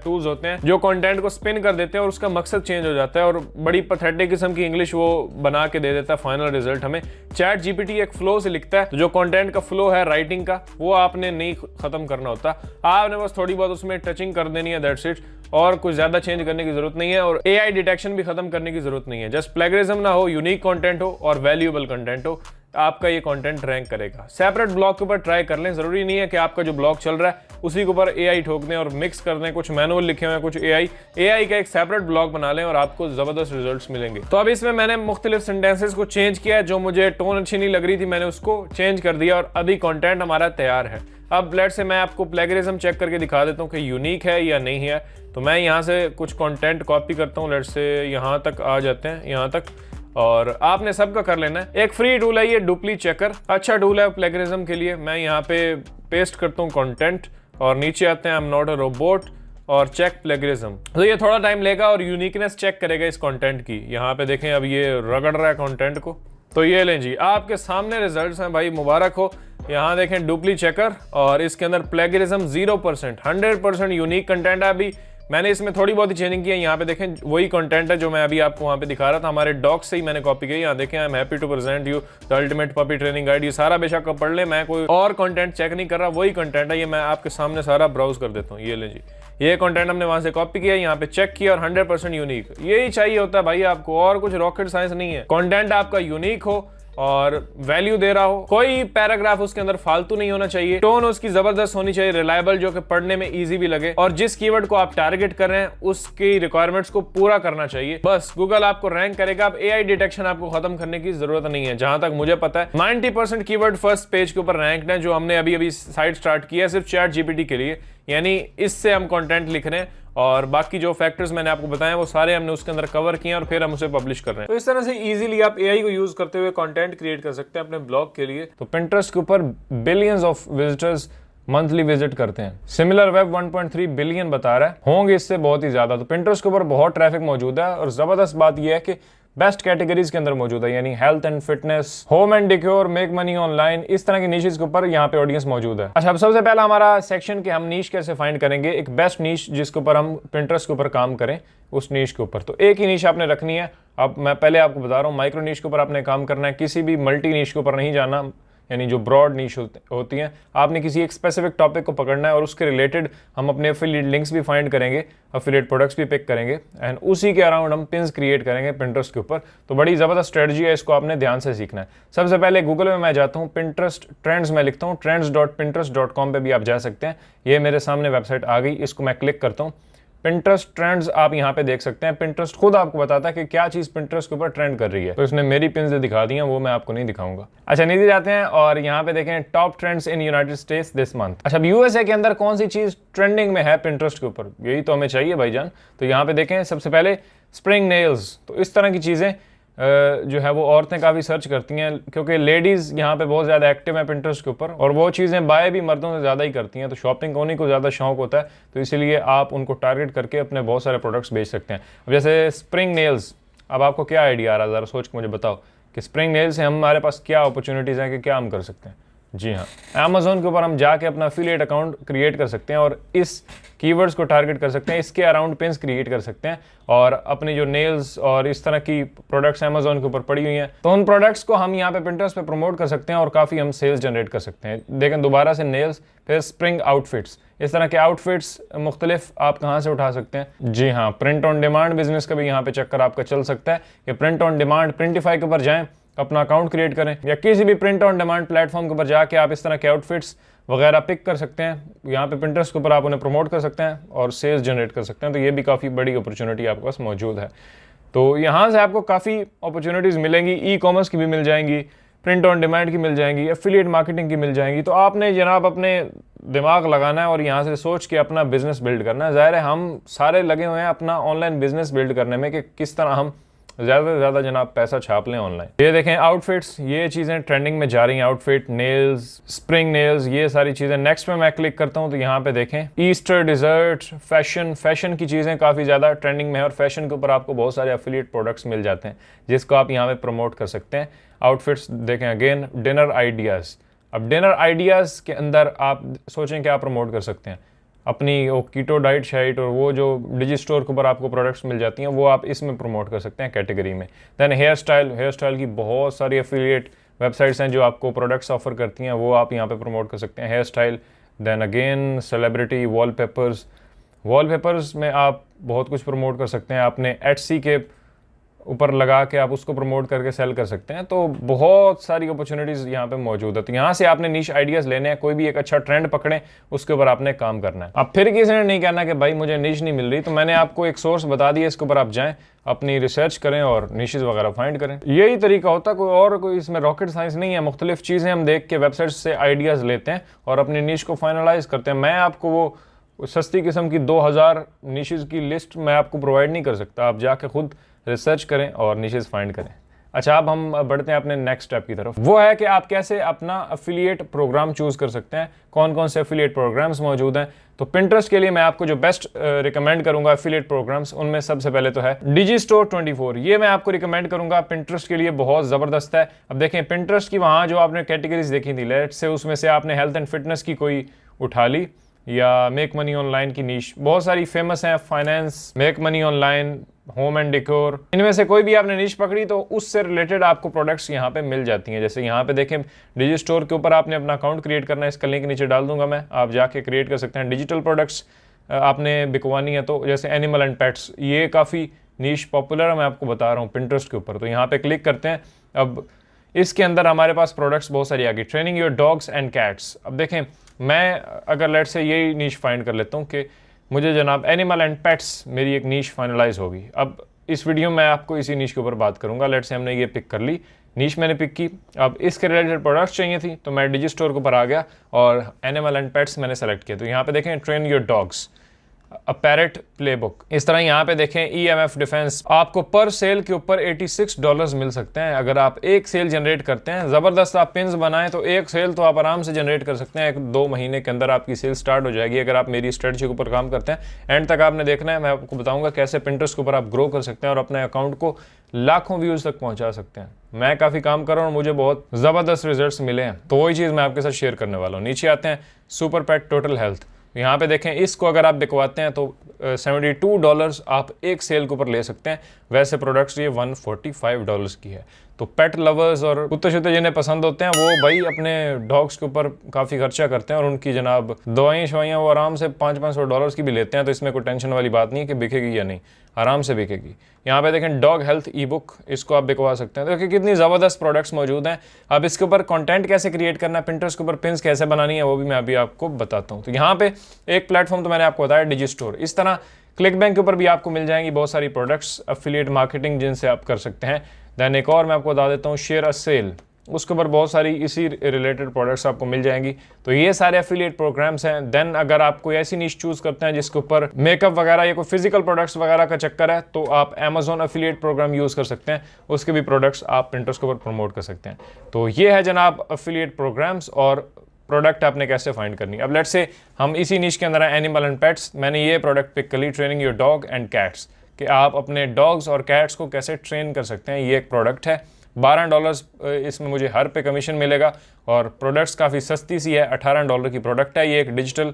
टूल्स होते हैं जो कंटेंट को स्पिन कर देते हैं और उसका मकसद चेंज हो जाता है और बड़ी पैथेटिक किस्म की इंग्लिश वो बना के दे देता है फाइनल रिजल्ट हमें। ChatGPT एक फ्लो से लिखता है, तो जो कंटेंट का फ्लो है राइटिंग का वो आपने नहीं खत्म करना होता, आपने बस थोड़ी बहुत उसमें टचिंग कर देनी है, दैट्स इट। और कुछ ज्यादा चेंज करने की जरूरत नहीं है और AI डिटेक्शन भी खत्म करने की जरूरत नहीं है। जस्ट प्लेगरिज्म ना हो, यूनिक कंटेंट हो और वैल्यूएबल कंटेंट हो, आपका ये कंटेंट रैंक करेगा। सेपरेट ब्लॉग के ऊपर ट्राई कर लें, जरूरी नहीं है कि आपका जो ब्लॉग चल रहा है उसी के ऊपर AI ठोक दें और मिक्स कर दें, कुछ मैनुअल लिखे हुए हैं कुछ AI का एक सेपरेट ब्लॉग बना लें और आपको जबरदस्त रिजल्ट्स मिलेंगे। तो अब इसमें मैंने मुख्तलिफ सेंटेंसेस को चेंज किया, जो मुझे टोन अच्छी नहीं लग रही थी मैंने उसको चेंज कर दिया और अभी कंटेंट हमारा तैयार है। अब लेट से मैं आपको प्लेगरिज्म चेक करके दिखा देता हूँ कि यूनिक है या नहीं है। तो मैं यहाँ से कुछ कंटेंट कॉपी करता हूँ, लेट से यहाँ तक आ जाते हैं, यहाँ तक, और आपने सबका कर लेना है। एक फ्री टूल है ये डुप्ली चेकर, अच्छा टूल है प्लेगरिज्म के लिए। मैं यहाँ पे पेस्ट करता हूँ कंटेंट और नीचे आते हैं I am not a robot और चेक प्लेगरिज्म। तो ये थोड़ा टाइम लेगा और यूनिकनेस चेक करेगा इस कंटेंट की। यहाँ पे देखें अब ये रगड़ रहा है कंटेंट को, तो ये लें जी आपके सामने रिजल्ट्स हैं भाई, मुबारक हो। यहाँ देखें डुप्ली चेकर और इसके अंदर प्लेगरिज्म 0%, 100% यूनिक कंटेंट है। अभी मैंने इसमें थोड़ी बहुत ही चेंजिंग की है। यहाँ पे देखें वही कंटेंट है जो मैं अभी आपको वहाँ पे दिखा रहा था, हमारे डॉग से ही मैंने कॉपी की। यहाँ देखें I am happy to present you the ultimate puppy training guide. ये सारा बेशक आप पढ़ ले, मैं कोई और कंटेंट चेक नहीं कर रहा, वही कंटेंट है। ये मैं आपके सामने सारा ब्राउज कर देता हूँ, ये ले जी, ये कंटेंट हमने वहां से कॉपी किया, यहाँ पे चेक किया और 100% यूनिक। यही चाहिए होता है भाई आपको, और कुछ रॉकेट साइंस नहीं है। कंटेंट आपका यूनिक हो और वैल्यू दे रहा हो, कोई पैराग्राफ उसके अंदर फालतू नहीं होना चाहिए, टोन उसकी जबरदस्त होनी चाहिए, रिलायबल, जो कि पढ़ने में इजी भी लगे, और जिस कीवर्ड को आप टारगेट कर रहे हैं उसकी रिक्वायरमेंट्स को पूरा करना चाहिए। बस गूगल आपको रैंक करेगा। अब एआई डिटेक्शन आपको खत्म करने की जरूरत नहीं है। जहां तक मुझे पता है 90% कीवर्ड फर्स्ट पेज के ऊपर रैंक्ड है, जो हमने अभी अभी साइट स्टार्ट किया है सिर्फ चैट जीपीटी के लिए, यानी इससे हम कंटेंट लिख रहे हैं, और बाकी जो फैक्टर्स मैंने आपको बताए वो सारे हमने उसके अंदर कवर किए और फिर हम उसे पब्लिश कर रहे हैं। तो इस तरह से इजीली आप एआई को यूज करते हुए कंटेंट क्रिएट कर सकते हैं अपने ब्लॉग के लिए। तो पिंटरेस्ट के ऊपर billions of visitors monthly visit करते हैं। सिमिलर वेब 1.3 बिलियन बता रहा है, होंगे इससे बहुत ही ज्यादा। तो पिंटरेस्ट के ऊपर बहुत ट्रैफिक मौजूद है, और जबरदस्त बात यह है कि बेस्ट कैटेगरीज के अंदर मौजूद है, यानी health and fitness, home and decor, make money online, इस तरह की नीशेस के ऊपर यहाँ पे ऑडियंस मौजूद है। अच्छा, अब सबसे पहला हमारा सेक्शन कि हम नीश कैसे फाइंड करेंगे, एक बेस्ट नीश जिसके ऊपर हम पिंटरेस्ट के ऊपर काम करें, उस नीश के ऊपर। तो एक ही नीश आपने रखनी है। अब मैं पहले आपको बता रहा हूँ, माइक्रो नीश के ऊपर आपने काम करना है, किसी भी मल्टी नीश के ऊपर नहीं जाना, यानी जो ब्रॉड नीश होती हैं। आपने किसी एक स्पेसिफिक टॉपिक को पकड़ना है और उसके रिलेटेड हम अपने एफिलिएट लिंक्स भी फाइंड करेंगे, एफिलिएट प्रोडक्ट्स भी पिक करेंगे, एंड उसी के अराउंड हम पिन्स क्रिएट करेंगे पिंटरेस्ट के ऊपर। तो बड़ी ज़बरदस्त स्ट्रेटजी है, इसको आपने ध्यान से सीखना है। सबसे पहले गूगल में मैं जाता हूँ, पिंटरेस्ट ट्रेंड्स में लिखता हूँ, trends.pinterest.com पे भी आप जा सकते हैं। ये मेरे सामने वेबसाइट आ गई, इसको मैं क्लिक करता हूँ। पिंटरेस्ट ट्रेंड्स आप यहाँ पे देख सकते हैं। पिंटरेस्ट खुद आपको बताता है कि क्या चीज पिंटरेस्ट के ऊपर ट्रेंड कर रही है। तो इसने मेरी पिन्स दिखा दी हैं, वो मैं आपको नहीं दिखाऊंगा। अच्छा, नीचे जाते हैं और यहाँ पे देखें top trends in United states this month. अच्छा, यूएसए के अंदर कौन सी चीज ट्रेंडिंग में है पिंटरेस्ट के ऊपर, यही तो हमें चाहिए भाईजान। तो यहाँ पे देखें सबसे पहले स्प्रिंग नेल्स। तो इस तरह की चीजें जो है वो औरतें काफ़ी सर्च करती हैं, क्योंकि लेडीज़ यहाँ पे बहुत ज़्यादा एक्टिव हैं पिंटरेस्ट के ऊपर, और वो चीज़ें बाय भी मर्दों से ज़्यादा ही करती हैं। तो शॉपिंग को उन्हीं को ज़्यादा शौक होता है, तो इसीलिए आप उनको टारगेट करके अपने बहुत सारे प्रोडक्ट्स बेच सकते हैं। अब जैसे स्प्रिंग नेल्स, अब आपको क्या आइडिया आ रहा है, ज़रा सोच के मुझे बताओ कि स्प्रिंग नेल्स से हमारे पास क्या अपॉर्चुनिटीज़ हैं कि क्या हम कर सकते हैं। जी हाँ, अमेज़ॉन के ऊपर हम जाके अपना एफिलिएट अकाउंट क्रिएट कर सकते हैं और इस कीवर्ड्स को टारगेट कर सकते हैं, इसके अराउंड पिन्स क्रिएट कर सकते हैं, और अपनी जो नेल्स और इस तरह की प्रोडक्ट्स अमेज़ॉन के ऊपर पड़ी हुई हैं, तो उन प्रोडक्ट्स को हम यहाँ पे पिंटरेस्ट पे प्रमोट कर सकते हैं और काफ़ी हम सेल्स जनरेट कर सकते हैं। देखें, दोबारा से नेल्स, फिर स्प्रिंग आउटफिट्स, इस तरह के आउटफिट्स मुख्तलिफ आप कहाँ से उठा सकते हैं। जी हाँ, प्रिंट ऑन डिमांड बिजनेस का भी यहाँ पे चक्कर आपका चल सकता है कि प्रिंट ऑन डिमांड, प्रिंटिफाई के ऊपर जाएँ, अपना अकाउंट क्रिएट करें, या किसी भी प्रिंट ऑन डिमांड प्लेटफॉर्म के ऊपर जाके आप इस तरह के आउटफिट्स वगैरह पिक कर सकते हैं। यहाँ पे पिंटरेस्ट के ऊपर आप उन्हें प्रमोट कर सकते हैं और सेल्स जनरेट कर सकते हैं। तो ये भी काफ़ी बड़ी अपॉर्चुनिटी आपके पास मौजूद है। तो यहाँ से आपको काफ़ी अपॉर्चुनिटीज़ मिलेंगी, ई कॉमर्स की भी मिल जाएंगी, प्रिंट ऑन डिमांड की मिल जाएंगी, एफिलिएट मार्केटिंग की मिल जाएंगी। तो आपने जनाब अपने दिमाग लगाना है और यहाँ से सोच के अपना बिजनेस बिल्ड करना है। ज़ाहिर है हम सारे लगे हुए हैं अपना ऑनलाइन बिजनेस बिल्ड करने में कि किस तरह हम ज़्यादा से ज़्यादा जनाब पैसा छाप लें ऑनलाइन। ये देखें आउटफिट्स, ये चीज़ें ट्रेंडिंग में जा रही हैं, आउटफिट, नेल्स, स्प्रिंग नेल्स, ये सारी चीज़ें। नेक्स्ट में मैं क्लिक करता हूँ तो यहाँ पे देखें ईस्टर डिज़र्ट, फैशन की चीज़ें काफ़ी ज़्यादा ट्रेंडिंग में है, और फैशन के ऊपर आपको बहुत सारे एफिलिएट प्रोडक्ट्स मिल जाते हैं जिसको आप यहाँ पे प्रमोट कर सकते हैं। आउटफिट्स देखें, अगेन डिनर आइडियाज़। अब डिनर आइडियाज़ के अंदर आप सोचें क्या प्रमोट कर सकते हैं, अपनी वो कीटो डाइट शाइट और वो जो डिजी स्टोर के ऊपर आपको प्रोडक्ट्स मिल जाती हैं, वो आप इसमें प्रमोट कर सकते हैं कैटेगरी में। दैन हेयर स्टाइल की बहुत सारी एफिलिएट वेबसाइट्स हैं जो आपको प्रोडक्ट्स ऑफर करती हैं, वो आप यहाँ पे प्रमोट कर सकते हैं, hair style. Then again celebrity, wallpapers में आप बहुत कुछ प्रमोट कर सकते हैं, आपने एटसी के ऊपर लगा के आप उसको प्रमोट करके सेल कर सकते हैं। तो बहुत सारी अपॉर्चुनिटीज़ यहाँ पे मौजूद है। तो यहाँ से आपने नीश आइडियाज़ लेने हैं, कोई भी एक अच्छा ट्रेंड पकड़ें, उसके ऊपर आपने काम करना है। अब फिर किसी ने नहीं कहना कि भाई मुझे नीश नहीं मिल रही, तो मैंने आपको एक सोर्स बता दिया, इसके ऊपर आप जाएँ, अपनी रिसर्च करें और निशेस वगैरह फाइंड करें। यही तरीका होता है, कोई इसमें रॉकेट साइंस नहीं है। मुख्तलिफ चीज़ें हम देख के वेबसाइट से आइडियाज़ लेते हैं और अपनी निश को फाइनलाइज करते हैं। मैं आपको वो सस्ती किस्म की 2000 निशेस की लिस्ट मैं आपको प्रोवाइड नहीं कर सकता, आप जाके खुद रिसर्च करें और निशेस फाइंड करें। अच्छा, अब हम बढ़ते हैं अपने नेक्स्ट स्टेप की तरफ। वो है कि आप कैसे अपना एफिलिएट प्रोग्राम चूज कर सकते हैं, कौन कौन से एफिलिएट प्रोग्राम्स मौजूद हैं। तो पिंटरेस्ट के लिए मैं आपको जो बेस्ट रिकमेंड करूंगा एफिलिएट प्रोग्राम्स, उनमें सबसे पहले तो है डिजिस्टोर 24। ये मैं आपको रिकमेंड करूंगा, पिंटरेस्ट के लिए बहुत ज़बरदस्त है। अब देखें पिंटरेस्ट की वहाँ जो आपने कैटेगरीज देखी थी, लेट्स से उसमें से आपने हेल्थ एंड फिटनेस की कोई उठा ली, या मेक मनी ऑनलाइन की नीश बहुत सारी फेमस हैं, finance, make money online, home and decor, इनमें से कोई भी आपने नीश पकड़ी तो उससे रिलेटेड आपको प्रोडक्ट्स यहाँ पे मिल जाती हैं। जैसे यहाँ पे देखें डिजी स्टोर के ऊपर आपने अपना अकाउंट क्रिएट करना है, इसका लिंक नीचे डाल दूंगा मैं, आप जाके क्रिएट कर सकते हैं। डिजिटल प्रोडक्ट्स, आपने बिकवानी है, तो जैसे एनिमल एंड पेट्स, ये काफ़ी नीश पॉपुलर है, मैं आपको बता रहा हूँ पिंटरेस्ट के ऊपर। तो यहाँ पे क्लिक करते हैं। अब इसके अंदर हमारे पास प्रोडक्ट्स बहुत सारी आ गई, training your dogs and cats. अब देखें, मैं अगर लेट से यही नीश फाइंड कर लेता हूँ कि मुझे जनाब एनिमल एंड पेट्स, मेरी एक नीश फाइनलाइज होगी। अब इस वीडियो में आपको इसी नीश के ऊपर बात करूँगा। लेट से हमने ये पिक कर ली, नीश मैंने पिक की। अब इसके रिलेटेड प्रोडक्ट्स चाहिए थी, तो मैं डिजी स्टोर के ऊपर आ गया और एनिमल एंड पेट्स मैंने सेलेक्ट किया। तो यहाँ पे देखें train your dogs, a parrot playbook. इस तरह यहाँ पे देखें EMF डिफेंस, आपको पर सेल के ऊपर $86 मिल सकते हैं अगर आप एक सेल जनरेट करते हैं। ज़बरदस्त आप पिन्स बनाएं तो एक सेल तो आप आराम से जनरेट कर सकते हैं, 1-2 महीने के अंदर आपकी सेल स्टार्ट हो जाएगी अगर आप मेरी स्ट्रेटजी के ऊपर काम करते हैं। एंड तक आपने देखना है, मैं आपको बताऊंगा कैसे पिंटरेस्ट के ऊपर आप ग्रो कर सकते हैं और अपने अकाउंट को लाखों व्यूज़ तक पहुँचा सकते हैं। मैं काफ़ी काम कर रहा हूँ और मुझे बहुत ज़बरदस्त रिजल्ट्स मिले हैं, तो वही चीज़ मैं आपके साथ शेयर करने वाला हूँ। नीचे आते हैं, सुपर पेट टोटल हेल्थ। यहाँ पे देखें, इसको अगर आप बिकवाते हैं तो $72 आप एक सेल के ऊपर ले सकते हैं। वैसे प्रोडक्ट्स ये $145 की है। तो पेट लवर्स और कुत्ते शुत्ते जिन्हें पसंद होते हैं वो भाई अपने डॉग्स के ऊपर काफ़ी खर्चा करते हैं और उनकी जनाब दवाइयाँ शवाइयाँ वो आराम से $500-500 की भी लेते हैं। तो इसमें कोई टेंशन वाली बात नहीं है कि बिकेगी या नहीं, आराम से बिकेगी। यहाँ पे देखें डॉग हेल्थ ई बुक, इसको आप बिकवा सकते हैं। देखिए कितनी ज़बरदस्त प्रोडक्ट्स मौजूद हैं। अब इसके ऊपर कंटेंट कैसे क्रिएट करना है, पिंटरेस्ट के ऊपर पिन्स कैसे बनानी है, वो भी मैं अभी आपको बताता हूँ। तो यहाँ पे एक प्लेटफॉर्म तो मैंने आपको बताया, डिजी स्टोर। इस तरह क्लिक बैंक के ऊपर भी आपको मिल जाएंगी बहुत सारी प्रोडक्ट्स, एफिलिएट मार्केटिंग जिनसे आप कर सकते हैं। दैन एक और मैं आपको बता देता हूँ, शेयर अ सेल, उसके ऊपर बहुत सारी इसी रिलेटेड प्रोडक्ट्स आपको मिल जाएंगी। तो ये सारे एफिलिएट प्रोग्राम्स हैं। देन अगर आप कोई ऐसी नीश चूज करते हैं जिसके ऊपर मेकअप वगैरह या कोई फिजिकल प्रोडक्ट्स वगैरह का चक्कर है, तो आप अमेजोन एफिलिएट प्रोग्राम यूज कर सकते हैं, उसके भी प्रोडक्ट्स आप पिंटरेस्ट के ऊपर प्रमोट कर सकते हैं। तो ये है जनाब एफिलिएट प्रोग्राम्स और प्रोडक्ट आपने कैसे फाइंड करनी। अब लेट्स से हम इसी नीश के अंदर है, एनिमल एंड पेट्स। मैंने ये प्रोडक्ट पिक कर ली, training your dog and cats, कि आप अपने डॉग्स और कैट्स को कैसे ट्रेन कर सकते हैं। ये एक प्रोडक्ट है, $12 इसमें मुझे हर पे कमीशन मिलेगा और प्रोडक्ट्स काफ़ी सस्ती सी है, $18 की प्रोडक्ट है। ये एक डिजिटल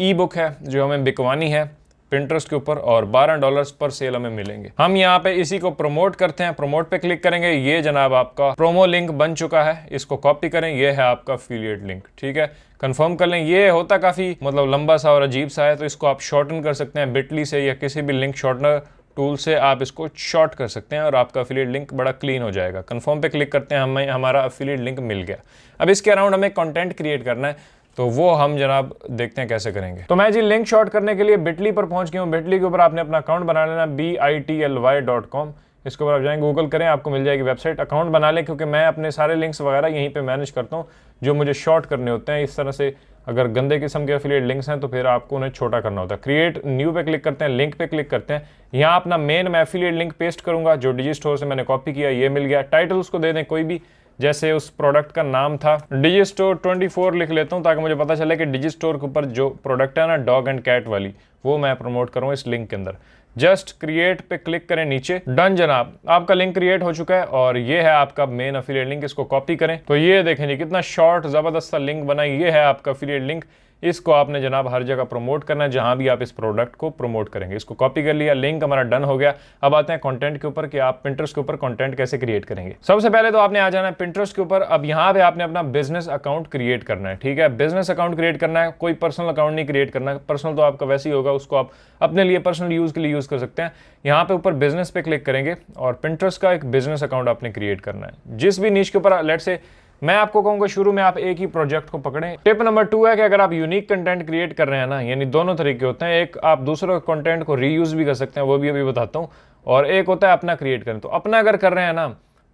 ई बुक है जो हमें बिकवानी है पिंटरेस्ट के ऊपर और $12 पर सेल हमें मिलेंगे। हम यहाँ पे इसी को प्रमोट करते हैं, प्रमोट पे क्लिक करेंगे। ये जनाब आपका प्रोमो लिंक बन चुका है, इसको कॉपी करें, ये है आपका एफिलिएट लिंक। ठीक है, कंफर्म कर लें। ये होता काफ़ी मतलब लंबा सा और अजीब सा है, तो इसको आप शॉर्टन कर सकते हैं बिटली से या किसी भी लिंक शॉर्टनर टूल से आप इसको शॉर्ट कर सकते हैं और आपका एफिलिएट लिंक बड़ा क्लीन हो जाएगा। कंफर्म पे क्लिक करते हैं, हमें हमारा एफिलिएट लिंक मिल गया। अब इसके अराउंड हमें कंटेंट क्रिएट करना है, तो वो हम जनाब देखते हैं कैसे करेंगे। तो मैं जी लिंक शॉर्ट करने के लिए बिटली पर पहुंच गया हूँ। बिटली के ऊपर आपने अपना अकाउंट बना लेना, bitly.com। इसके ऊपर आप जाएंगे, गूगल करें, आपको मिल जाएगी वेबसाइट। अकाउंट बना लें, क्योंकि मैं अपने सारे लिंक्स वगैरह यहीं पे मैनेज करता हूँ जो मुझे शॉर्ट करने होते हैं। इस तरह से अगर गंदे किस्म के एफिलिएट लिंक्स हैं तो फिर आपको उन्हें छोटा करना होता है। क्रिएट न्यू पे क्लिक करते हैं, लिंक पे क्लिक करते हैं। यहाँ अपना मेन मैं एफिलिएट लिंक पेस्ट करूँगा जो डिजी स्टोर से मैंने कॉपी किया, ये मिल गया। टाइटल उसको दे दें कोई भी, जैसे उस प्रोडक्ट का नाम था डिजी स्टोर 24 लिख लेता हूँ, ताकि मुझे पता चले कि डिजी स्टोर के ऊपर जो प्रोडक्ट है ना डॉग एंड कैट वाली, वो मैं प्रमोट करूँ इस लिंक के अंदर। जस्ट क्रिएट पे क्लिक करें नीचे, डन जनाब, आपका लिंक क्रिएट हो चुका है और ये है आपका मेन एफिलिएट लिंक। इसको कॉपी करें तो ये देखें जी कितना शॉर्ट जबरदस्त सा लिंक बना। ये है आपका एफिलिएट लिंक, इसको आपने जनाब हर जगह प्रमोट करना है जहां भी आप इस प्रोडक्ट को प्रमोट करेंगे। इसको कॉपी कर लिया, लिंक हमारा डन हो गया। अब आते हैं कंटेंट के ऊपर कि आप पिंटरेस्ट के ऊपर कंटेंट कैसे क्रिएट करेंगे। सबसे पहले तो आपने आ जाना है पिंटरेस्ट के ऊपर। अब यहाँ पे आपने अपना बिजनेस अकाउंट क्रिएट करना है। ठीक है, बिजनेस अकाउंट क्रिएट करना है, कोई पर्सनल अकाउंट नहीं क्रिएट करना है। पर्सनल तो आपका वैसे ही होगा, उसको आप अपने लिए पर्सनल यूज के लिए यूज कर सकते हैं। यहाँ पे ऊपर बिजनेस पे क्लिक करेंगे और पिंटरेस्ट का एक बिजनेस अकाउंट आपने क्रिएट करना है। जिस भी नीश के ऊपर, लेट से मैं आपको कहूँगा शुरू में आप एक ही प्रोजेक्ट को पकड़ें। टिप नंबर 2 है कि अगर आप यूनिक कंटेंट क्रिएट कर रहे हैं ना, यानी दोनों तरीके होते हैं, एक आप दूसरों के कंटेंट को रीयूज भी कर सकते हैं, वो भी अभी बताता हूँ, और एक होता है अपना क्रिएट करें। तो अपना अगर कर रहे हैं ना,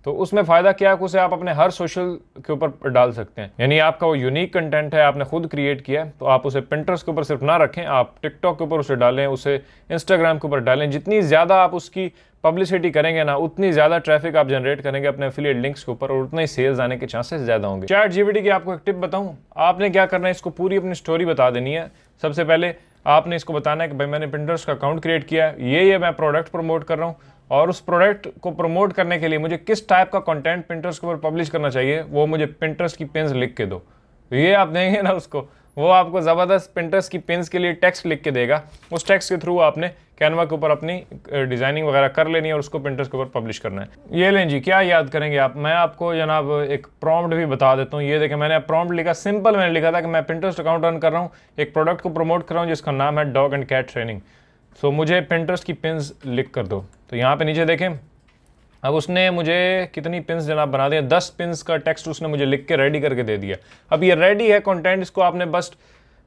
तो उसमें फ़ायदा क्या है, उसे आप अपने हर सोशल के ऊपर डाल सकते हैं। यानी आपका वो यूनिक कंटेंट है, आपने खुद क्रिएट किया है, तो आप उसे पिंटरेस्ट के ऊपर सिर्फ ना रखें, आप टिकटॉक के ऊपर उसे डालें, उसे इंस्टाग्राम के ऊपर डालें। जितनी ज़्यादा आप उसकी पब्लिसिटी करेंगे ना, उतनी ज़्यादा ट्रैफिक आप जनरेट करेंगे अपने एफिलिएट लिंक्स के ऊपर और उतना ही सेल्स आने के चांसेस ज़्यादा होंगे। चैट जीपीटी की आपको एक टिप बताऊँ, आपने क्या करना है, इसको पूरी अपनी स्टोरी बता देनी है। सबसे पहले आपने इसको बताना है कि भाई मैंने पिंटरेस्ट का अकाउंट क्रिएट किया है, ये मैं प्रोडक्ट प्रमोट कर रहा हूँ और उस प्रोडक्ट को प्रमोट करने के लिए मुझे किस टाइप का कंटेंट पिंटरेस्ट के ऊपर पब्लिश करना चाहिए, वो मुझे पिंटरेस्ट की पिन्स लिख के दो। तो ये आप देंगे ना उसको, वो आपको ज़बरदस्त पिंटरेस्ट की पिन्स के लिए टेक्स्ट लिख के देगा। उस टेक्स्ट के थ्रू आपने कैनवा के ऊपर अपनी डिज़ाइनिंग वगैरह कर लेनी है और उसको पिंटरेस्ट के ऊपर पब्लिश करना है। ये लें जी, क्या याद करेंगे आप, मैं आपको जनाब एक प्रॉम्प्ट भी बता देता हूँ। ये देखें, मैंने प्रॉम्प्ट लिखा, सिंपल मैंने लिखा था कि मैं पिंटरेस्ट अकाउंट रन कर रहा हूँ, एक प्रोडक्ट को प्रमोट कर रहा हूँ जिसका नाम है डॉग एंड कैट ट्रेनिंग। सो मुझे पिंटरेस्ट की पिन्स लिख कर दो। तो यहाँ पे नीचे देखें, अब उसने मुझे कितनी पिन्स जनाब बना दिया, 10 पिन्स का टेक्स्ट उसने मुझे लिख के रेडी करके दे दिया। अब ये रेडी है कंटेंट, इसको आपने बस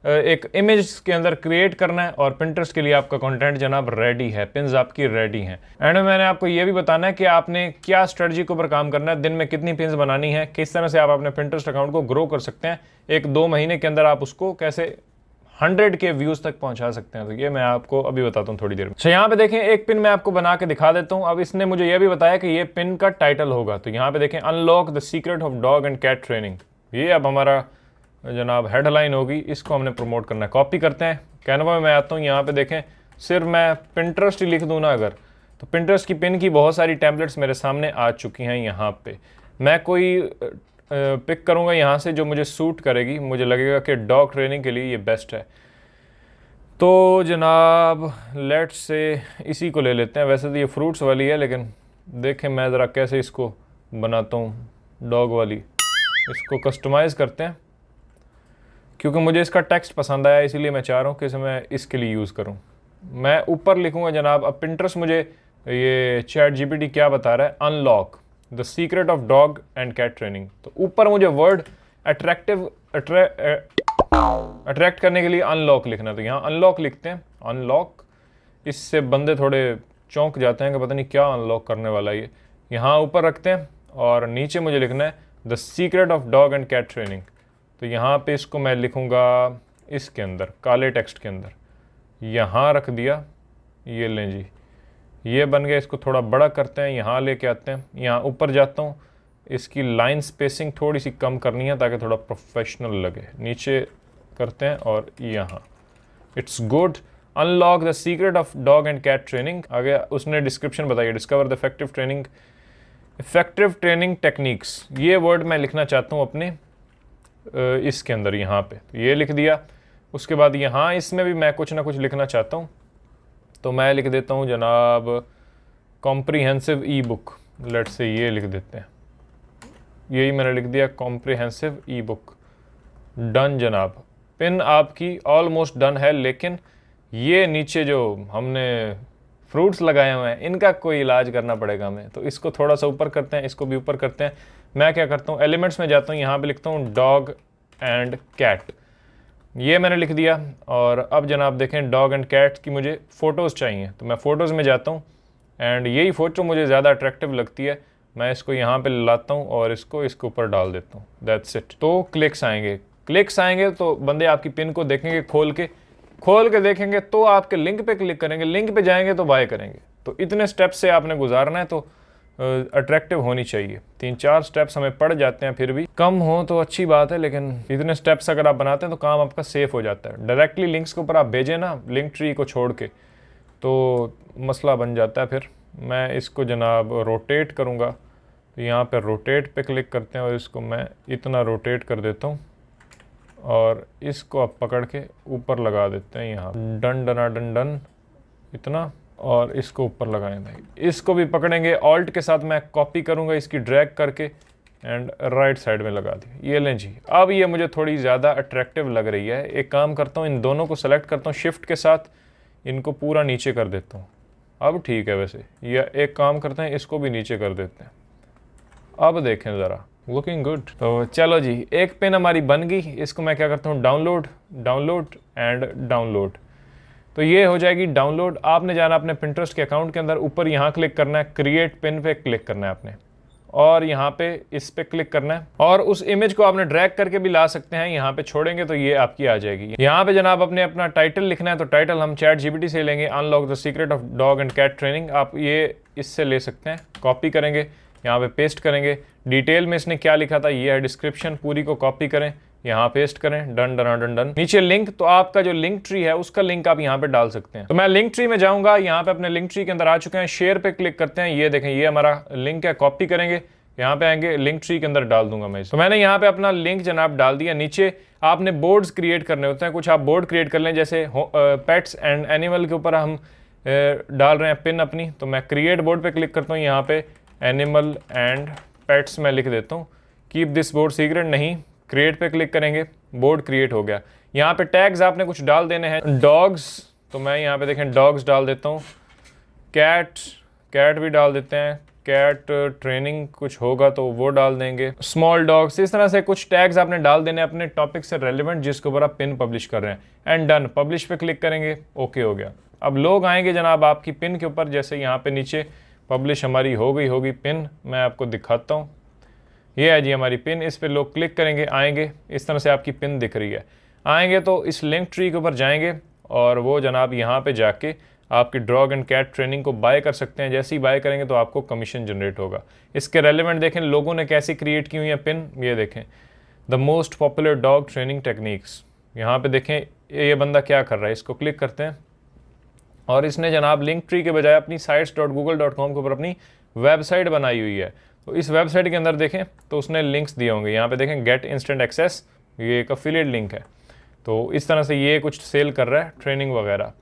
एक इमेज के अंदर क्रिएट करना है और पिंटरेस्ट के लिए आपका कंटेंट जनाब रेडी है, पिन्स आपकी रेडी हैं। एंड में मैंने आपको ये भी बताना है कि आपने क्या स्ट्रेटजी के ऊपर काम करना है, दिन में कितनी पिन्स बनानी है, किस तरह से आप अपने पिंटरेस्ट अकाउंट को ग्रो कर सकते हैं, 1-2 महीने के अंदर आप उसको कैसे 100 के व्यूज तक पहुंचा सकते हैं। तो ये मैं आपको अभी बताता हूँ थोड़ी देर में। तो यहाँ पे देखें, एक पिन मैं आपको बना के दिखा देता हूँ। अब इसने मुझे यह भी बताया कि ये पिन का टाइटल होगा। तो यहाँ पे देखें, unlock the secret of dog and cat training. ये अब हमारा जनाब हेडलाइन होगी, इसको हमने प्रमोट करना है। कॉपी करते हैं, कैनवा में मैं आता हूँ। यहाँ पे देखें, सिर्फ मैं पिंटरेस्ट ही लिख दूँ ना अगर, तो पिंटरेस्ट की पिन की बहुत सारी टेम्पलेट्स मेरे सामने आ चुकी हैं। यहाँ पे मैं कोई पिक करूँगा यहाँ से जो मुझे सूट करेगी, मुझे लगेगा कि डॉग ट्रेनिंग के लिए ये बेस्ट है। तो जनाब लेट्स से इसी को ले लेते हैं। वैसे तो ये फ्रूट्स वाली है, लेकिन देखें मैं ज़रा कैसे इसको बनाता हूँ डॉग वाली। इसको कस्टमाइज़ करते हैं, क्योंकि मुझे इसका टेक्स्ट पसंद आया, इसीलिए मैं चाह रहा हूँ कि इसे मैं इसके लिए यूज़ करूँ। मैं ऊपर लिखूँगा जनाब, अब पिंटरेस्ट मुझे ये चैट जीपीटी क्या बता रहा है, unlock the secret of dog and cat training. तो ऊपर मुझे वर्ड अट्रैक्ट करने के लिए अनलॉक लिखना है। तो यहाँ अनलॉक लिखते हैं, अनलॉक। इससे बंदे थोड़े चौंक जाते हैं कि पता नहीं क्या अनलॉक करने वाला है ये। यहाँ ऊपर रखते हैं और नीचे मुझे लिखना है the secret of dog and cat training. तो यहाँ पे इसको मैं लिखूँगा इसके अंदर, काले टेक्स्ट के अंदर, यहाँ रख दिया। ये लें जी, ये बन गया। इसको थोड़ा बड़ा करते हैं, यहाँ लेके आते हैं, यहाँ ऊपर जाता हूँ। इसकी लाइन स्पेसिंग थोड़ी सी कम करनी है ताकि थोड़ा प्रोफेशनल लगे। नीचे करते हैं और यहाँ it's good, unlock the secret of dog and cat training. आगे उसने डिस्क्रिप्शन बताई, discover the effective training techniques. ये वर्ड मैं लिखना चाहता हूँ अपने इसके अंदर, यहाँ पे ये लिख दिया। उसके बाद यहाँ इसमें भी मैं कुछ ना कुछ लिखना चाहता हूँ, तो मैं लिख देता हूँ जनाब कॉम्प्रिहेंसिव ई बुक। लेट से ये लिख देते हैं, यही मैंने लिख दिया, कॉम्प्रिहेंसिव ई बुक। डन जनाब, पिन आपकी ऑलमोस्ट डन है, लेकिन ये नीचे जो हमने फ्रूट्स लगाए हुए हैं इनका कोई इलाज करना पड़ेगा हमें। तो इसको थोड़ा सा ऊपर करते हैं, इसको भी ऊपर करते हैं। मैं क्या करता हूँ, एलिमेंट्स में जाता हूँ, यहाँ पे लिखता हूँ डॉग एंड कैट। ये मैंने लिख दिया। और अब जनाब देखें, डॉग एंड कैट की मुझे फ़ोटोज़ चाहिए, तो मैं फ़ोटोज़ में जाता हूँ एंड यही फ़ोटो मुझे ज़्यादा अट्रैक्टिव लगती है। मैं इसको यहाँ पे लाता हूँ और इसको इसके ऊपर डाल देता हूँ। That's it. तो क्लिक्स आएंगे तो बंदे आपकी पिन को देखेंगे, खोल के देखेंगे, तो आपके लिंक पे क्लिक करेंगे, लिंक पे जाएंगे तो बाय करेंगे। तो इतने स्टेप्स से आपने गुजारना है, तो अट्रैक्टिव होनी चाहिए। 3-4 स्टेप्स हमें पड़ जाते हैं, फिर भी कम हो तो अच्छी बात है, लेकिन इतने स्टेप्स अगर आप बनाते हैं तो काम आपका सेफ हो जाता है। डायरेक्टली लिंक्स के ऊपर आप भेजें ना, लिंक ट्री को छोड़ के, तो मसला बन जाता है। फिर मैं इसको जनाब रोटेट करूँगा, तो यहाँ पर रोटेट पे क्लिक करते हैं और इसको मैं इतना रोटेट कर देता हूँ और इसको आप पकड़ के ऊपर लगा देते हैं यहाँ, डन इतना, और इसको ऊपर लगाएं भाई। इसको भी पकड़ेंगे, ऑल्ट के साथ मैं कॉपी करूँगा इसकी, ड्रैग करके एंड राइट साइड में लगा दी। ये लें जी, अब ये मुझे थोड़ी ज़्यादा अट्रैक्टिव लग रही है। एक काम करता हूँ, इन दोनों को सेलेक्ट करता हूँ, शिफ्ट के साथ इनको पूरा नीचे कर देता हूँ। अब ठीक है वैसे, या एक काम करते हैं, इसको भी नीचे कर देते हैं। अब देखें ज़रा, लुकिंग गुड। तो चलो जी, एक पिन हमारी बन गई। इसको मैं क्या करता हूँ, डाउनलोड एंड डाउनलोड। तो ये हो जाएगी डाउनलोड। आपने जाना अपने पिंटरेस्ट के अकाउंट के अंदर, ऊपर यहाँ क्लिक करना है, क्रिएट पिन पे क्लिक करना है आपने, और यहाँ पे इस पे क्लिक करना है, और उस इमेज को आपने ड्रैग करके भी ला सकते हैं। यहाँ पे छोड़ेंगे तो ये आपकी आ जाएगी। यहाँ पे जनाब अपने अपना टाइटल लिखना है, तो टाइटल हम चैट जीपीटी से लेंगे, unlock the secret of dog and cat training. आप ये इससे ले सकते हैं, कॉपी करेंगे, यहाँ पे पेस्ट करेंगे। डिटेल में इसने क्या लिखा था ये है डिस्क्रिप्शन, पूरी को कॉपी करें, यहाँ पेस्ट करें, डन। नीचे लिंक, तो आपका जो लिंक ट्री है उसका लिंक आप यहाँ पे डाल सकते हैं। तो मैं लिंक ट्री में जाऊंगा, यहाँ पे अपने लिंक ट्री के अंदर आ चुके हैं, शेयर पे क्लिक करते हैं। ये देखें, ये हमारा लिंक है, कॉपी करेंगे, यहाँ पे आएंगे, लिंक ट्री के अंदर डाल दूंगा मैं। तो मैंने यहाँ पे अपना लिंक जनाब डाल दिया। नीचे आपने बोर्ड्स क्रिएट करने होते हैं, कुछ आप बोर्ड क्रिएट कर लें, जैसे पेट्स एंड एनिमल के ऊपर हम डाल रहे हैं पिन अपनी, तो मैं क्रिएट बोर्ड पे क्लिक करता हूँ। यहाँ पे एनिमल एंड पेट्स में लिख देता हूँ, कीप दिस बोर्ड सीक्रेट नहीं, क्रिएट पे क्लिक करेंगे, बोर्ड क्रिएट हो गया। यहाँ पे टैग्स आपने कुछ डाल देने हैं। डॉग्स, तो मैं यहाँ पे देखें डॉग्स डाल देता हूँ। कैट भी डाल देते हैं, कैट ट्रेनिंग कुछ होगा तो वो डाल देंगे। स्मॉल डॉग्स, इस तरह से कुछ टैग्स आपने डाल देने अपने टॉपिक से रेलिवेंट जिसके ऊपर आप पिन पब्लिश कर रहे हैं। एंड डन, पब्लिश पे क्लिक करेंगे, ओके हो गया। अब लोग आएंगे जनाब आपकी पिन के ऊपर, जैसे यहाँ पे नीचे पब्लिश हमारी हो गई होगी पिन, मैं आपको दिखाता हूँ। ये है जी हमारी पिन, इस पर लोग क्लिक करेंगे, आएंगे, इस तरह से आपकी पिन दिख रही है। आएंगे तो इस लिंक ट्री के ऊपर जाएंगे और वो जनाब यहाँ पे जाके आपकी डॉग एंड कैट ट्रेनिंग को बाय कर सकते हैं। जैसे ही बाय करेंगे तो आपको कमीशन जनरेट होगा। इसके रेलिवेंट देखें लोगों ने कैसी क्रिएट की हुई है पिन, ये देखें, the most popular dog training techniques. यहाँ पे देखें ये बंदा क्या कर रहा है, इसको क्लिक करते हैं और इसने जनाब लिंक ट्री के बजाय अपनी sites.google.com के ऊपर अपनी वेबसाइट बनाई हुई है। तो इस वेबसाइट के अंदर देखें तो उसने लिंक्स दिए होंगे, यहाँ पे देखें गेट इंस्टेंट एक्सेस, ये एक अफिलिएट लिंक है। तो इस तरह से ये कुछ सेल कर रहा है ट्रेनिंग वगैरह।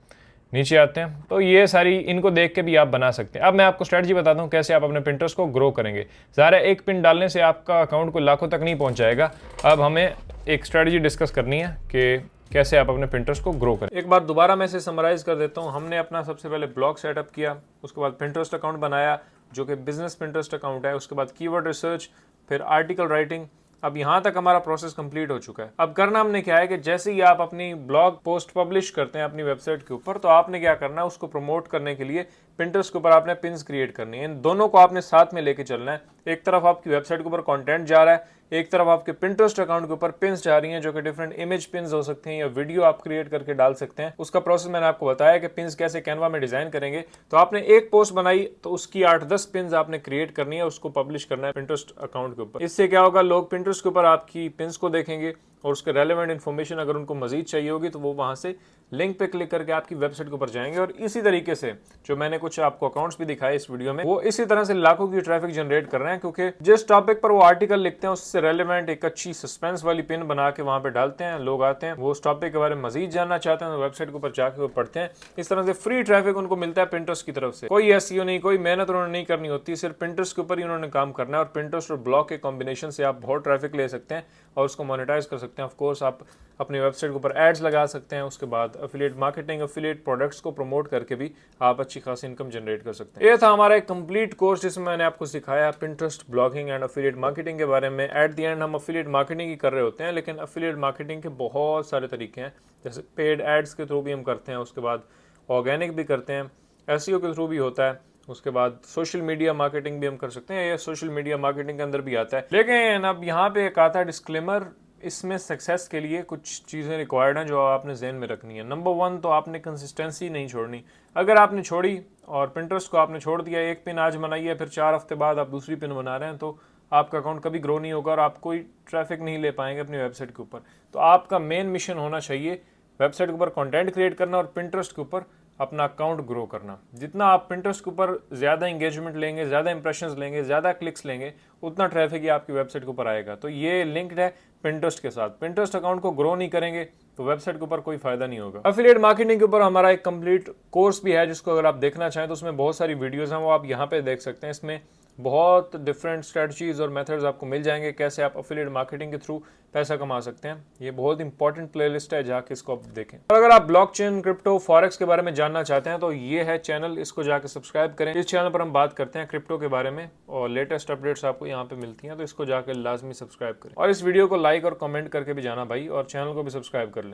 नीचे आते हैं तो ये सारी, इनको देख के भी आप बना सकते हैं। अब मैं आपको स्ट्रेटजी बताता हूँ कैसे आप अपने पिंटरेस्ट को ग्रो करेंगे। ज़ाहिर है एक पिन डालने से आपका अकाउंट को लाखों तक नहीं पहुँचाएगा। अब हमें एक स्ट्रेटजी डिस्कस करनी है कि कैसे आप अपने पिंटरेस्ट को ग्रो करें। एक बार दोबारा मैं इसे समराइज कर देता हूँ। हमने अपना सबसे पहले ब्लॉग सेटअप किया, उसके बाद पिंटरेस्ट अकाउंट बनाया जो कि बिजनेस पिंटरेस्ट अकाउंट है, उसके बाद कीवर्ड रिसर्च, फिर आर्टिकल राइटिंग। अब यहाँ तक हमारा प्रोसेस कंप्लीट हो चुका है। अब करना हमने क्या है कि जैसे ही आप अपनी ब्लॉग पोस्ट पब्लिश करते हैं अपनी वेबसाइट के ऊपर, तो आपने क्या करना है, उसको प्रमोट करने के लिए पिंटरेस्ट के ऊपर आपने पिन्स क्रिएट करनी है। इन दोनों को आपने साथ में लेके चलना है। एक तरफ आपकी वेबसाइट के ऊपर कंटेंट जा रहा है, एक तरफ आपके पिंटरेस्ट अकाउंट के ऊपर पिन्स जा रही हैं जो कि डिफरेंट इमेज पिन्स हो सकते हैं या वीडियो आप क्रिएट करके डाल सकते हैं। उसका प्रोसेस मैंने आपको बताया कि पिन्स कैसे कैनवा में डिजाइन करेंगे। तो आपने एक पोस्ट बनाई तो उसकी 8-10 पिन्स आपने क्रिएट करनी है, उसको पब्लिश करना है पिंटरेस्ट अकाउंट के ऊपर। इससे क्या होगा, लोग पिंटरेस्ट के ऊपर आपकी पिन्स को देखेंगे और उसके रेलेवेंट इन्फॉर्मेशन अगर उनको मजीद चाहिए होगी तो वो वहां से लिंक पे क्लिक करके आपकी वेबसाइट के ऊपर जाएंगे। और इसी तरीके से जो मैंने कुछ आपको अकाउंट्स भी दिखाए इस वीडियो में, वो इसी तरह से लाखों की ट्रैफिक जनरेट कर रहे हैं, क्योंकि जिस टॉपिक पर वो आर्टिकल लिखते हैं उससे रेलेवेंट एक अच्छी सस्पेंस वाली पिन बना के वहां पे डालते हैं। लोग आते हैं, वो उस टॉपिक के बारे में मजीद जानना चाहते हैं तो वेबसाइट के ऊपर जाके वो पढ़ते हैं। इस तरह से फ्री ट्रैफिक उनको मिलता है पिंटरेस्ट की तरफ से। कोई एसईओ नहीं, कोई मेहनत उन्होंने नहीं करनी होती, सिर्फ पिंटरेस्ट के ऊपर ही उन्होंने काम करना है। और पिंटरेस्ट और ब्लॉग के कॉम्बिनेशन से आप बहुत ट्रैफिक ले सकते हैं और उसको मोनेटाइज कर सकते हैं। ऑफ कोर्स आप अपनी वेबसाइट के ऊपर एड्स लगा सकते हैं, उसके बाद एफिलिएट मार्केटिंग, एफिलिएट प्रोडक्ट्स को प्रमोट करके भी आप अच्छी खासी इनकम जनरेट कर सकते हैं। ये था हमारा एक कंप्लीट कोर्स जिसमें मैंने आपको सिखाया Pinterest, blogging and affiliate marketing के बारे में। एट द एंड हम एफिलिएट मार्केटिंग ही कर रहे होते हैं, लेकिन एफिलिएट मार्केटिंग के बहुत सारे तरीके हैं। जैसे पेड एड्स के थ्रू भी हम करते हैं, उसके बाद ऑर्गेनिक भी करते हैं, एसईओ के थ्रू भी होता है, उसके बाद सोशल मीडिया मार्केटिंग भी हम कर सकते हैं। ये सोशल मीडिया मार्केटिंग के अंदर भी आता है। लेकिन अब यहाँ पे एक आता है डिस्क्लेमर, इसमें सक्सेस के लिए कुछ चीज़ें रिक्वायर्ड हैं जो आपने जहन में रखनी है। नंबर 1 तो आपने कंसिस्टेंसी नहीं छोड़नी। अगर आपने छोड़ी और पिंटरेस्ट को आपने छोड़ दिया, एक पिन आज बनाई है, फिर 4 हफ्ते बाद आप दूसरी पिन बना रहे हैं, तो आपका अकाउंट कभी ग्रो नहीं होगा और आप कोई ट्रैफिक नहीं ले पाएंगे अपनी वेबसाइट के ऊपर। तो आपका मेन मिशन होना चाहिए वेबसाइट के ऊपर कंटेंट क्रिएट करना और पिंटरेस्ट के ऊपर अपना अकाउंट ग्रो करना। जितना आप पिंटरेस्ट के ऊपर ज़्यादा इंगेजमेंट लेंगे, ज़्यादा इंप्रेशंस लेंगे, ज़्यादा क्लिक्स लेंगे, उतना ट्रैफिक ही आपकी वेबसाइट के ऊपर आएगा। तो ये लिंक्ड है पिंटरेस्ट के साथ। पिंटरेस्ट अकाउंट को ग्रो नहीं करेंगे तो वेबसाइट के ऊपर कोई फायदा नहीं होगा। एफिलिएट मार्केटिंग के ऊपर हमारा एक कंप्लीट कोर्स भी है, जिसको अगर आप देखना चाहें तो उसमें बहुत सारी वीडियोज़ हैं, वो आप यहाँ पे देख सकते हैं। इसमें बहुत डिफरेंट स्ट्रेटजीज और मेथड्स आपको मिल जाएंगे कैसे आप एफिलिएट मार्केटिंग के थ्रू पैसा कमा सकते हैं। ये बहुत इंपॉर्टेंट प्लेलिस्ट है, जाके इसको आप देखें। और अगर आप ब्लॉकचेन, क्रिप्टो, फॉरेक्स के बारे में जानना चाहते हैं तो ये है चैनल, इसको जाके सब्सक्राइब करें। इस चैनल पर हम बात करते हैं क्रिप्टो के बारे में और लेटेस्ट अपडेट्स आपको यहाँ पे मिलती हैं, तो इसको जाकर लाजमी सब्सक्राइब करें। और इस वीडियो को लाइक और कमेंट करके भी जाना भाई, और चैनल को भी सब्सक्राइब कर लें।